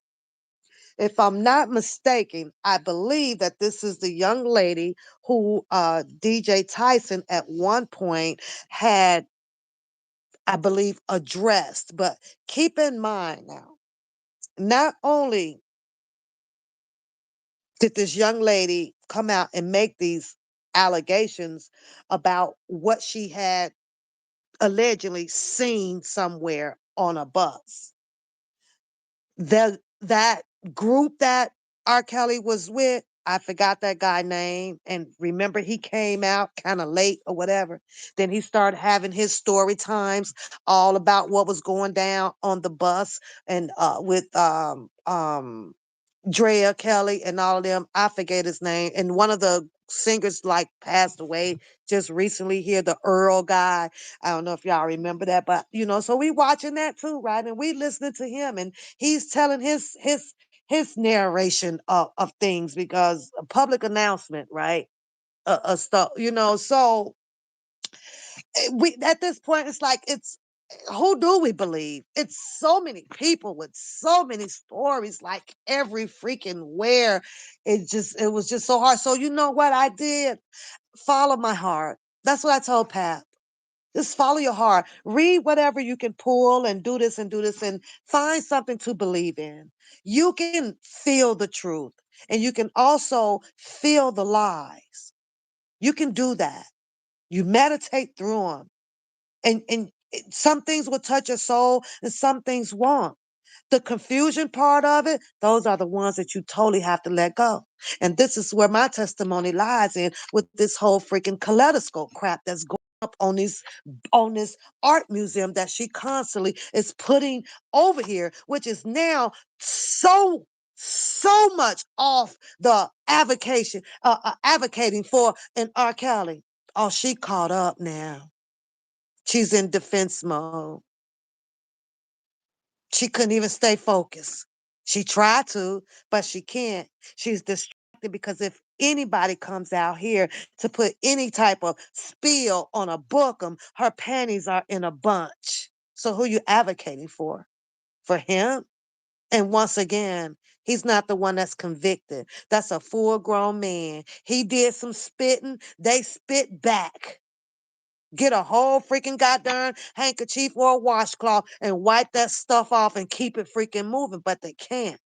If I'm not mistaken, I believe that this is the young lady who DJ Tyson at one point had, I believe, addressed. But keep in mind now, not only did this young lady come out and make these allegations about what she had allegedly seen somewhere on a bus, that group that R. Kelly was with, I forgot that guy name. And remember, he came out kind of late or whatever. Then he started having his story times all about what was going down on the bus and with Drea Kelly and all of them. I forget his name. And one of the singers like passed away just recently here, the Earl guy. I don't know if y'all remember that, but so we watching that too, right? And we listening to him, and he's telling his narration of things because a public announcement, right? Stuff, so we at this point it's like it's who do we believe? It's so many people with so many stories, like every freaking where. It was just so hard. So you know what I did? Follow my heart. That's what I told Pat. Just follow your heart. Read whatever you can pull and do this and find something to believe in. You can feel the truth and you can also feel the lies. You can do that. You meditate through them, and some things will touch your soul and some things won't. The confusion part of it, those are the ones that you totally have to let go. And this is where my testimony lies in with this whole freaking kaleidoscope crap that's going up on this art museum that she constantly is putting over here, which is now so much off the advocating for an R. Kelly. Oh, she caught up now. She's in defense mode. She couldn't even stay focused. She tried to, but she can't. She's distracted because if anybody comes out here to put any type of spill on a bookum, her panties are in a bunch. So who you advocating for? For him? And once again, he's not the one that's convicted. That's a full grown man. He did some spitting, they spit back. Get a whole freaking goddamn handkerchief or a washcloth and wipe that stuff off and keep it freaking moving, but they can't.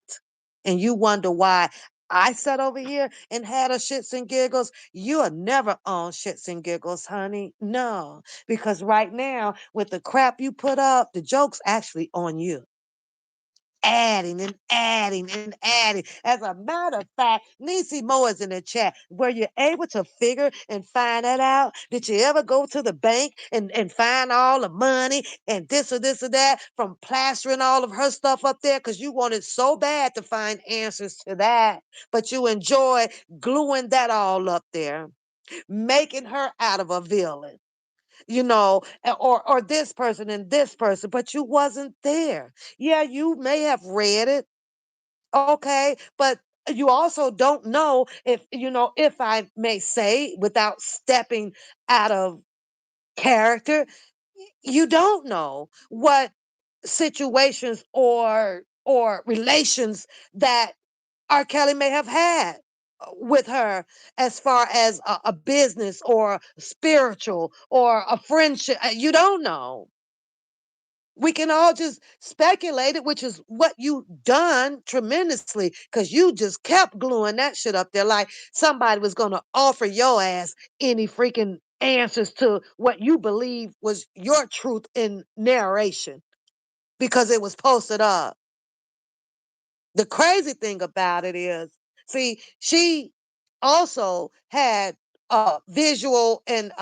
And you wonder why I sat over here and had a shits and giggles. You are never on shits and giggles, honey. No, because right now, with the crap you put up, the joke's actually on you, adding and adding and adding. As a matter of fact, Nisi Moore is in the chat. Were you able to figure and find that out? Did you ever go to the bank and find all the money and this or that from plastering all of her stuff up there? Because you wanted so bad to find answers to that, but you enjoy gluing that all up there, making her out of a villain, or this person, but you wasn't there. Yeah, you may have read it, okay, but you also don't know if I may say, without stepping out of character, you don't know what situations or or relations that R. Kelly may have had with her as far as a business or spiritual or a friendship. You don't know. We can all just speculate it, which is what you done tremendously because you just kept gluing that shit up there like somebody was going to offer your ass any freaking answers to what you believe was your truth in narration because it was posted up. The crazy thing about it is, see, she also had visual and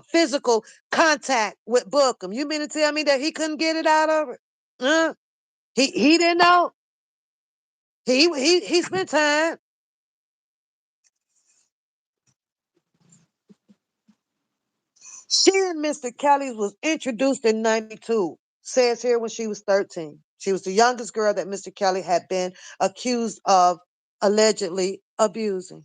physical contact with Bookham. You mean to tell me that he couldn't get it out of her? Huh? He didn't know. He spent time. She and Mr. Kelly was introduced in 92. Says here when she was 13. She was the youngest girl that Mr. Kelly had been accused of allegedly abusing.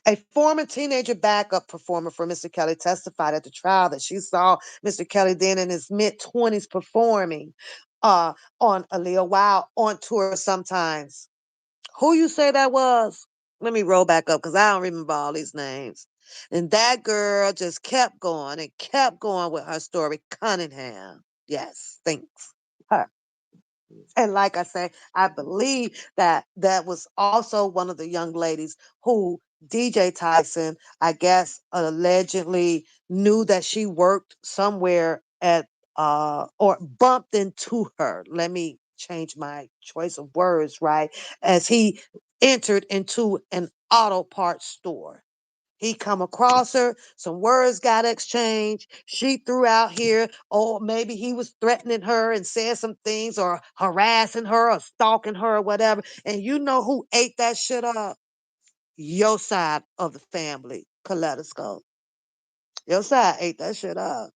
A former teenager backup performer for Mr. Kelly testified at the trial that she saw Mr. Kelly then in his mid 20s performing on Aaliyah while on tour sometimes. Who you say that was? Let me roll back up because I don't remember all these names. And that girl just kept going and kept going with her story. Cunningham. Yes, thanks. Her. And like I say, I believe that that was also one of the young ladies who DJ Tyson, I guess, allegedly knew that she worked somewhere at or bumped into her. Let me change my choice of words, right? As he entered into an auto parts store. He come across her, some words got exchanged. She threw out here, oh, maybe he was threatening her and said some things or harassing her or stalking her or whatever. And you know who ate that shit up? Your side of the family, Kaleidoscope. Your side ate that shit up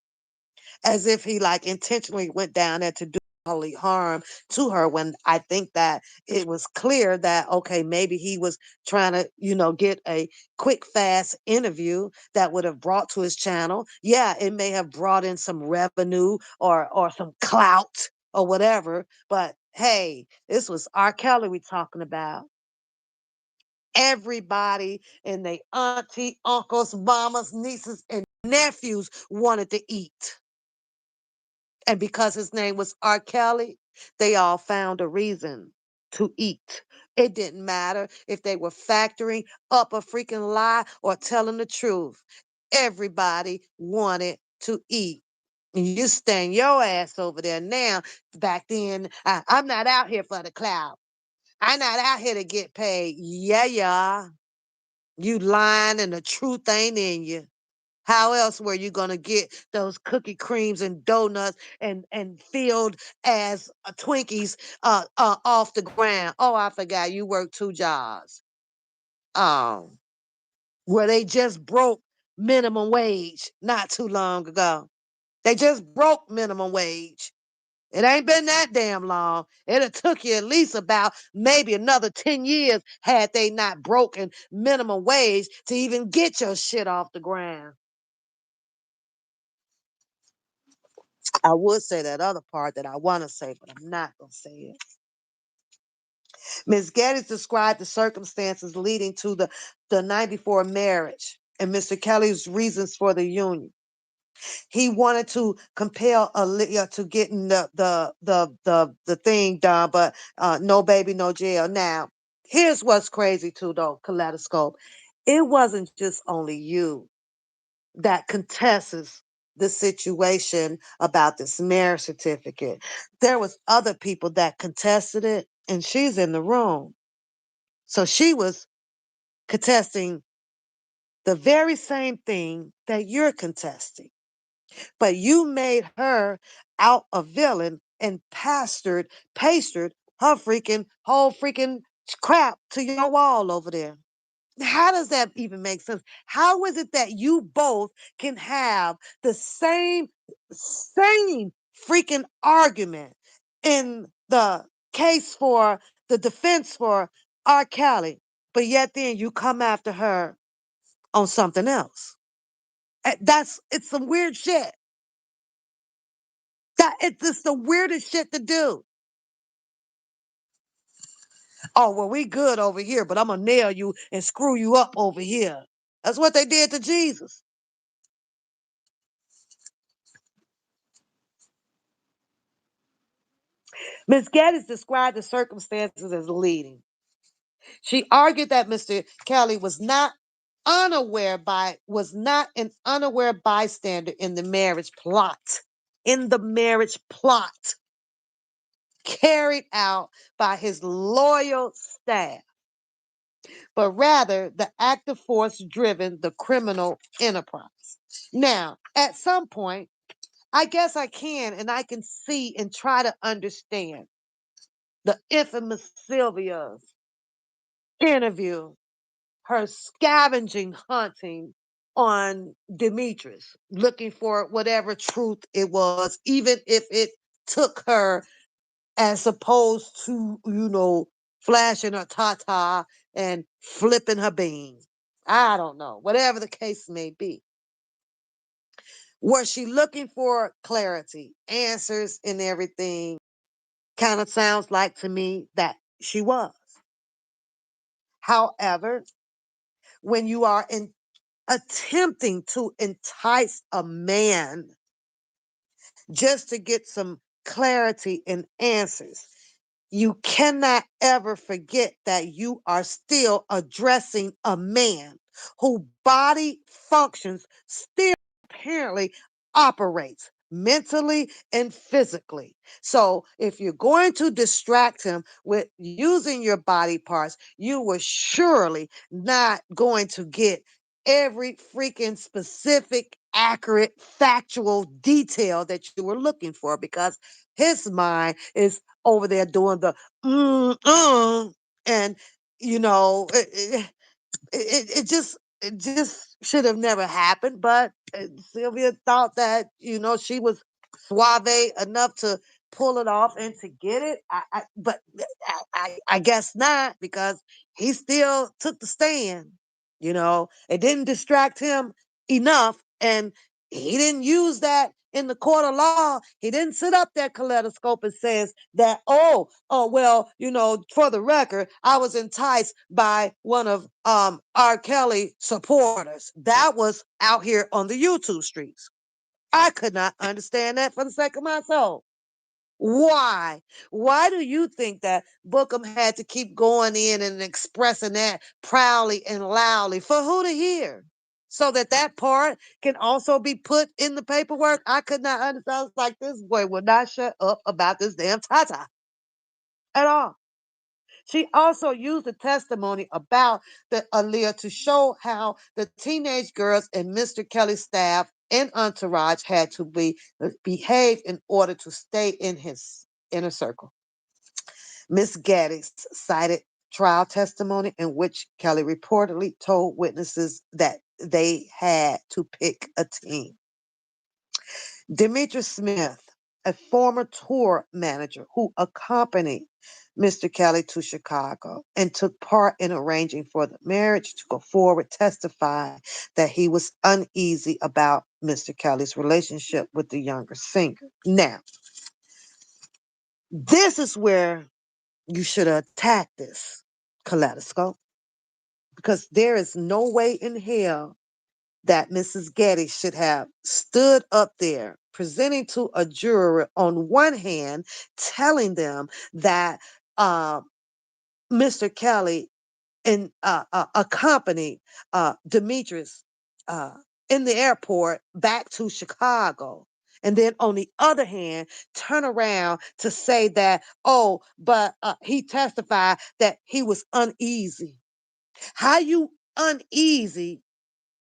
as if he like intentionally went down there to do holy harm to her when I think that it was clear that okay, maybe he was trying to, get a quick fast interview that would have brought to his channel. Yeah, it may have brought in some revenue or some clout or whatever, but hey, this was R. Kelly we talking about. Everybody and their auntie, uncles, mamas, nieces, and nephews wanted to eat. And because his name was R. Kelly, they all found a reason to eat. It didn't matter if they were factoring up a freaking lie or telling the truth. Everybody wanted to eat. And you stand your ass over there now. Back then, I'm not out here for the clout. I'm not out here to get paid. Yeah, yeah. You lying and the truth ain't in you. How else were you gonna get those cookie creams and donuts and filled as Twinkies off the ground? Oh, I forgot you worked two jobs. Oh, where they just broke minimum wage not too long ago. They just broke minimum wage. It ain't been that damn long. It'd have took you at least about maybe another 10 years had they not broken minimum wage to even get your shit off the ground. I would say that other part that I want to say, but I'm not going to say it. Ms. Geddes described the circumstances leading to the 94 marriage and Mr. Kelly's reasons for the union. He wanted to compel Aaliyah to getting the thing done, but no baby, no jail. Now, here's what's crazy too, though, Kaleidoscope. It wasn't just only you that contests the situation about this marriage certificate. There was other people that contested it, and she's in the room. So she was contesting the very same thing that you're contesting. But you made her out a villain and pasted her freaking whole freaking crap to your wall over there. How does that even make sense? How is it that you both can have the same freaking argument in the case for the defense for R. Kelly, but yet then you come after her on something else? It's some weird shit. It's just the weirdest shit to do. Oh, well, we good over here, but I'm going to nail you and screw you up over here. That's what they did to Jesus. Ms. Geddes described the circumstances as leading. She argued that Mr. Kelly was not an unaware bystander in the marriage plot. In the marriage plot carried out by his loyal staff, but rather the active force driven the criminal enterprise. Now, at some point, I guess I can and I can see and try to understand the infamous Sylvia's interview, her scavenging hunting on Demetrius, looking for whatever truth it was, even if it took her as opposed to, flashing her tata and flipping her bean. I don't know, whatever the case may be. Was she looking for clarity, answers, and everything? Kind of sounds like to me that she was. However, when you are attempting to entice a man just to get some clarity and answers, you cannot ever forget that you are still addressing a man whose body functions still apparently operates mentally and physically. So if you're going to distract him with using your body parts, you were surely not going to get every freaking specific, accurate, factual detail that you were looking for, because his mind is over there doing the and it just should have never happened. But Sylvia thought that she was suave enough to pull it off and to get it. But I guess not, because he still took the stand. It didn't distract him enough, and he didn't use that in the court of law. He didn't sit up there kaleidoscope and says that, well, for the record, I was enticed by one of R.kelly supporters. That was out here on the YouTube streets. I could not understand that for the sake of my soul. Why? Why do you think that Bookham had to keep going in and expressing that proudly and loudly for who to hear? So that part can also be put in the paperwork. I could not understand. I was like, this boy will not shut up about this damn Tata at all. She also used the testimony about the Aaliyah to show how the teenage girls and Mr. Kelly's staff and entourage had to behave in order to stay in his inner circle. Miss Geddes cited trial testimony in which Kelly reportedly told witnesses that they had to pick a team. Demetrius Smith, a former tour manager who accompanied Mr. Kelly to Chicago and took part in arranging for the marriage to go forward, testified that he was uneasy about Mr. Kelly's relationship with the younger singer. Now, this is where you should attack this kaleidoscope, because there is no way in hell that Mrs. Getty should have stood up there presenting to a juror on one hand, telling them that Mr. Kelly and accompanied Demetrius uh, in the airport back to Chicago. And then on the other hand, turn around to say that, oh, but he testified that he was uneasy. How you uneasy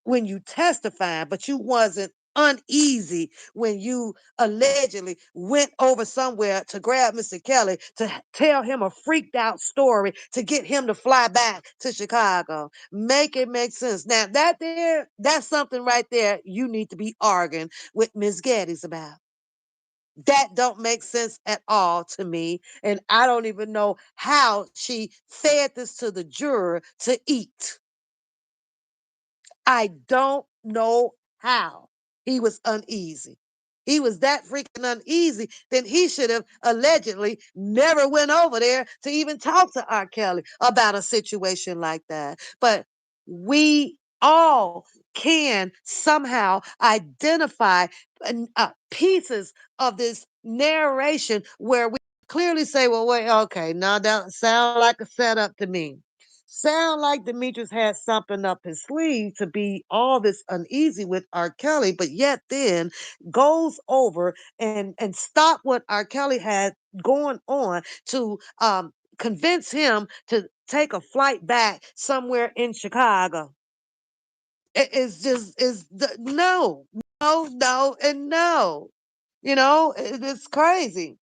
when you testify, but you wasn't uneasy when you allegedly went over somewhere to grab Mr. Kelly to tell him a freaked out story to get him to fly back to Chicago. Make it make sense. Now that's something right there you need to be arguing with Ms. Geddes about. That don't make sense at all to me. And I don't even know how she fed this to the juror to eat. I don't know how he was uneasy. he was that freaking uneasy, then he should have allegedly never went over there to even talk to R. Kelly about a situation like that. But we all can somehow identify pieces of this narration where we clearly say, well, wait, okay, now that sounds like a setup to me. Sound like Demetrius had something up his sleeve to be all this uneasy with R. Kelly, but yet then goes over and stop what R. Kelly had going on to convince him to take a flight back somewhere in Chicago. It's just is no, no, no, and no. It's crazy.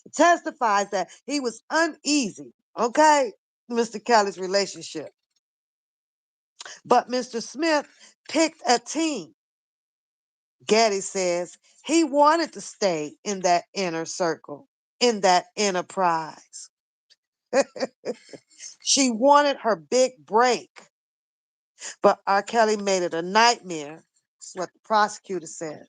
It testifies that he was uneasy, okay, Mr. Kelly's relationship. But Mr. Smith picked a team. Getty says he wanted to stay in that inner circle, in that enterprise. She wanted her big break, but R. Kelly made it a nightmare. That's what the prosecutor says.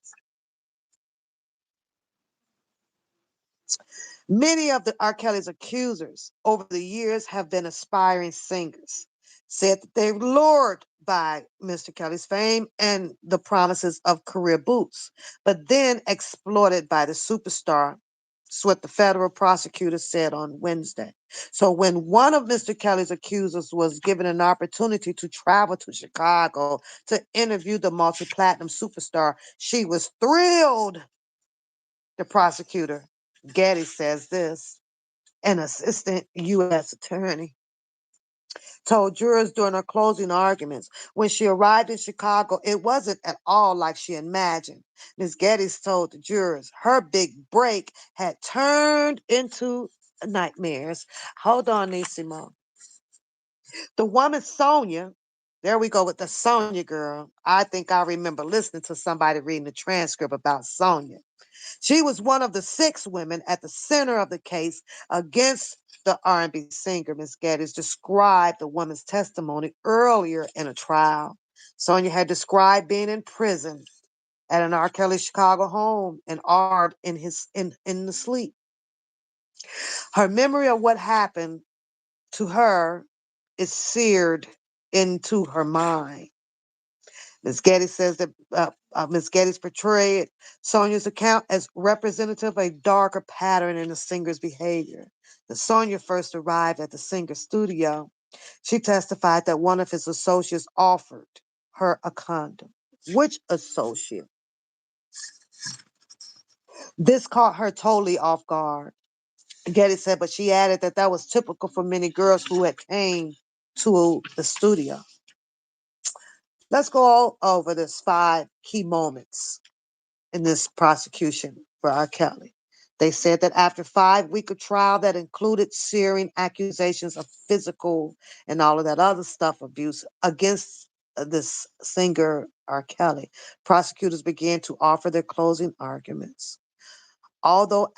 Many of the R. Kelly's accusers over the years have been aspiring singers, said that they were lured by Mr. Kelly's fame and the promises of career boosts, but then exploited by the superstar. That's what the federal prosecutor said on Wednesday. So when one of Mr. Kelly's accusers was given an opportunity to travel to Chicago to interview the multi-platinum superstar, she was thrilled. The prosecutor, Getty, says this. An assistant U.S. attorney told jurors during her closing arguments when she arrived in Chicago, it wasn't at all like she imagined. Ms. Geddes told the jurors her big break had turned into nightmares. Hold on, Nisimo. The woman, Sonia, there we go with the Sonia girl. I think I remember listening to somebody reading the transcript about Sonia. She was one of the 6 women at the center of the case against the R&B singer. Ms. Geddes described the woman's testimony earlier in a trial. Sonia had described being in prison at an R. Kelly Chicago home and armed in the sleep. Her memory of what happened to her is seared into her mind. Ms. Geddes says that Ms. Geddes portrayed Sonia's account as representative of a darker pattern in the singer's behavior. When Sonia first arrived at the singer's studio, she testified that one of his associates offered her a condom. Which associate? This caught her totally off guard. Geddes said, but she added that that was typical for many girls who had came to the studio. Let's go over this 5 key moments in this prosecution for R. Kelly. They said that after 5 weeks of trial that included searing accusations of physical and all of that other stuff abuse against this singer R. Kelly, prosecutors began to offer their closing arguments. Although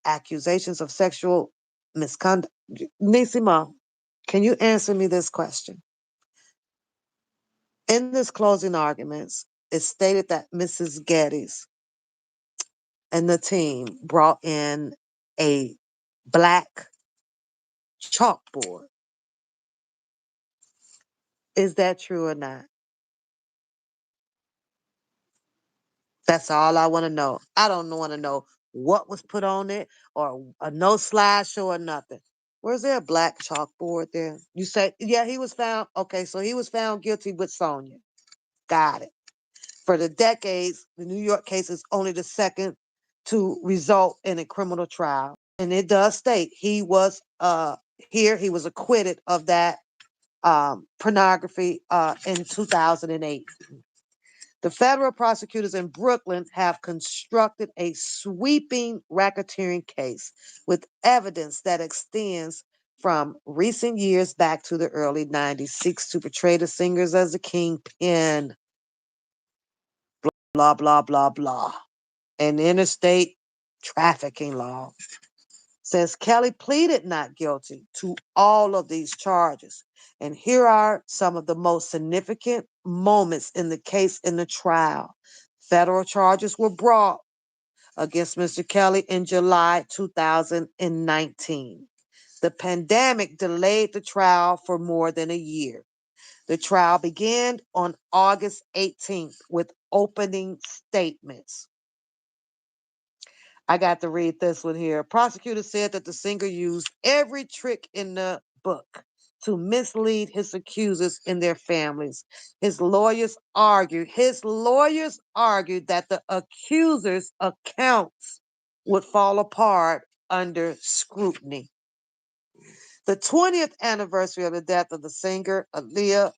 accusations of sexual misconduct, Nisima, can you answer me this question? In this closing arguments, it stated that Mrs. Geddes and the team brought in a black chalkboard. Is that true or not? That's all I want to know. I don't want to know what was put on it or a no slideshow or nothing. Where's there a black chalkboard there? You say, yeah, he was found. Okay, so he was found guilty with Sonia. Got it. For the decades, the New York case is only the second to result in a criminal trial. And it does state he was he was acquitted of that pornography in 2008. The federal prosecutors in Brooklyn have constructed a sweeping racketeering case with evidence that extends from recent years back to the early 90s, seeks to portray the singers as the kingpin, blah, blah, blah, blah. And interstate trafficking law says Kelly pleaded not guilty to all of these charges. And here are some of the most significant moments in the case in the trial. Federal charges were brought against Mr. Kelly in July 2019. The pandemic delayed the trial for more than a year. The trial began on August 18th with opening statements. I got to read this one here. Prosecutor said that the singer used every trick in the book to mislead his accusers and their families. His lawyers argued that the accusers' accounts would fall apart under scrutiny. The 20th anniversary of the death of the singer, Aaliyah,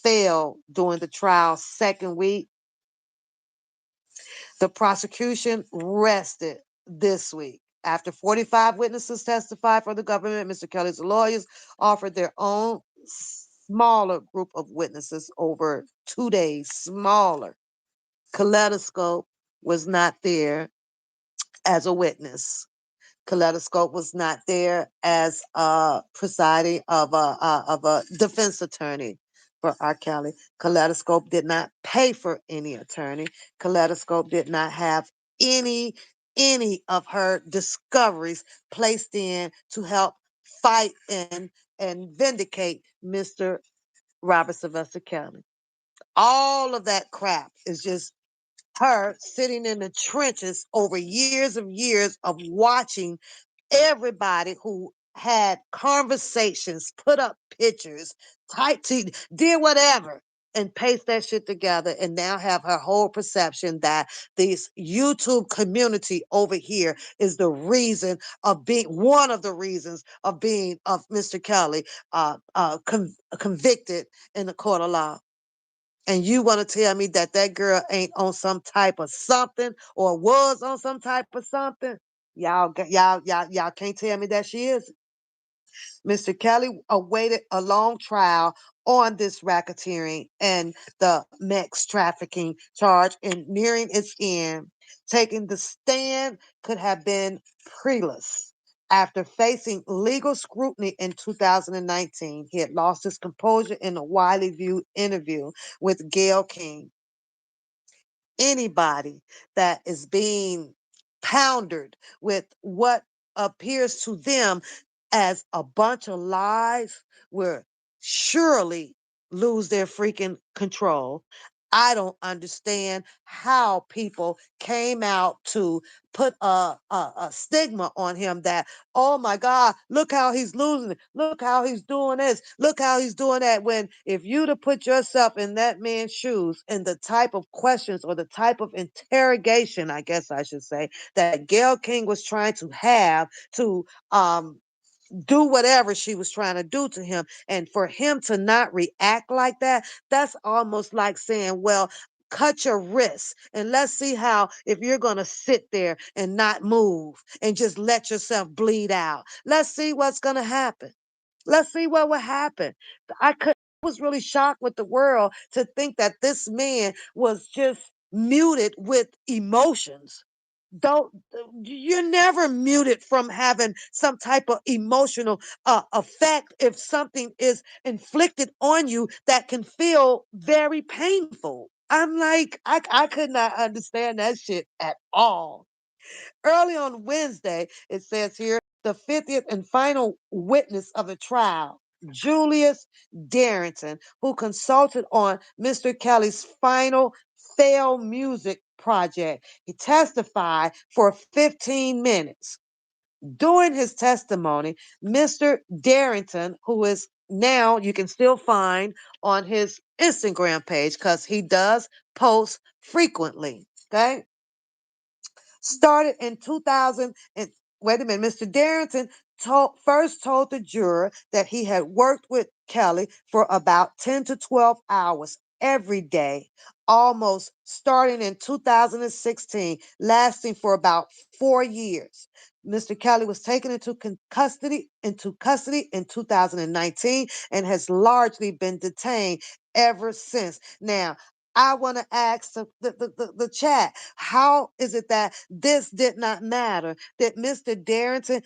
fell during the trial's second week. The prosecution rested this week. After 45 witnesses testified for the government, Mr. Kelly's lawyers offered their own smaller group of witnesses over 2 days. Smaller. Kaleidoscope was not there as a witness. Kaleidoscope was not there as presiding of a defense attorney for R. Kelly. Kaleidoscope did not pay for any attorney. Kaleidoscope did not have any of her discoveries placed in to help fight and vindicate Mr. Robert Sylvester Kelly. All of that crap is just her sitting in the trenches over years of watching everybody who had conversations, put up pictures, typed, did whatever, and paste that shit together, and now have her whole perception that this YouTube community over here is the reason of being one of the reasons of being of Mr. Kelly convicted in the court of law. And you want to tell me that that girl ain't on some type of something or was on some type of something? Y'all can't tell me that she is. Mr. Kelly awaited a long trial on this racketeering and the MEX trafficking charge, and nearing its end, taking the stand could have been perilous. After facing legal scrutiny in 2019, he had lost his composure in a widely viewed interview with Gayle King. Anybody that is being pounded with what appears to them as a bunch of lies will surely lose their freaking control. I don't understand how people came out to put a stigma on him that, oh my God, look how he's losing it. Look how he's doing this. Look how he's doing that. When if you'd have put yourself in that man's shoes and the type of questions or the type of interrogation, I guess I should say, that Gayle King was trying to have to do whatever she was trying to do to him. And for him to not react like that, that's almost like saying, well, cut your wrists and let's see how if you're going to sit there and not move and just let yourself bleed out. Let's see what's going to happen. Let's see what will happen. I was really shocked with the world to think that this man was just muted with emotions. Don't You're never muted from having some type of emotional effect if something is inflicted on you that can feel very painful. I'm like, I could not understand that shit at all. Early on Wednesday, it says here, the 50th and final witness of the trial, Julius Darrington, who consulted on Mr. Kelly's final failed music project. He testified for 15 minutes. During his testimony, Mr. Darrington, who is now you can still find on his Instagram page because he does post frequently. Okay, started in 2000 and wait a minute, Mr. Darrington first told the juror that he had worked with Kelly for about 10 to 12 hours every day, almost starting in 2016, lasting for about 4 years. Mr. Kelly was taken into custody in 2019 and has largely been detained ever since. Now, I want to ask the chat, how is it that this did not matter? That Mr. Darrington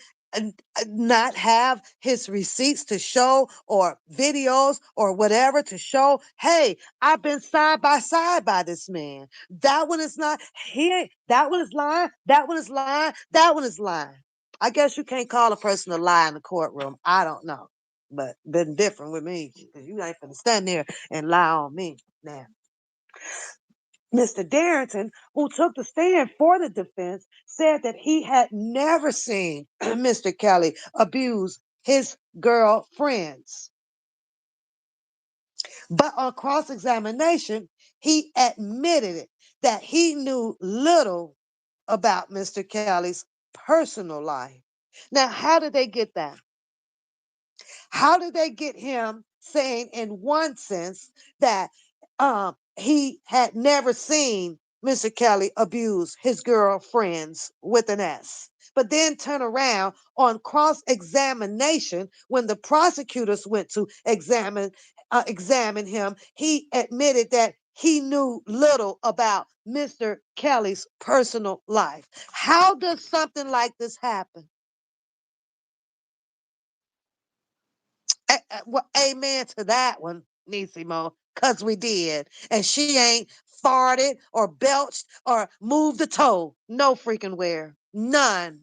not have his receipts to show or videos or whatever to show, hey, I've been side by side by this man. That one is not here. That one is lying. That one is lying. That one is lying. I guess you can't call a person a lie in the courtroom. I don't know. But been different with me because you ain't gonna stand there and lie on me now. Mr. Darrington, who took the stand for the defense, said that he had never seen Mr. Kelly abuse his girlfriends. But on cross examination, he admitted it, that he knew little about Mr. Kelly's personal life. Now, how did they get that? How did they get him saying, in one sense, that he had never seen Mr. Kelly abuse his girlfriends with an S? But then turn around on cross examination when the prosecutors went to examine him, he admitted that he knew little about Mr. Kelly's personal life. How does something like this happen? Well, amen to that one, Nisimo, because we did. And she ain't farted or belched or moved a toe. No freaking where. None.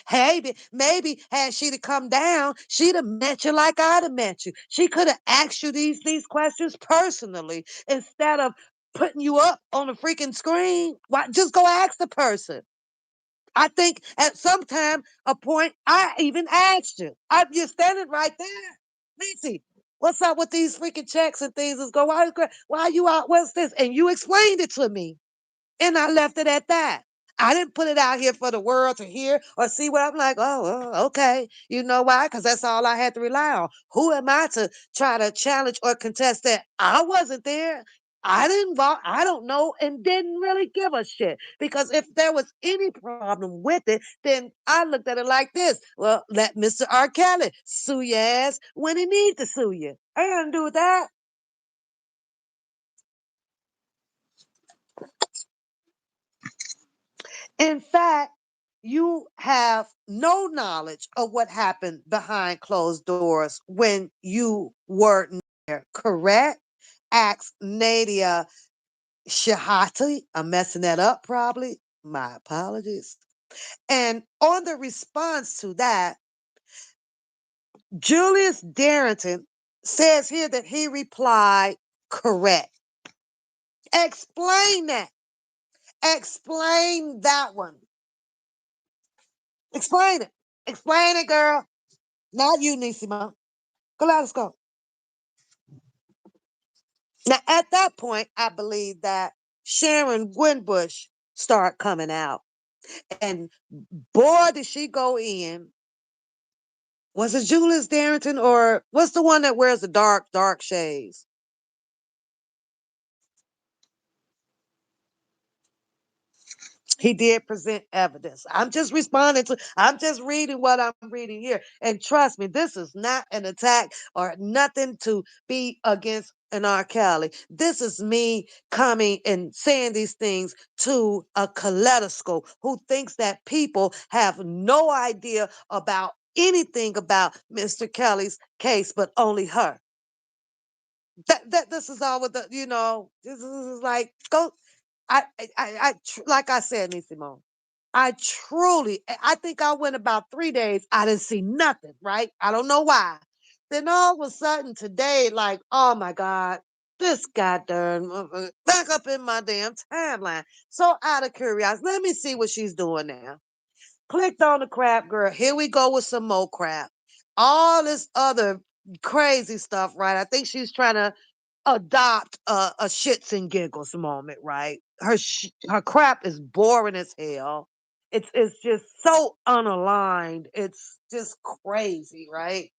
Hey, maybe had she to come down, she'd have met you like I'd have met you. She could have asked you these questions personally instead of putting you up on the freaking screen. Why? Just go ask the person. I think at some time, a point, I even asked you. You're standing right there. Nancy, what's up with these freaking checks and things? Let's go, why are you out? What's this? And you explained it to me. And I left it at that. I didn't put it out here for the world to hear or see what I'm like. Oh, okay. You know why? Because that's all I had to rely on. Who am I to try to challenge or contest that? I wasn't there. I didn't. I don't know, and didn't really give a shit. Because if there was any problem with it, then I looked at it like this: well, let Mr. R.Kelly sue your ass when he needs to sue you. I ain't gonna do that. In fact, you have no knowledge of what happened behind closed doors when you were there, correct? Asked Nadia Shahati. I'm messing that up probably. My apologies. And on the response to that, Julius Darrington says here that he replied, correct. Explain that. Explain that one. Explain it. Explain it, girl. Not you, Nisima. Go, let us go. Now, at that point, I believe that Sharon Winbush started coming out. And boy, did she go in. Was it Julius Darrington or what's the one that wears the dark shades? He did present evidence. I'm just reading what I'm reading here. And trust me, this is not an attack or nothing to be against an R. Kelly. This is me coming and saying these things to a kaleidoscope who thinks that people have no idea about anything about Mr. Kelly's case, but only her. That this is all with this is like go like I said, Nisimo, I truly, I think I went about 3 days. I didn't see nothing, right? I don't know why. Then all of a sudden today, like, oh my God, this goddamn back up in my damn timeline. So out of curiosity, let me see what she's doing now. Clicked on the crap, girl. Here we go with some more crap. All this other crazy stuff, right? I think she's trying to adopt a shits and giggles moment, right? Her crap is boring as hell. It's just so unaligned. It's just crazy, right?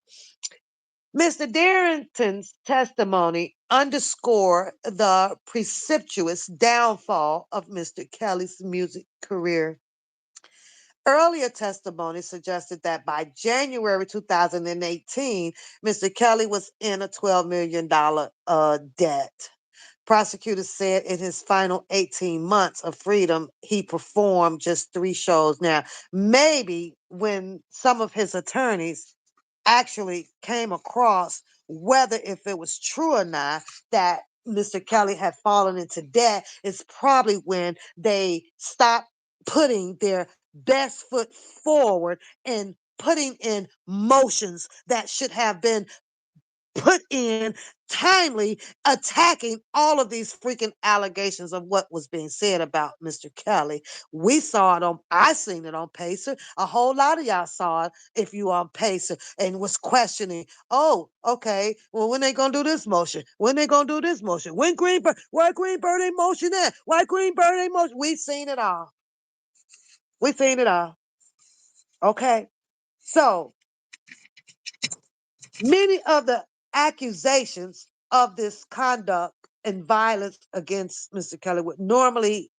Mr. Darrington's testimony underscored the precipitous downfall of Mr. Kelly's music career. Earlier testimony suggested that by January 2018, Mr. Kelly was in a $12 million debt. Prosecutors said in his final 18 months of freedom, he performed just 3 shows. Now, maybe when some of his attorneys actually came across whether if it was true or not that Mr. Kelly had fallen into debt, it's probably when they stopped putting their best foot forward and putting in motions that should have been put in timely, attacking all of these freaking allegations of what was being said about Mr. Kelly. We saw it on, I seen it on Pacer. A whole lot of y'all saw it if you on Pacer and was questioning, oh, okay, well, when they gonna do this motion? When they gonna do this motion? When Greenberg, why Greenberg ain't motion at? Why Greenberg ain't motion? We seen it all. We seen it all. Okay. So many of the accusations of this conduct and violence against Mr. Kelly would normally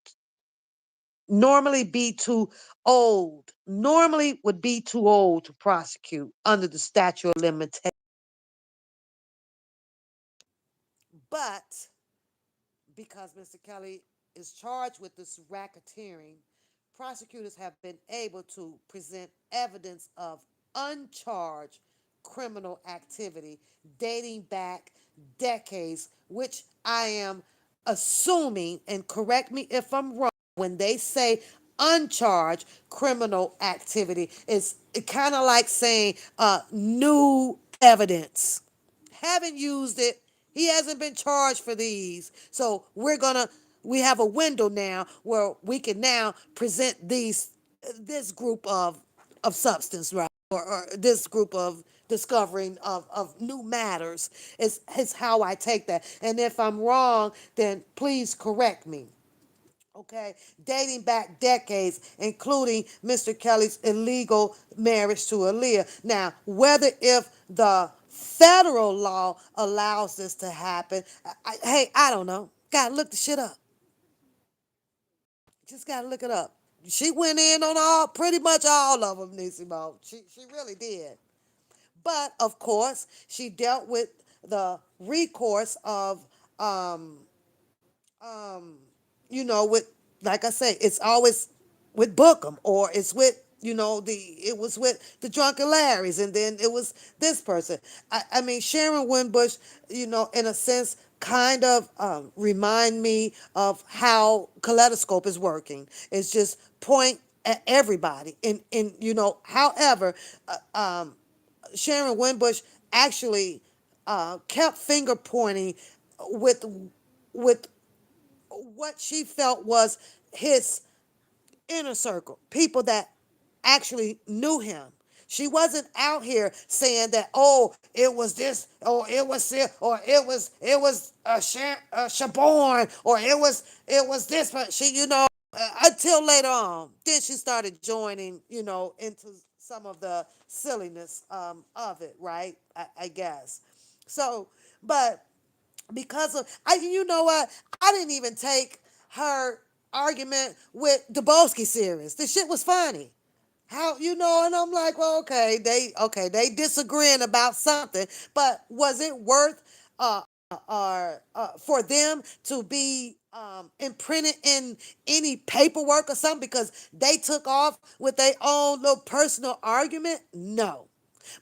be too old. Normally would be too old to prosecute under the statute of limitations. But because Mr. Kelly is charged with this racketeering, prosecutors have been able to present evidence of uncharged criminal activity dating back decades, which I am assuming, and correct me if I'm wrong, when they say uncharged criminal activity, it's kind of like saying new evidence. Haven't used it. He hasn't been charged for these. So we have a window now where we can now present this group of substance, right? Or this group of discovering of new matters is how I take that. And if I'm wrong, then please correct me. Okay, dating back decades, including Mr. Kelly's illegal marriage to Aaliyah. Now, whether if the federal law allows this to happen, hey, I don't know. Gotta look the shit up. Just gotta look it up. She went in on pretty much all of them, Nisimo. She really did. But of course, she dealt with the recourse of um, um, with like I say, it's always with Bookham or it's with it was with the drunken Larrys and then it was this person. I mean Sharon Winbush, in a sense, kind of remind me of how Kaleidoscope is working. It's just point at everybody, and however, Sharon Winbush actually kept finger pointing with with what she felt was his inner circle, people that actually knew him. She wasn't out here saying that, oh, it was this, or it was Shaborn, or it was this, but she, until later on, then she started joining, into some of the silliness of it, right? I guess. So, but because of you know what? I didn't even take her argument with Dubowski serious. The shit was funny. How and I'm like, well, they disagreeing about something, but was it worth for them to be imprinted in any paperwork or something because they took off with their own little personal argument? No.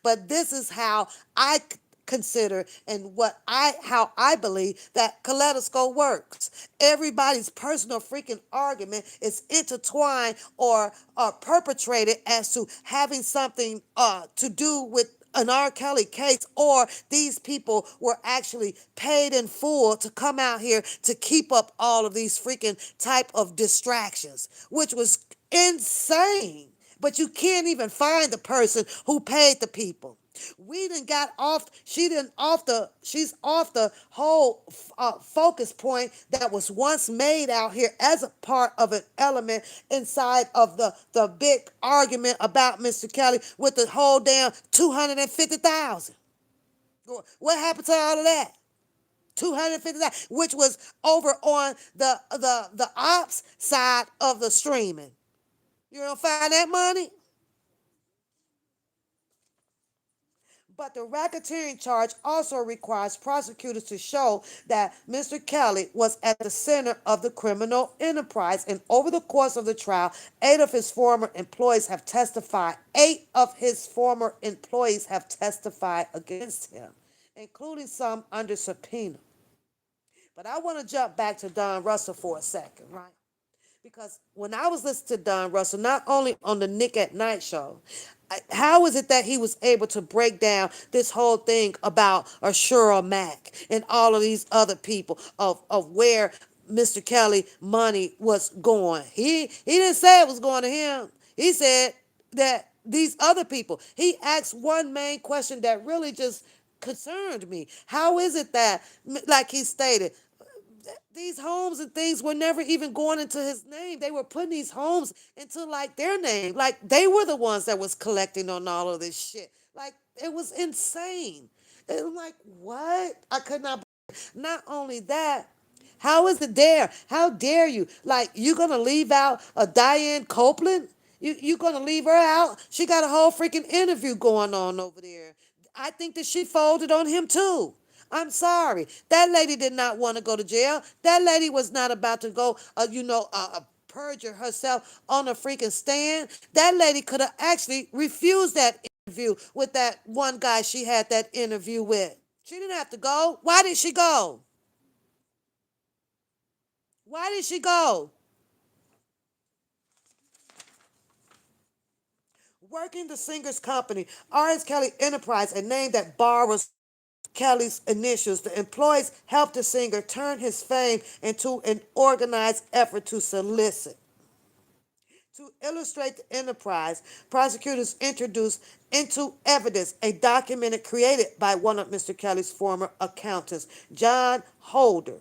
But this is how I consider and how I believe that kaleidoscope works. Everybody's personal freaking argument is intertwined or perpetrated as to having something to do with an R.Kelly case, or these people were actually paid in full to come out here to keep up all of these freaking type of distractions, which was insane. But you can't even find the person who paid the people. We didn't got off. She's off the whole focus point that was once made out here as a part of an element inside of the big argument about Mr. Kelly with the whole damn 250,000. What happened to all of that? 250,000, which was over on the ops side of the streaming. You don't find that money? But the racketeering charge also requires prosecutors to show that Mr. Kelly was at the center of the criminal enterprise. And over the course of the trial, eight of his former employees have testified. Eight of his former employees have testified against him, including some under subpoena. But I want to jump back to Don Russell for a second, right? Because when I was listening to Don Russell, not only on the Nick at Night show, how is it that he was able to break down this whole thing about Ashura Mack and all of these other people of where Mr. Kelly money was going? He didn't say it was going to him. He said that these other people. He asked one main question that really just concerned me. How is it that, like he stated, these homes and things were never even going into his name. They were putting these homes into like their name. Like they were the ones that was collecting on all of this shit. Like it was insane. And I'm like, what? I could not. Not only that, how is it there? How dare you? Like you gonna leave out a Diane Copeland? You gonna leave her out? She got a whole freaking interview going on over there. I think that she folded on him too. I'm sorry. That lady did not want to go to jail. That lady was not about to go, perjure herself on a freaking stand. That lady could have actually refused that interview with that one guy she had that interview with. She didn't have to go. Why did she go? Why did she go? Working the singer's company, R.kelly Enterprise, a name that borrows Kelly's initials, the employees helped the singer turn his fame into an organized effort to solicit. To illustrate the enterprise, prosecutors introduced into evidence a document created by one of Mr. Kelly's former accountants, John Holder.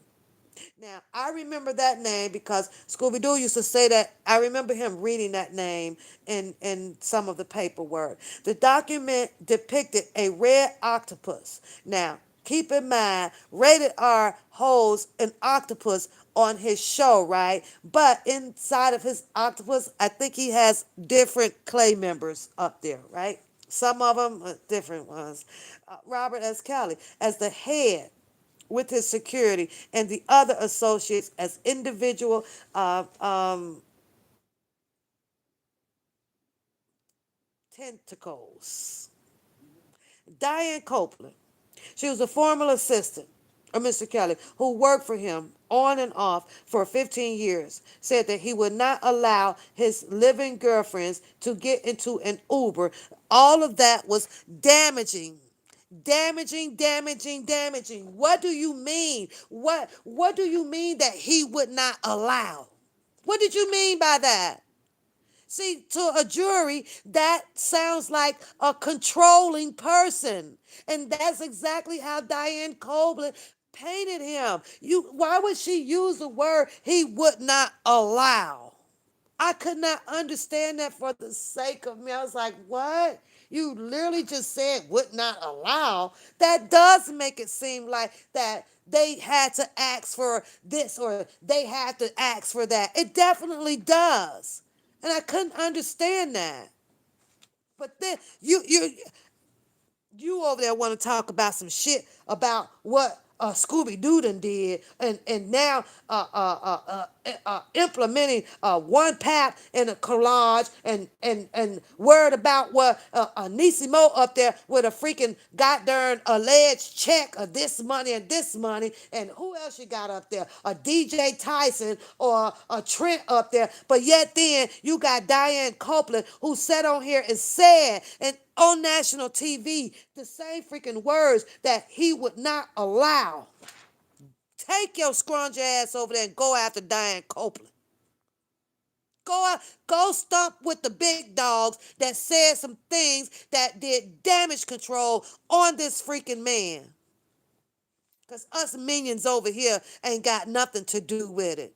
Now, I remember that name because Scooby Doo used to say that. I remember him reading that name in some of the paperwork. The document depicted a red octopus. Now, keep in mind, Rated R holds an octopus on his show, right? But inside of his octopus, I think he has different clay members up there, right? Some of them, different ones. Robert S. Kelly, as the head with his security and the other associates as individual tentacles. Diane Copeland, she was a former assistant of Mr. Kelly who worked for him on and off for 15 years, said that he would not allow his living girlfriends to get into an Uber. All of that was damaging. Damaging. What do you mean? What do you mean that he would not allow? What did you mean by that? See, to a jury, that sounds like a controlling person. And that's exactly how Diane Copeland painted him. Why would she use the word he would not allow? I could not understand that for the sake of me. I was like, what? You literally just said would not allow. That does make it seem like that they had to ask for this or they had to ask for that. It definitely does. And I couldn't understand that. But then you over there want to talk about some shit about what Scooby Doo done did, and now implementing one pap in a collage, and worried about what Nisimo up there with a freaking goddamn alleged check of this money and this money, and who else you got up there? A DJ Tyson or a Trent up there, but yet then you got Diane Copeland who sat on here and said and on national TV the same freaking words that he would not allow. Take your scrunge ass over there and go after Diane Copeland. Go out, go stomp with the big dogs that said some things that did damage control on this freaking man. Because us minions over here ain't got nothing to do with it.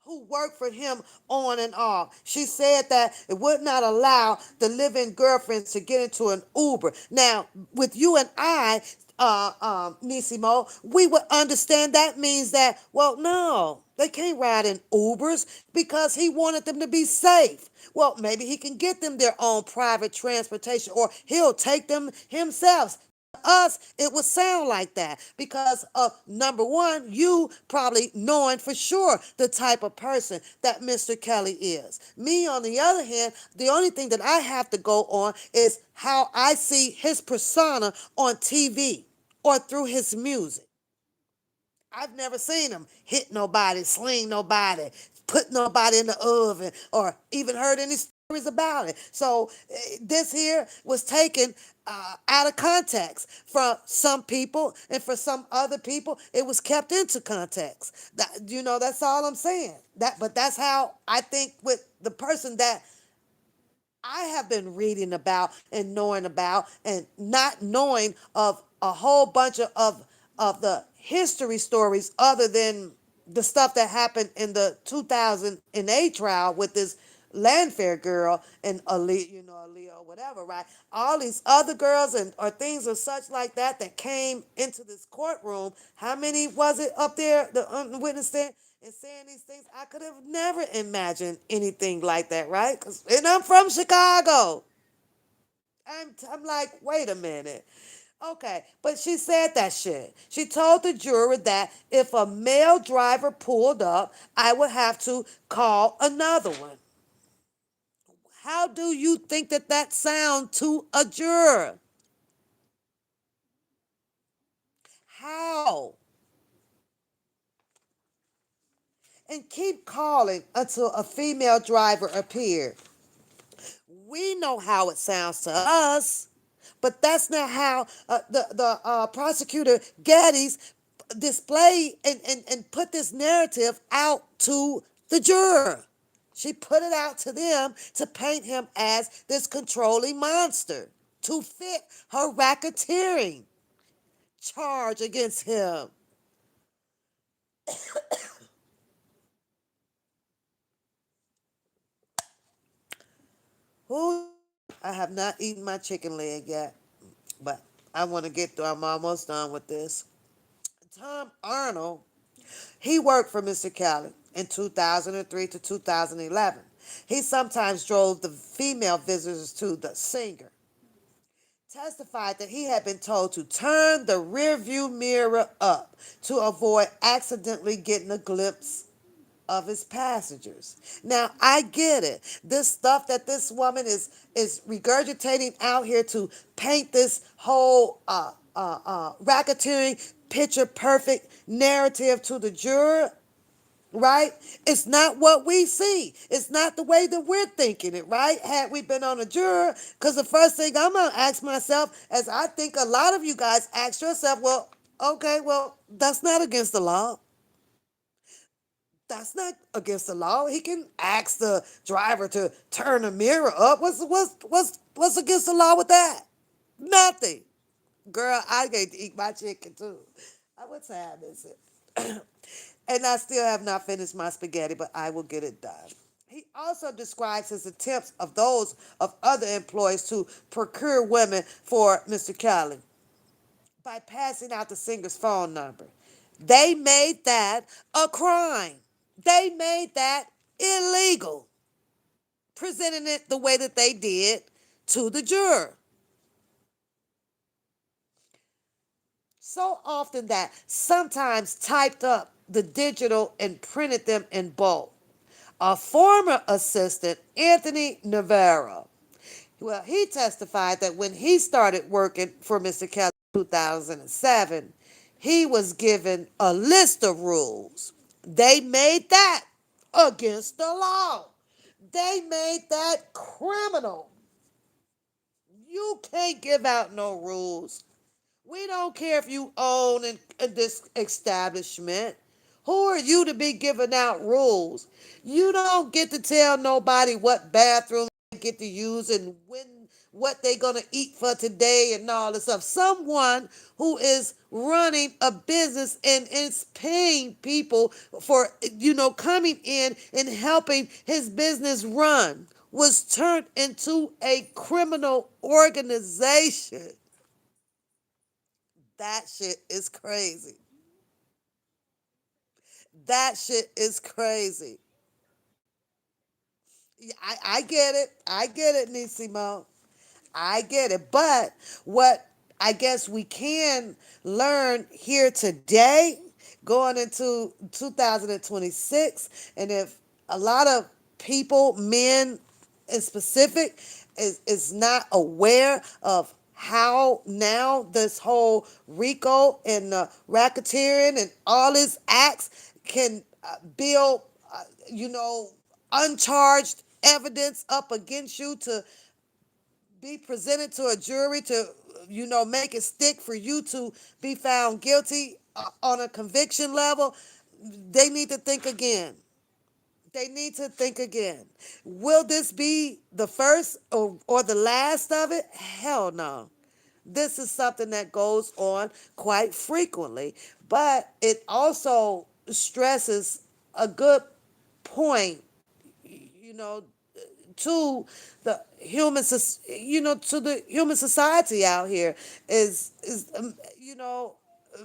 who worked for him on and off. She said that it would not allow the live-in girlfriends to get into an Uber. Now, with you and I, Nisimo, we would understand that means that, well, no, they can't ride in Ubers because he wanted them to be safe. Well, maybe he can get them their own private transportation or he'll take them himself. Us, it would sound like that because of number one, you probably knowing for sure the type of person that Mr. Kelly is. Me, on the other hand, the only thing that I have to go on is how I see his persona on TV or through his music. I've never seen him hit nobody, sling nobody, put nobody in the oven, or even heard any stories about it. So this here was taken out of context for some people, and for some other people, it was kept into context. That's all I'm saying. But that's how I think with the person that I have been reading about and knowing about and not knowing of a whole bunch of the history stories other than the stuff that happened in the 2008 trial with this Landfair girl and Aaliyah or whatever, right? All these other girls and or things or such like that came into this courtroom. How many was it up there, the witness stand? And saying these things, I could have never imagined anything like that, right? And I'm from Chicago. I'm like, wait a minute. Okay, but she said that shit. She told the juror that if a male driver pulled up, I would have to call another one. How do you think that sounds to a juror? How? And keep calling until a female driver appeared. We know how it sounds to us, but that's not how the prosecutor Geddes displayed and put this narrative out to the juror. She put it out to them to paint him as this controlling monster to fit her racketeering charge against him. Ooh, I have not eaten my chicken leg yet, but I want to get through. I'm almost done with this. Tom Arnold, he worked for Mr. Kelly in 2003 to 2011. He sometimes drove the female visitors to the singer. Testified that he had been told to turn the rearview mirror up to avoid accidentally getting a glimpse of his passengers. Now I get it. This stuff that this woman is regurgitating out here to paint this whole racketeering picture perfect narrative to the juror, right? It's not what we see. It's not the way that we're thinking it, right? Had we been on a juror, because the first thing I'm gonna ask myself, as I think a lot of you guys ask yourself, well, okay, well, that's not against the law. That's not against the law. He can ask the driver to turn the mirror up. What's against the law with that? Nothing. Girl, I get to eat my chicken too. What time is it? And I still have not finished my spaghetti, but I will get it done. He also describes his attempts of those of other employees to procure women for Mr. Kelly by passing out the singer's phone number. They made that a crime. They made that illegal, presenting it the way that they did to the juror. So often that sometimes typed up the digital and printed them in bulk. A former assistant, Anthony Navarro, well, he testified that when he started working for Mr. Kelly in 2007, he was given a list of rules. They made that against the law. They made that criminal. You can't give out no rules. We don't care if you own this establishment. Who are you to be giving out rules? You don't get to tell nobody what bathroom they get to use and when what they gonna eat for today and all this stuff. Someone who is running a business and is paying people for coming in and helping his business run was turned into a criminal organization. That shit is crazy. That shit is crazy. Yeah, I get it. I get it, Nisimo. I get it. But what I guess we can learn here today, going into 2026, and if a lot of people, men in specific, is not aware of how now this whole RICO and racketeering and all these acts can build, you know, uncharged evidence up against you to be presented to a jury to make it stick for you to be found guilty on a conviction level. They need to think again. They need to think again. Will this be the first or the last of it? Hell no. This is something that goes on quite frequently, but it also stresses a good point, you know, to the to the human society out here is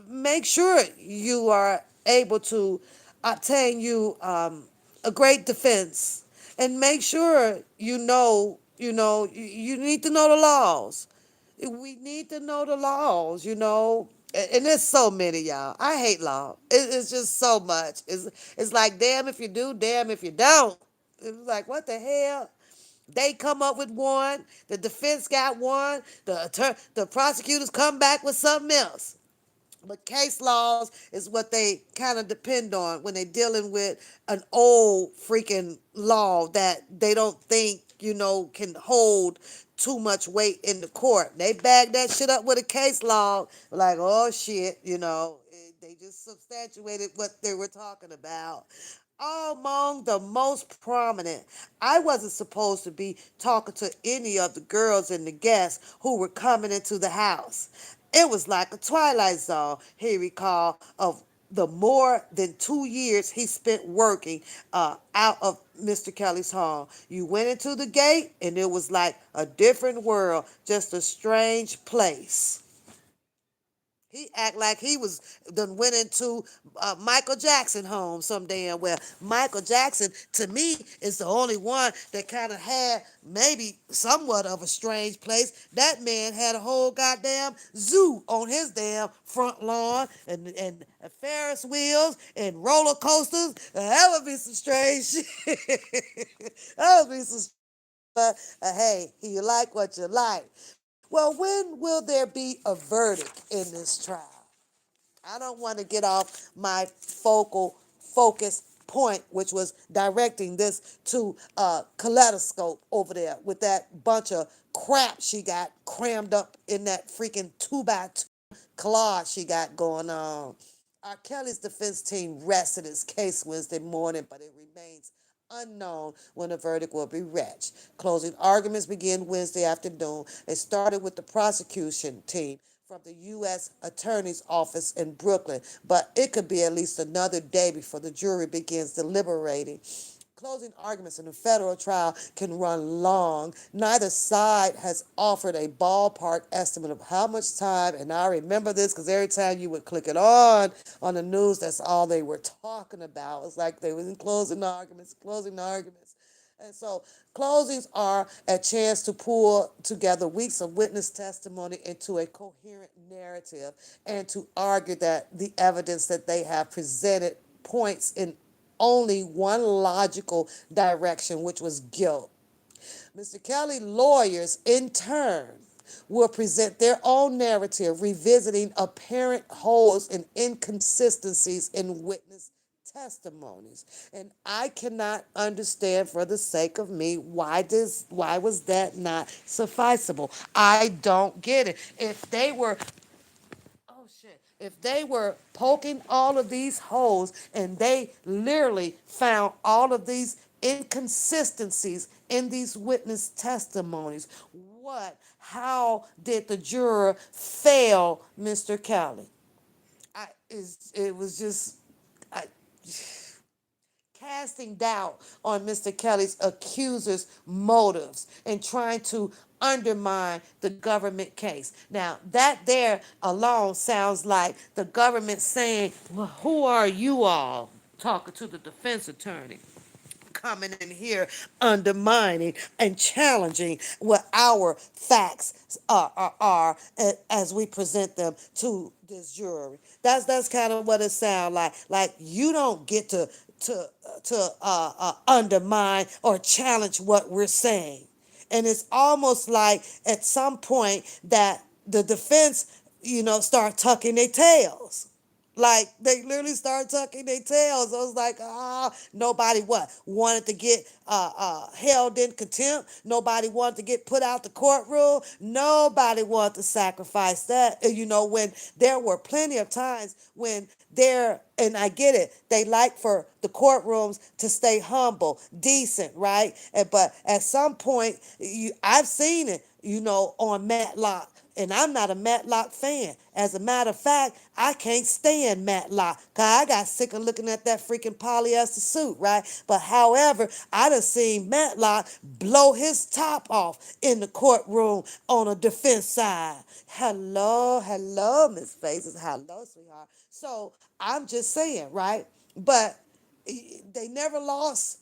make sure you are able to obtain you a great defense, and make sure you need to know the laws. We need to know the laws, and there's so many, y'all. I hate law. It's just so much. It's like damn if you do, damn if you don't. It's like what the hell? They come up with one, the defense got one, the prosecutors come back with something else. But case laws is what they kind of depend on when they're dealing with an old freaking law that they don't think, can hold too much weight in the court. They bag that shit up with a case law, like, oh shit, they just substantiated what they were talking about. Among the most prominent, I wasn't supposed to be talking to any of the girls and the guests who were coming into the house. It was like a Twilight Zone, he recalled, of the more than 2 years he spent working out of Mr. Kelly's home. You went into the gate and it was like a different world, just a strange place. He act like he was done went into Michael Jackson home some damn well. Michael Jackson, to me, is the only one that kind of had maybe somewhat of a strange place. That man had a whole goddamn zoo on his damn front lawn, and Ferris wheels and roller coasters. That would be some strange shit. That would be some strange shit. But hey, you like what you like. Well, when will there be a verdict in this trial? I don't want to get off my focus point, which was directing this to Kaleidoscope over there with that bunch of crap she got crammed up in that freaking 2x2 collage she got going on. R.Kelly's defense team rested its case Wednesday morning, but it remains unknown when the verdict will be reached. Closing arguments began Wednesday afternoon. They started with the prosecution team from the U.S. Attorney's Office in Brooklyn, but it could be at least another day before the jury begins deliberating. Closing arguments in a federal trial can run long. Neither side has offered a ballpark estimate of how much time, and I remember this because every time you would click it on the news, that's all they were talking about. It's like they was in closing arguments, closing arguments. And so closings are a chance to pull together weeks of witness testimony into a coherent narrative and to argue that the evidence that they have presented points in only one logical direction, which was guilt. Mr. Kelly lawyers, in turn, will present their own narrative, revisiting apparent holes and inconsistencies in witness testimonies. And I cannot understand for the sake of me why was that not sufficeable? I don't get it. If they were poking all of these holes and they literally found all of these inconsistencies in these witness testimonies, what? How did the juror fail Mr. Kelly? It was just I, casting doubt on Mr. Kelly's accusers' motives and trying to undermine the government case. Now, that there alone sounds like the government saying, well, who are you all? Talking to the defense attorney, coming in here undermining and challenging what our facts as we present them to this jury. That's kind of what it sounds like. Like you don't get to undermine or challenge what we're saying. And it's almost like at some point that the defense, start tucking their tails. Like they literally started tucking their tails. I was like, nobody what wanted to get held in contempt. Nobody wanted to get put out the courtroom. Nobody wanted to sacrifice that. When there were plenty of times when and I get it, they like for the courtrooms to stay humble, decent, right? But at some point, I've seen it, on Matlock. And I'm not a Matlock fan. As a matter of fact, I can't stand Matlock. Cause I got sick of looking at that freaking polyester suit, right? But however, I done seen Matlock blow his top off in the courtroom on a defense side. Hello, Miss Faces. Hello, sweetheart. So I'm just saying, right? But they never lost,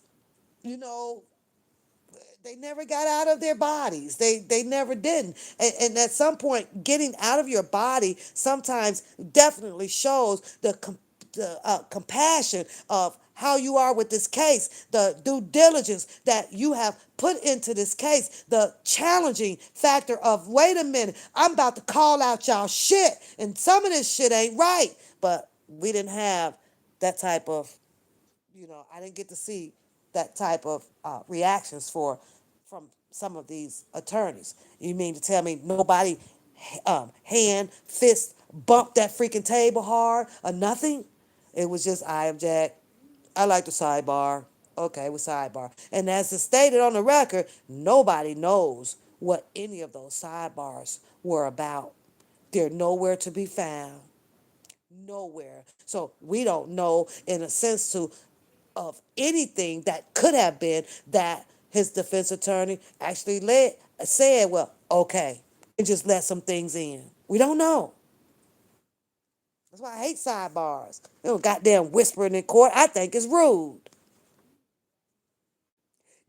you know, they never got out of their bodies. They never didn't. And at some point, getting out of your body sometimes definitely shows the compassion of how you are with this case, the due diligence that you have put into this case, the challenging factor of, wait a minute, I'm about to call out y'all shit, and some of this shit ain't right. But we didn't have that type of, I didn't get to see that type of reactions from some of these attorneys. You mean to tell me nobody hand, fist, bumped that freaking table hard or nothing? It was just, I object. I like the sidebar. Okay, with sidebar. And as it's stated on the record, nobody knows what any of those sidebars were about. They're nowhere to be found. Nowhere. So we don't know, in a sense, of anything that could have been that his defense attorney actually said, well, okay, and just let some things in. We don't know. That's why I hate sidebars. They don't goddamn whispering in court. I think it's rude.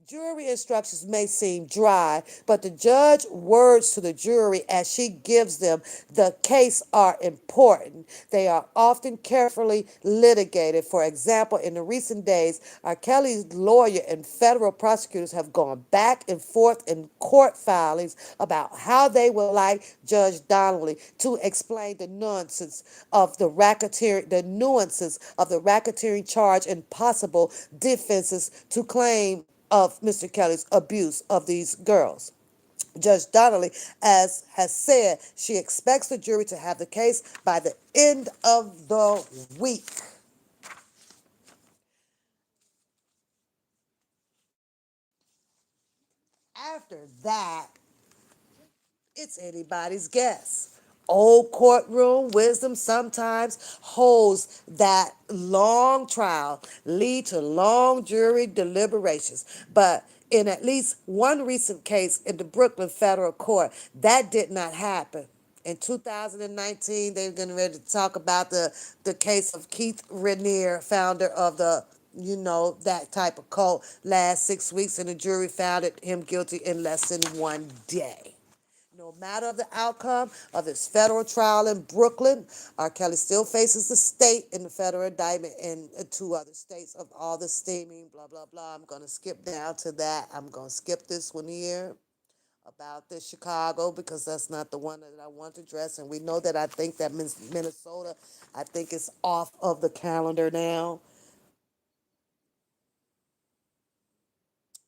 Jury instructions may seem dry, but the judge's words to the jury as she gives them the case are important. They are often carefully litigated. For example, in the recent days, R.Kelly's lawyer and federal prosecutors have gone back and forth in court filings about how they would like Judge Donnelly to explain the nuances of the racketeering charge and possible defenses to claim of Mr. Kelly's abuse of these girls. Judge Donnelly, as has said, she expects the jury to have the case by the end of the week. After that, it's anybody's guess. Old courtroom wisdom sometimes holds that long trial lead to long jury deliberations. But in at least one recent case in the Brooklyn federal court, that did not happen. In 2019, they're getting ready to talk about the case of Keith Raniere, founder of that type of cult, last 6 weeks, and the jury found him guilty in less than one day. No matter the outcome of his federal trial in Brooklyn, R. Kelly still faces the state in the federal indictment in two other states of all the steaming, blah, blah, blah. I'm going to skip down to that. I'm going to skip this one here about the Chicago because that's not the one that I want to address. And we know that I think that Minnesota, I think it's off of the calendar now.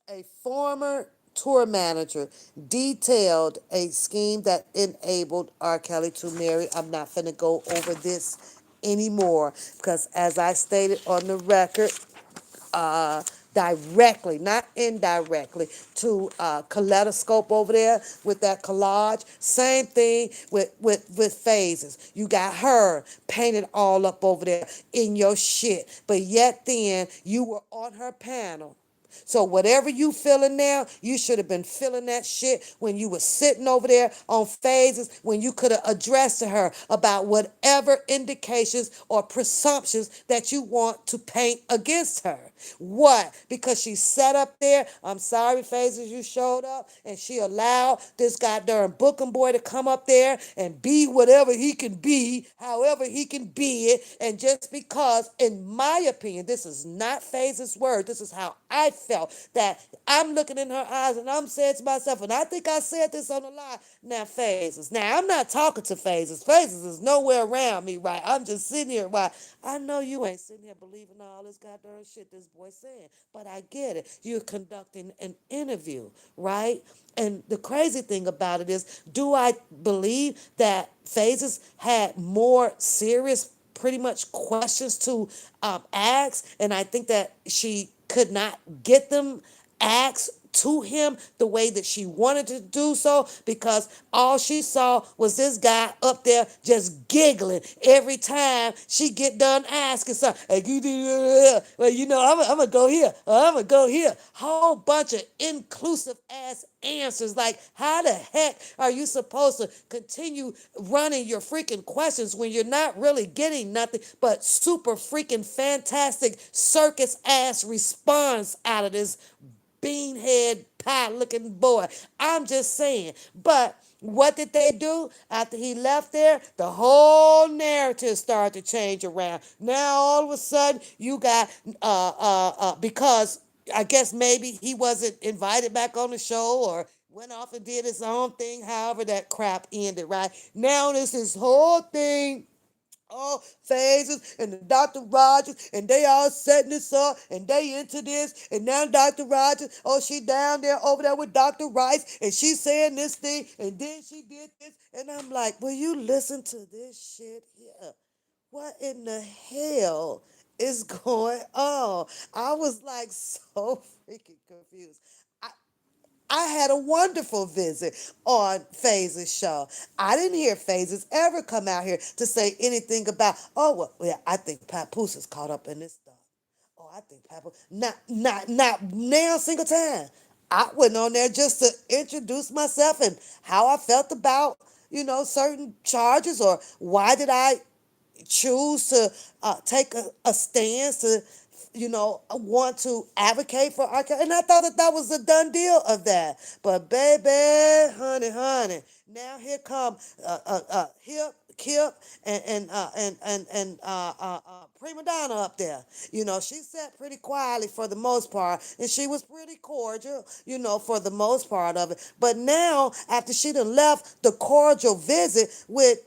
A former tour manager detailed a scheme that enabled R. Kelly to marry. I'm not going to go over this anymore because, as I stated on the record, directly, not indirectly, to kaleidoscope over there with that collage. Same thing with phases. You got her painted all up over there in your shit, but yet then you were on her panel. So whatever you feeling now, you should have been feeling that shit when you were sitting over there on phases, when you could have addressed to her about whatever indications or presumptions that you want to paint against her. What? Because she sat up there, I'm sorry, phases, you showed up, and she allowed this goddamn booking boy to come up there and be whatever he can be, however he can be it, and just because, in my opinion, this is not Phase's word, this is how I felt, that I'm looking in her eyes and I'm saying to myself, and I think I said this on the line, now Phases. Now I'm not talking to Phases. Phases is nowhere around me, right? I'm just sitting here, right? I know you ain't sitting here believing all this goddamn shit this boy saying, but I get it. You're conducting an interview, right? And the crazy thing about it is, do I believe that Phases had more serious pretty much questions to ask, and I think that she could not get them asked to him the way that she wanted to do so, because all she saw was this guy up there just giggling every time she get done asking something. Well, I'm gonna go here, or I'm gonna go here. Whole bunch of inclusive ass answers. Like, how the heck are you supposed to continue running your freaking questions when you're not really getting nothing but super freaking fantastic circus ass response out of this beanhead pie looking boy? I'm just saying. But what did they do after he left there? The whole narrative started to change around. Now all of a sudden you got because I guess maybe he wasn't invited back on the show, or went off and did his own thing, however that crap ended, right? Now this whole thing, all Phases and the Dr. Rogers, and they all setting this up, and they into this, and now Dr. Rogers, oh, she down there over there with Dr. Rice, and she saying this thing, and then she did this, and I'm like, will you listen to this shit here? What in the hell is going on? I was like so freaking confused. I had a wonderful visit on Phase's show. I didn't hear Phases ever come out here to say anything about, oh, well, yeah, I think Papoose is caught up in this stuff. Oh, I think Papoose, not now a single time. I went on there just to introduce myself and how I felt about, certain charges, or why did I choose to take a stance to, want to advocate for R. Kelly. And I thought that was a done deal of that. But baby, honey, now here come Hip, Kip, and Prima Donna up there. She sat pretty quietly for the most part, and she was pretty cordial, for the most part of it. But now, after she done left the cordial visit with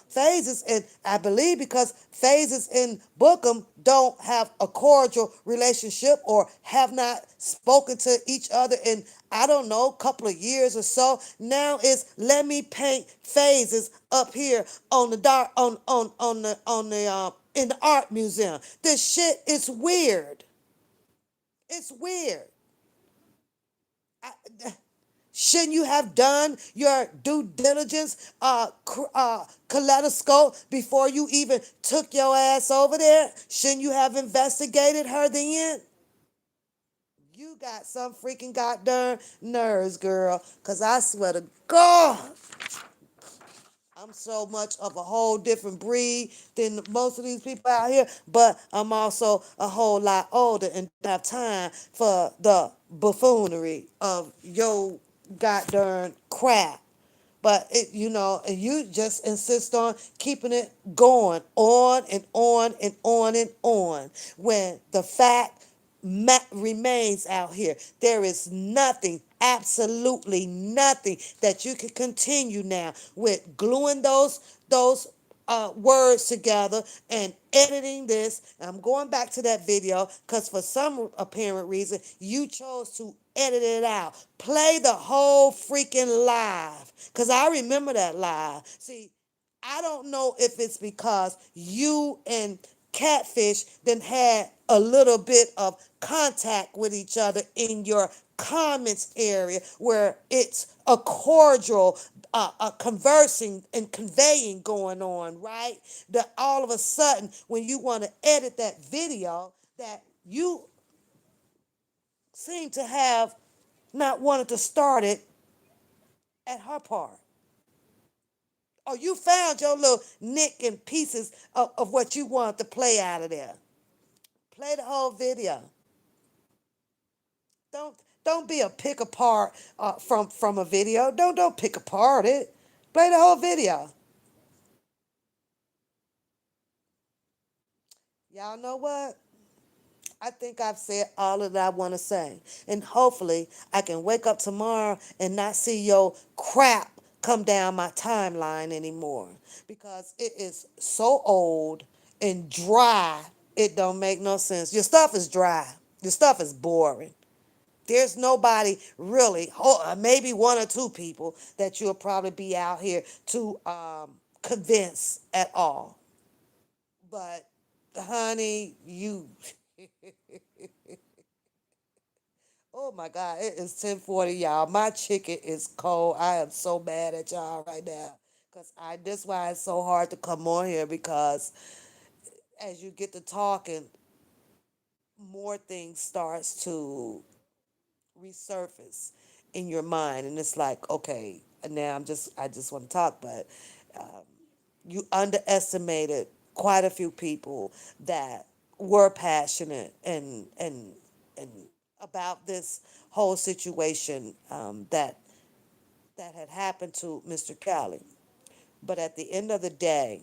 Phases, and I believe because Phases and Bookham don't have a cordial relationship, or have not spoken to each other in, I don't know, a couple of years or so. Now it's, let me paint Phases up here on the dark on the in the art museum. This shit is weird. It's weird. I, Shouldn't you have done your due diligence, kaleidoscope, before you even took your ass over there? Shouldn't you have investigated her then? You got some freaking goddamn nerves, girl. Because I swear to God, I'm so much of a whole different breed than most of these people out here, but I'm also a whole lot older and don't have time for the buffoonery of your goddamn crap. But and you just insist on keeping it going on and on and on and on, when the fact remains out here. There is nothing, absolutely nothing, that you can continue now with gluing those words together and editing this. I'm going back to that video because for some apparent reason you chose to edit it out. Play the whole freaking live, because I remember that live. See, I don't know if it's because you and catfish then had a little bit of contact with each other in your comments area where it's a cordial conversing and conveying going on, right? That all of a sudden, when you want to edit that video, that you seem to have not wanted to start it at her part. Or you found your little nick and pieces of what you wanted to play out of there. Play the whole video. Don't don't be a pick apart from a video. Don't pick apart it. Play the whole video. Y'all know what? I think I've said all of that I want to say. And hopefully I can wake up tomorrow and not see your crap come down my timeline anymore. Because it is so old and dry, it don't make no sense. Your stuff is dry. Your stuff is boring. There's nobody really, maybe one or two people that you'll probably be out here to convince at all. But honey, you oh my God, it is 10:40, y'all. My chicken is cold. I am so mad at y'all right now. Cause that's why it's so hard to come on here because as you get to talking, more things starts to resurface in your mind, and it's like, okay, now I just want to talk, but um, you underestimated quite a few people that were passionate and about this whole situation that had happened to Mr. Kelly. But at the end of the day,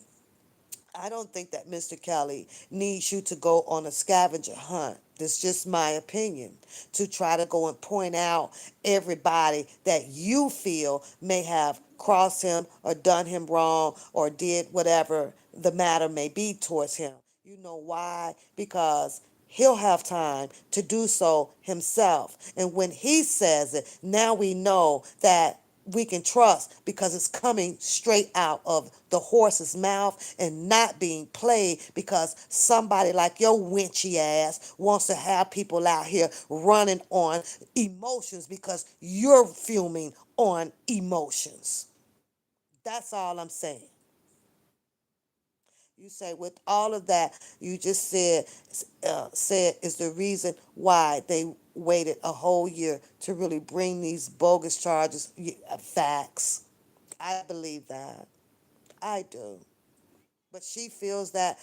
I don't think that Mr. Kelly needs you to go on a scavenger hunt. That's just my opinion. To try to go and point out everybody that you feel may have crossed him or done him wrong or did whatever the matter may be towards him. You know why? Because he'll have time to do so himself. And when he says it, now we know that we can trust because it's coming straight out of the horse's mouth and not being played because somebody like your winchy ass wants to have people out here running on emotions because you're fuming on emotions. That's all I'm saying. You say with all of that you just said is the reason why they waited a whole year to really bring these bogus charges. Facts. I believe that. I do. But she feels that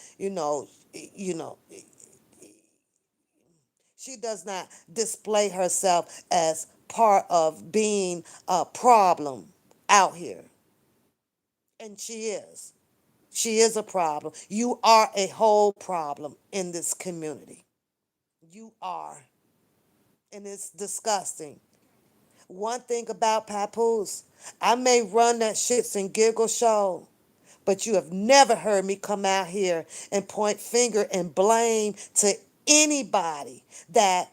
she does not display herself as part of being a problem out here, and she is. She is a problem. You are a whole problem in this community. You are. And it's disgusting. One thing about Papoose, I may run that shits and giggle show, but you have never heard me come out here and point finger and blame to anybody that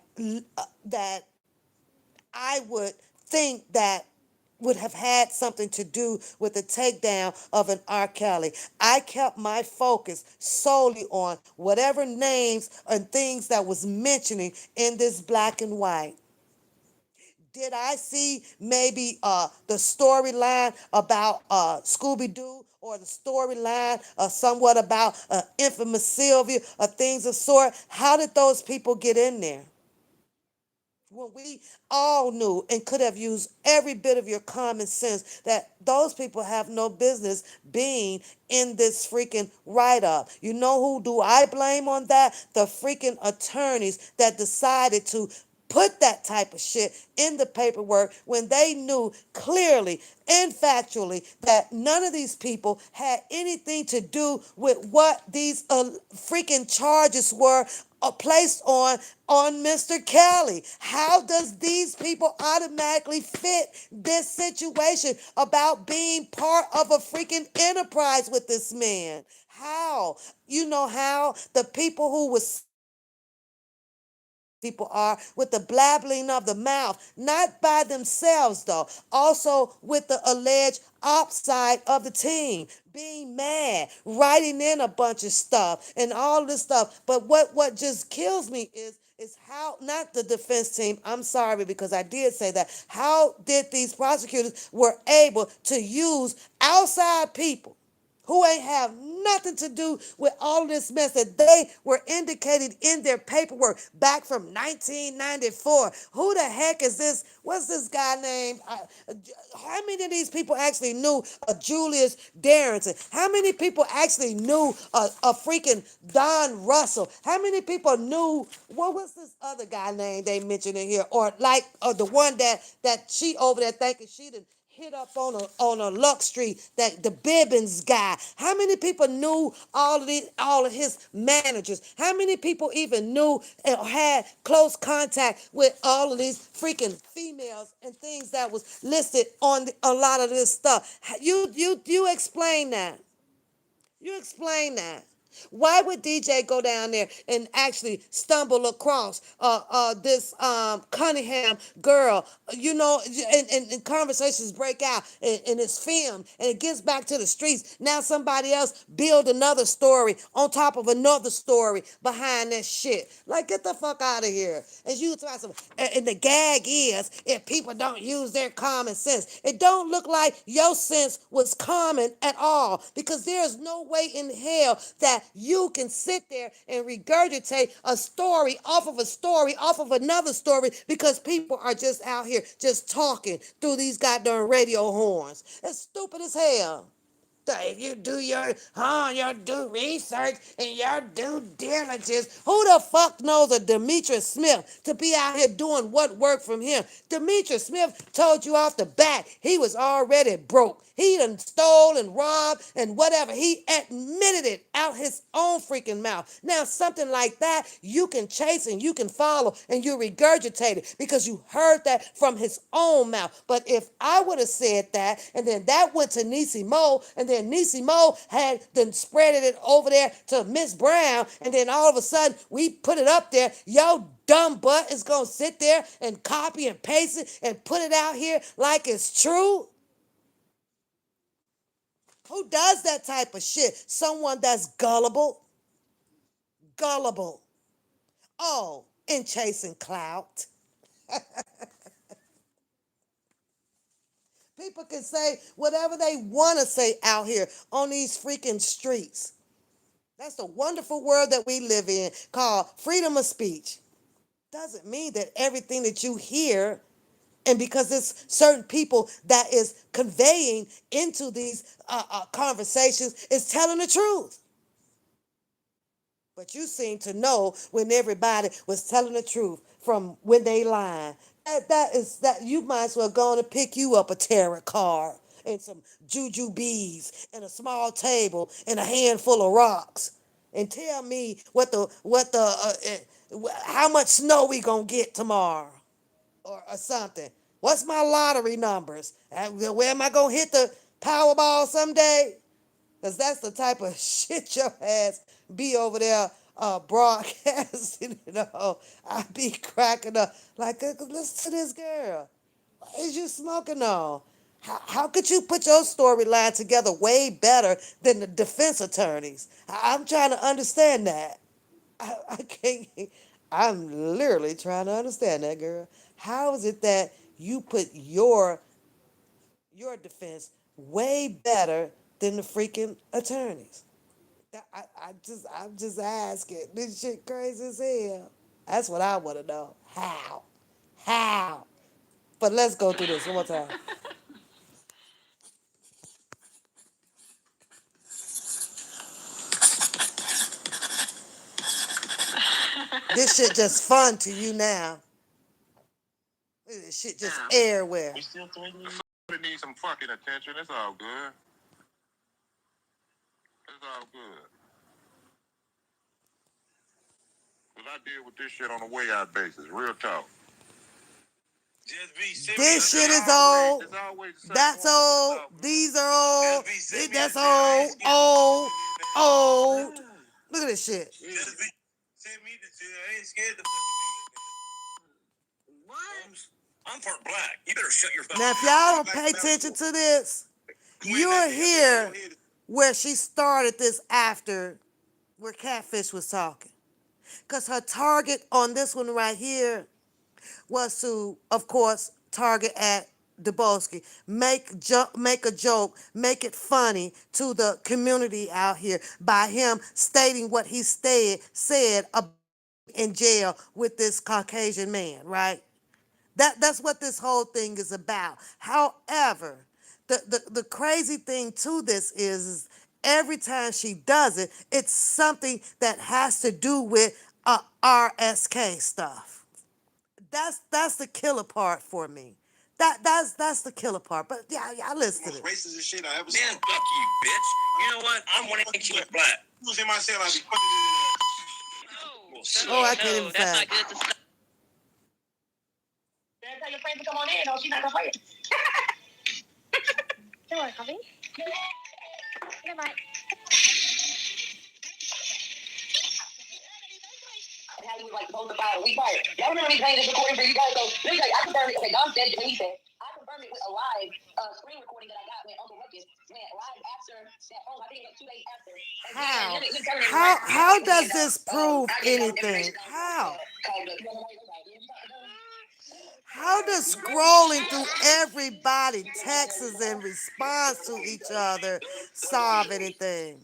I would think that would have had something to do with the takedown of an R. Kelly. I kept my focus solely on whatever names and things that was mentioning in this black and white. Did I see maybe the storyline about Scooby Doo or the storyline somewhat about infamous Sylvia or things of sort? How did those people get in there? When we all knew and could have used every bit of your common sense that those people have no business being in this freaking write up. You know who do I blame on that? The freaking attorneys that decided to put that type of shit in the paperwork when they knew clearly and factually that none of these people had anything to do with what these freaking charges were placed on Mr. Kelly. How does these people automatically fit this situation about being part of a freaking enterprise with this man? How? You know how the people who was People are with the blabbling of the mouth, not by themselves though, also with the alleged upside of the team, being mad, writing in a bunch of stuff and all this stuff. But what just kills me is how, not the defense team, I'm sorry because I did say that, how did these prosecutors were able to use outside people who ain't have nothing to do with all this mess that they were indicated in their paperwork back from 1994. Who the heck is this? What's this guy named? How many of these people actually knew Julius Darrington? How many people actually knew a freaking Don Russell? How many people knew, what was this other guy name they mentioned in here? Or the one that she over there thinking she done hit up on a Luck Street, that the Bibbins guy. How many people knew all of his managers? How many people even knew and had close contact with all of these freaking females and things that was listed on a lot of this stuff? You explain that. You explain that. Why would DJ go down there and actually stumble across this Cunningham girl? You know, and conversations break out and it's filmed and it gets back to the streets. Now somebody else build another story on top of another story behind that shit. Like, get the fuck out of here. And you try some, and the gag is if people don't use their common sense. It don't look like your sense was common at all, because there's no way in hell that you can sit there and regurgitate a story off of another story because people are just out here just talking through these goddamn radio horns. It's stupid as hell. If you do your due research and your due diligence, who the fuck knows a Demetrius Smith to be out here doing what worked from him? Demetrius Smith told you off the bat he was already broke. He done stole and robbed and whatever. He admitted it out his own freaking mouth. Now, something like that, you can chase and you can follow and you regurgitate it because you heard that from his own mouth. But if I would have said that and then that went to Niecy Mo and then Niecy Mo had then spreaded it over there to Miss Brown and then all of a sudden we put it up there, yo dumb butt is gonna sit there and copy and paste it and put it out here like it's true? Who does that type of shit? Someone that's gullible. Gullible. Oh, and chasing clout. People can say whatever they want to say out here on these freaking streets. That's the wonderful world that we live in called freedom of speech. Doesn't mean that everything that you hear, and because it's certain people that is conveying into these conversations, is telling the truth. But you seem to know when everybody was telling the truth from when they lying. That you might as well go on and pick you up a tarot card and some juju bees and a small table and a handful of rocks and tell me how much snow we gonna get tomorrow or something. What's my lottery numbers? Where am I gonna hit the Powerball someday? Because that's the type of shit your ass be over there broadcasting. I be cracking up. Like, listen to this girl. What is you smoking on? How could you put your storyline together way better than the defense attorneys? I'm trying to understand that. I can't. I'm literally trying to understand that, girl. How is it that you put your defense way better than the freaking attorneys? I'm just asking. This shit crazy as hell. That's what I want to know. How? How? But let's go through this one more time. This shit just fun to you now. This shit just everywhere. We still threatening you? It needs some fucking attention. It's all good. It's all good. Because I deal with this shit on a way out basis. Real talk. Just be serious. This shit is old. It's always the same That's one. old. These are old. That's old. Old. Old. Look at this shit. Just be send me the jail. I ain't scared to I'm part black. You better shut your fucking Now, if y'all don't pay attention to this, you'll hear where she started this after where Catfish was talking. Because her target on this one right here was to, of course, target at Dubosky. Make a joke, make it funny to the community out here by him stating what he said about in jail with this Caucasian man, right? That's what this whole thing is about. However, the crazy thing to this is every time she does it, it's something that has to do with RSK stuff. That's the killer part for me. That's the killer part. But yeah, I listen to most this. racist shit I ever seen. Man, fuck you, bitch. You know what? I'm gonna hate you with black. You was in my cell, I'd be fucking Oh, I can't even find it. good to stop. Tell your friends to come on in, or she's not gonna play it. You want coffee? Goodbye. How you was like supposed to file a week prior. Y'all remember me playing this recording for you guys? So let me tell you, I confirmed it. Okay, Dom said what he said. I confirmed it with a live screen recording that I got when Uncle Ruckus went live after that phone. I think it was 2 days after. And How? then he terminated How does this prove anything? How? How does scrolling through everybody texts and response to each other solve anything?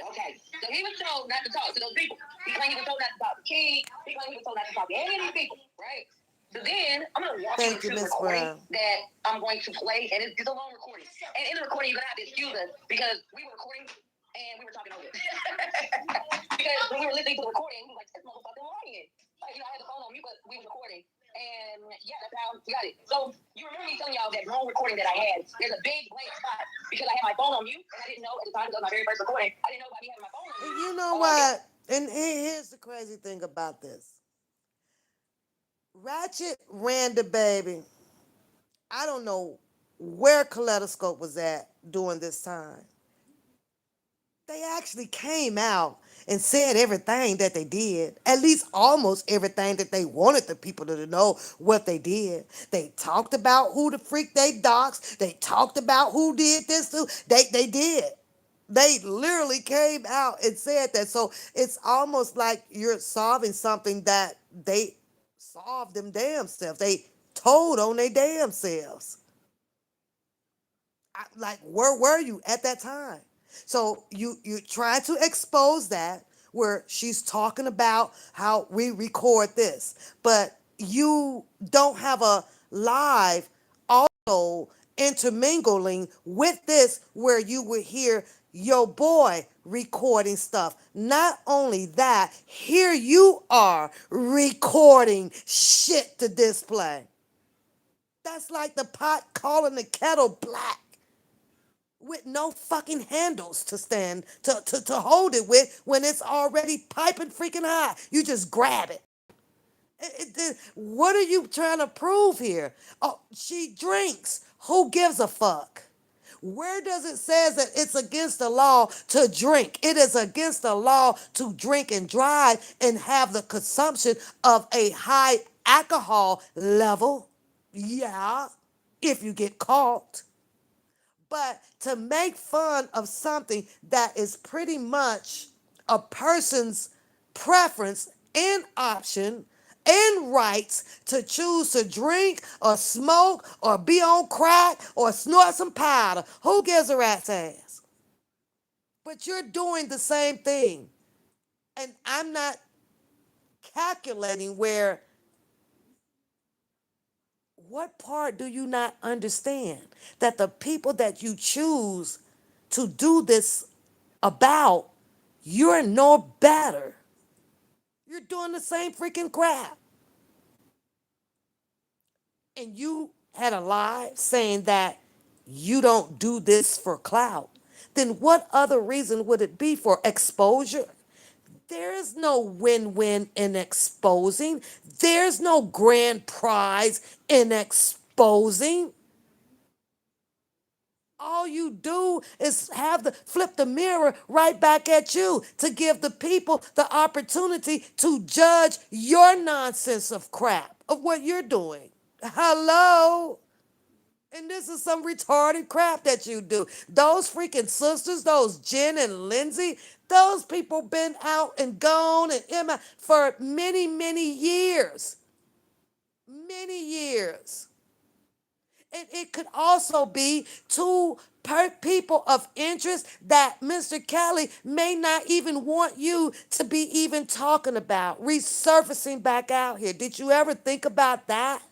Okay, so he was told not to talk to those people. He claimed he was told not to talk to King. He claimed he was told not to talk to any of these people, right? So then I'm gonna walk you Thank you, through the Miss recording Brown. that I'm going to play, and it's a long recording. And in the recording, you're gonna have to excuse us because we were recording and we were talking over it. Because when we were listening to the recording, we were like, "This motherfucker lying." Like, I had the phone on mute, but we were recording. And yeah, that's how we got it. So you remember me telling y'all that long recording that I had? There's a big blank spot because I had my phone on mute, and I didn't know at the time because it was my very first recording. I didn't know about me having my phone on mute. You know what? And here's the crazy thing about this. Ratchet ran the baby. I don't know where Kaleidoscope was at during this time. They actually came out and said everything that they did, at least almost everything that they wanted the people to know what they did. They talked about who the freak they doxed. They talked about who did this. They did. They literally came out and said that. So it's almost like you're solving something that they solved them damn selves. They told on their damn selves. Like, where were you at that time? So you try to expose that where she's talking about how we record this, but you don't have a live audio intermingling with this where you would hear your boy recording stuff. Not only that, here you are recording shit to display. That's like the pot calling the kettle black with no fucking handles to stand to hold it with when it's already piping freaking hot. You just grab it. What are you trying to prove here? Oh, she drinks. Who gives a fuck? Where does it says that it's against the law to drink? It is against the law to drink and drive and have the consumption of a high alcohol level. Yeah, if you get caught. But to make fun of something that is pretty much a person's preference and option and rights to choose to drink or smoke or be on crack or snort some powder. Who gives a rat's ass? But you're doing the same thing. And I'm not calculating where, what part do you not understand? That the people that you choose to do this about, you're no better. You're doing the same freaking crap. And you had a lie saying that you don't do this for clout. Then what other reason would it be for exposure? There is no win-win in exposing. There's no grand prize in exposing. all you do is have the flip the mirror right back at you to give the people the opportunity to judge your nonsense of crap of what you're doing. Hello. And this is some retarded crap that you do. Those freaking sisters, those Jen and Lindsay, those people been out and gone and Emma for many, many years. Many years. And it could also be two people of interest that Mr. Kelly may not even want you to be even talking about, resurfacing back out here. Did you ever think about that?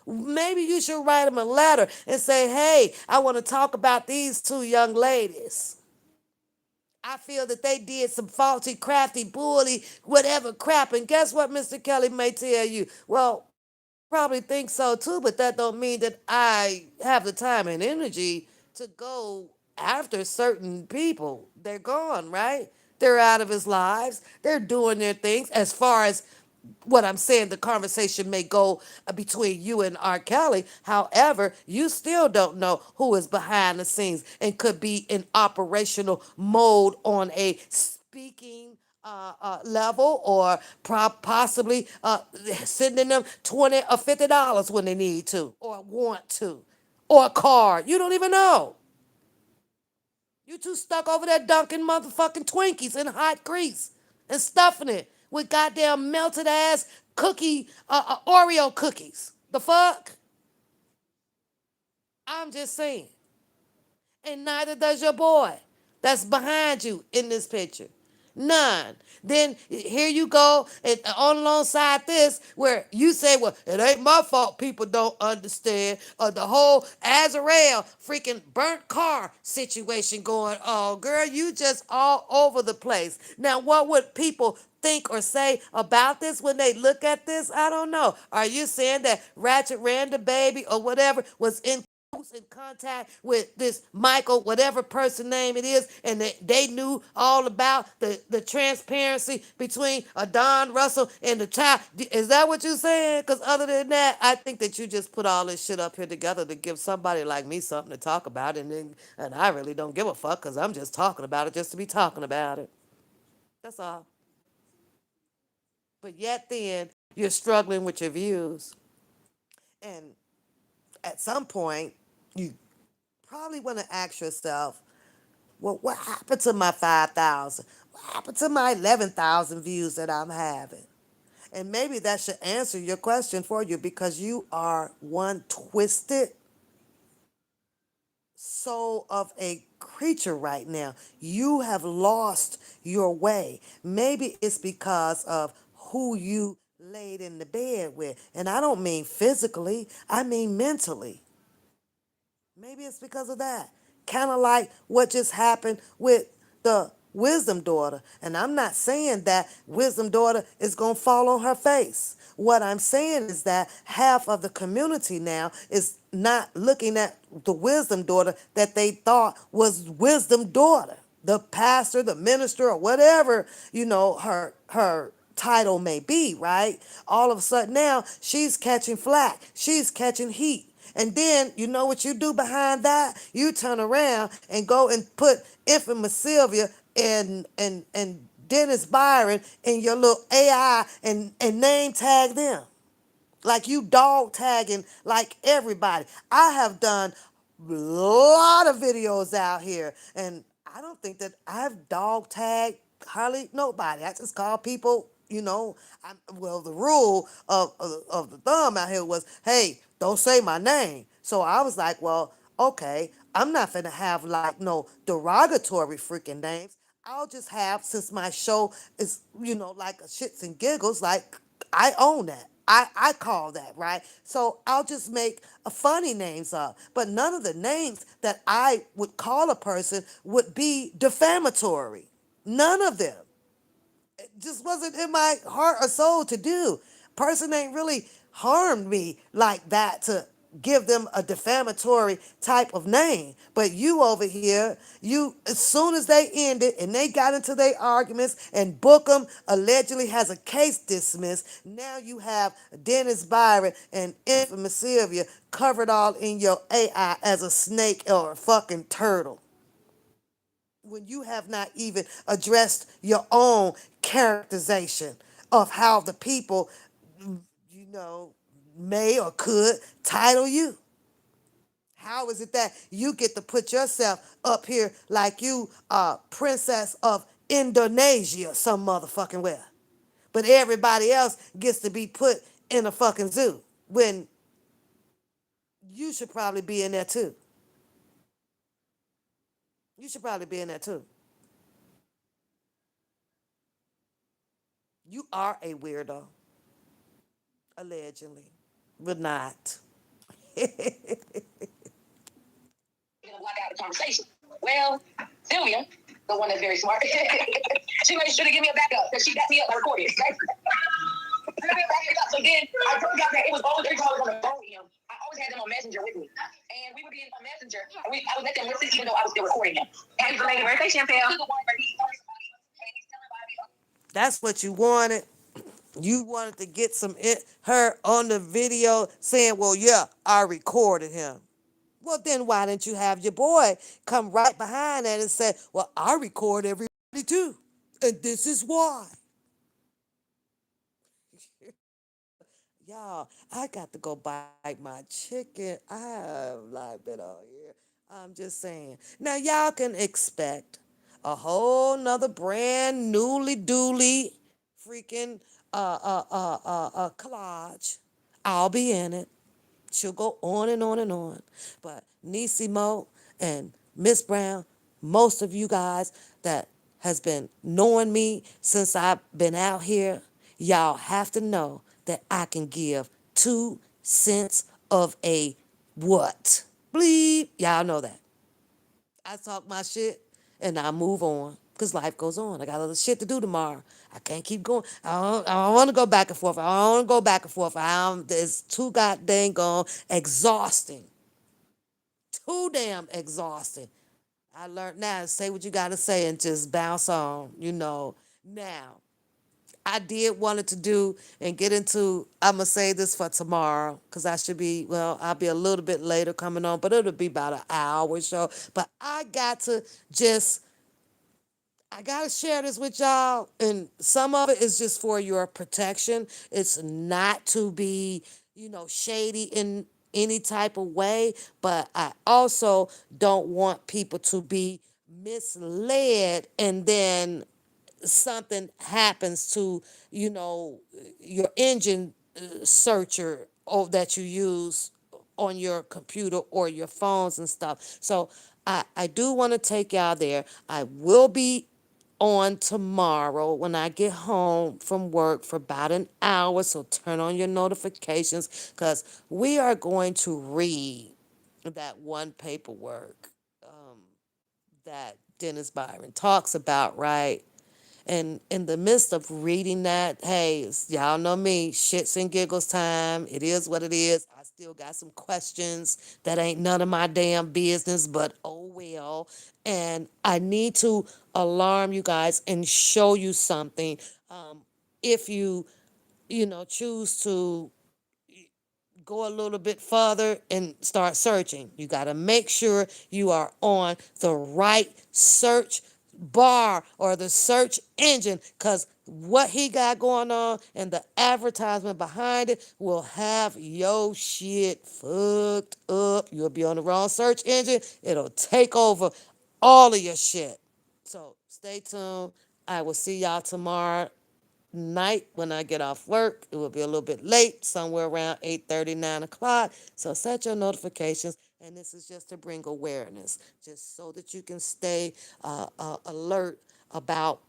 Maybe you should write him a letter and say, hey, I want to talk about these two young ladies. I feel that they did some faulty, crafty, bully, whatever crap. And guess what Mr. Kelly may tell you? Well, probably think so too, but that don't mean that I have the time and energy to go after certain people. They're gone, right? They're out of his lives. They're doing their things. As far as what I'm saying, the conversation may go between you and R. Kelly. However, you still don't know who is behind the scenes and could be in operational mode on a speaking level, or possibly sending them 20 or $50 when they need to or want to, or a card. You don't even know. You too stuck over there dunking motherfucking Twinkies in hot grease and stuffing it with goddamn melted ass cookie, Oreo cookies. The fuck? I'm just saying. And neither does your boy that's behind you in this picture. None. Then here you go, and on alongside this, where you say, well, it ain't my fault people don't understand the whole Azrael freaking burnt car situation going on. Girl, you just all over the place. Now, what would people think or say about this when they look at this? I don't know. Are you saying that Ratchet Random Baby or whatever was in contact with this Michael, whatever person name it is, and they knew all about the transparency between a Don Russell and the child? Is that what you're saying? Because other than that, I think that you just put all this shit up here together to give somebody like me something to talk about, and I really don't give a fuck because I'm just talking about it just to be talking about it. That's all. But yet then, you're struggling with your views. And at some point, you probably want to ask yourself, well, what happened to my 5,000? What happened to my 11,000 views that I'm having? And maybe that should answer your question for you, because you are one twisted soul of a creature right now. You have lost your way. Maybe it's because of who you laid in the bed with. And I don't mean physically, I mean mentally. Maybe it's because of that. Kind of like what just happened with the wisdom daughter. And I'm not saying that wisdom daughter is going to fall on her face. What I'm saying is that half of the community now is not looking at the wisdom daughter that they thought was wisdom daughter. The pastor, the minister, or whatever, her title may be, right? All of a sudden now she's catching flack. She's catching heat. And then you know what you do behind that? You turn around and go and put infamous Sylvia and Dennis Byron in your little AI and name tag them. Like you dog tagging like everybody. I have done a lot of videos out here, and I don't think that I've dog tagged hardly nobody. I just call people, well, the rule of the thumb out here was, hey, don't say my name. So I was like, well, okay, I'm not finna have like no derogatory freaking names. I'll just have, since my show is, like a shits and giggles, like I own that. I call that, right? So I'll just make a funny names up. But none of the names that I would call a person would be defamatory. None of them. It just wasn't in my heart or soul to do. Person ain't really harmed me like that to give them a defamatory type of name. But you over here, you as soon as they ended and they got into their arguments and Bookham allegedly has a case dismissed, now you have Dennis Byron and infamous Sylvia covered all in your AI as a snake or a fucking turtle when you have not even addressed your own characterization of how the people, you know, may or could title you. How is it that you get to put yourself up here like you are princess of Indonesia some motherfucking where? But everybody else gets to be put in a fucking zoo when you should probably be in there too. You should probably be in there too. You are a weirdo, allegedly, but not. Block out the conversation. Well, Sylvia, the one that's very smart, she made sure to give me a backup because she got me up and recorded. So then I told y'all that it was always 3 callers on the phone with him. I always had them on Messenger with me. And we would be on Messenger. I would let them listen even though I was still recording them. Happy belated birthday, Champagne. That's what you wanted. You wanted to get her on the video saying, well, yeah, I recorded him. Well, then why didn't you have your boy come right behind that and say, well, I record everybody too. And this is why. Y'all, I got to go bite my chicken. I have like been on here. I'm just saying. Now y'all can expect a whole nother brand newly dooly freaking collage. I'll be in it. She'll go on and on and on. But Niecy Mo and Miss Brown, most of you guys that has been knowing me since I've been out here, y'all have to know that I can give 2 cents of a what? Bleep. Y'all know that. I talk my shit and I move on because life goes on. I got other shit to do tomorrow. I can't keep going. I don't want to go back and forth. I don't want to go back and forth. It's too goddamn gone exhausting. Too damn exhausting. I learned now to say what you got to say and just bounce on, Now, I did wanted to do and get into, I'm going to say this for tomorrow because I'll be a little bit later coming on, but it'll be about an hour or so. But I got to share this with y'all. And some of it is just for your protection. It's not to be, shady in any type of way. But I also don't want people to be misled and then something happens to your engine searcher or that you use on your computer or your phones and stuff. So I do want to take y'all there. I will be on tomorrow when I get home from work for about an hour. So turn on your notifications because we are going to read that one paperwork that Dennis Byron talks about, right? And in the midst of reading that, hey, y'all know me, shits and giggles time. It is what it is. I still got some questions that ain't none of my damn business, but oh well. And I need to alarm you guys and show you something. If you, choose to go a little bit further and start searching. You got to make sure you are on the right search bar or the search engine because what he got going on and the advertisement behind it will have your shit fucked up. You'll be on the wrong search engine. It'll take over all of your shit. So stay tuned. I will see y'all tomorrow night when I get off work. It will be a little bit late, somewhere around 8:30, 9 o'clock. So set your notifications. And this is just to bring awareness, just so that you can stay alert about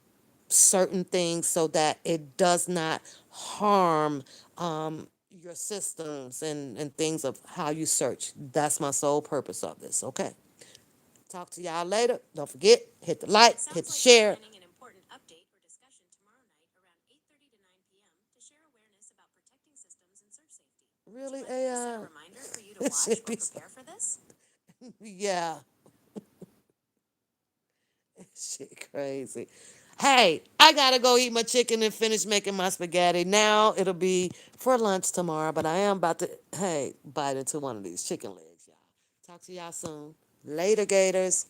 certain things so that it does not harm your systems and things of how you search. That's my sole purpose of this, okay? Talk to y'all later. Don't forget, hit the like, hit the share. Really, AI? Should be yeah, shit crazy. Hey, I gotta go eat my chicken and finish making my spaghetti. Now it'll be for lunch tomorrow, but I am about to, hey, bite into one of these chicken legs, y'all. Talk to y'all soon. Later, Gators.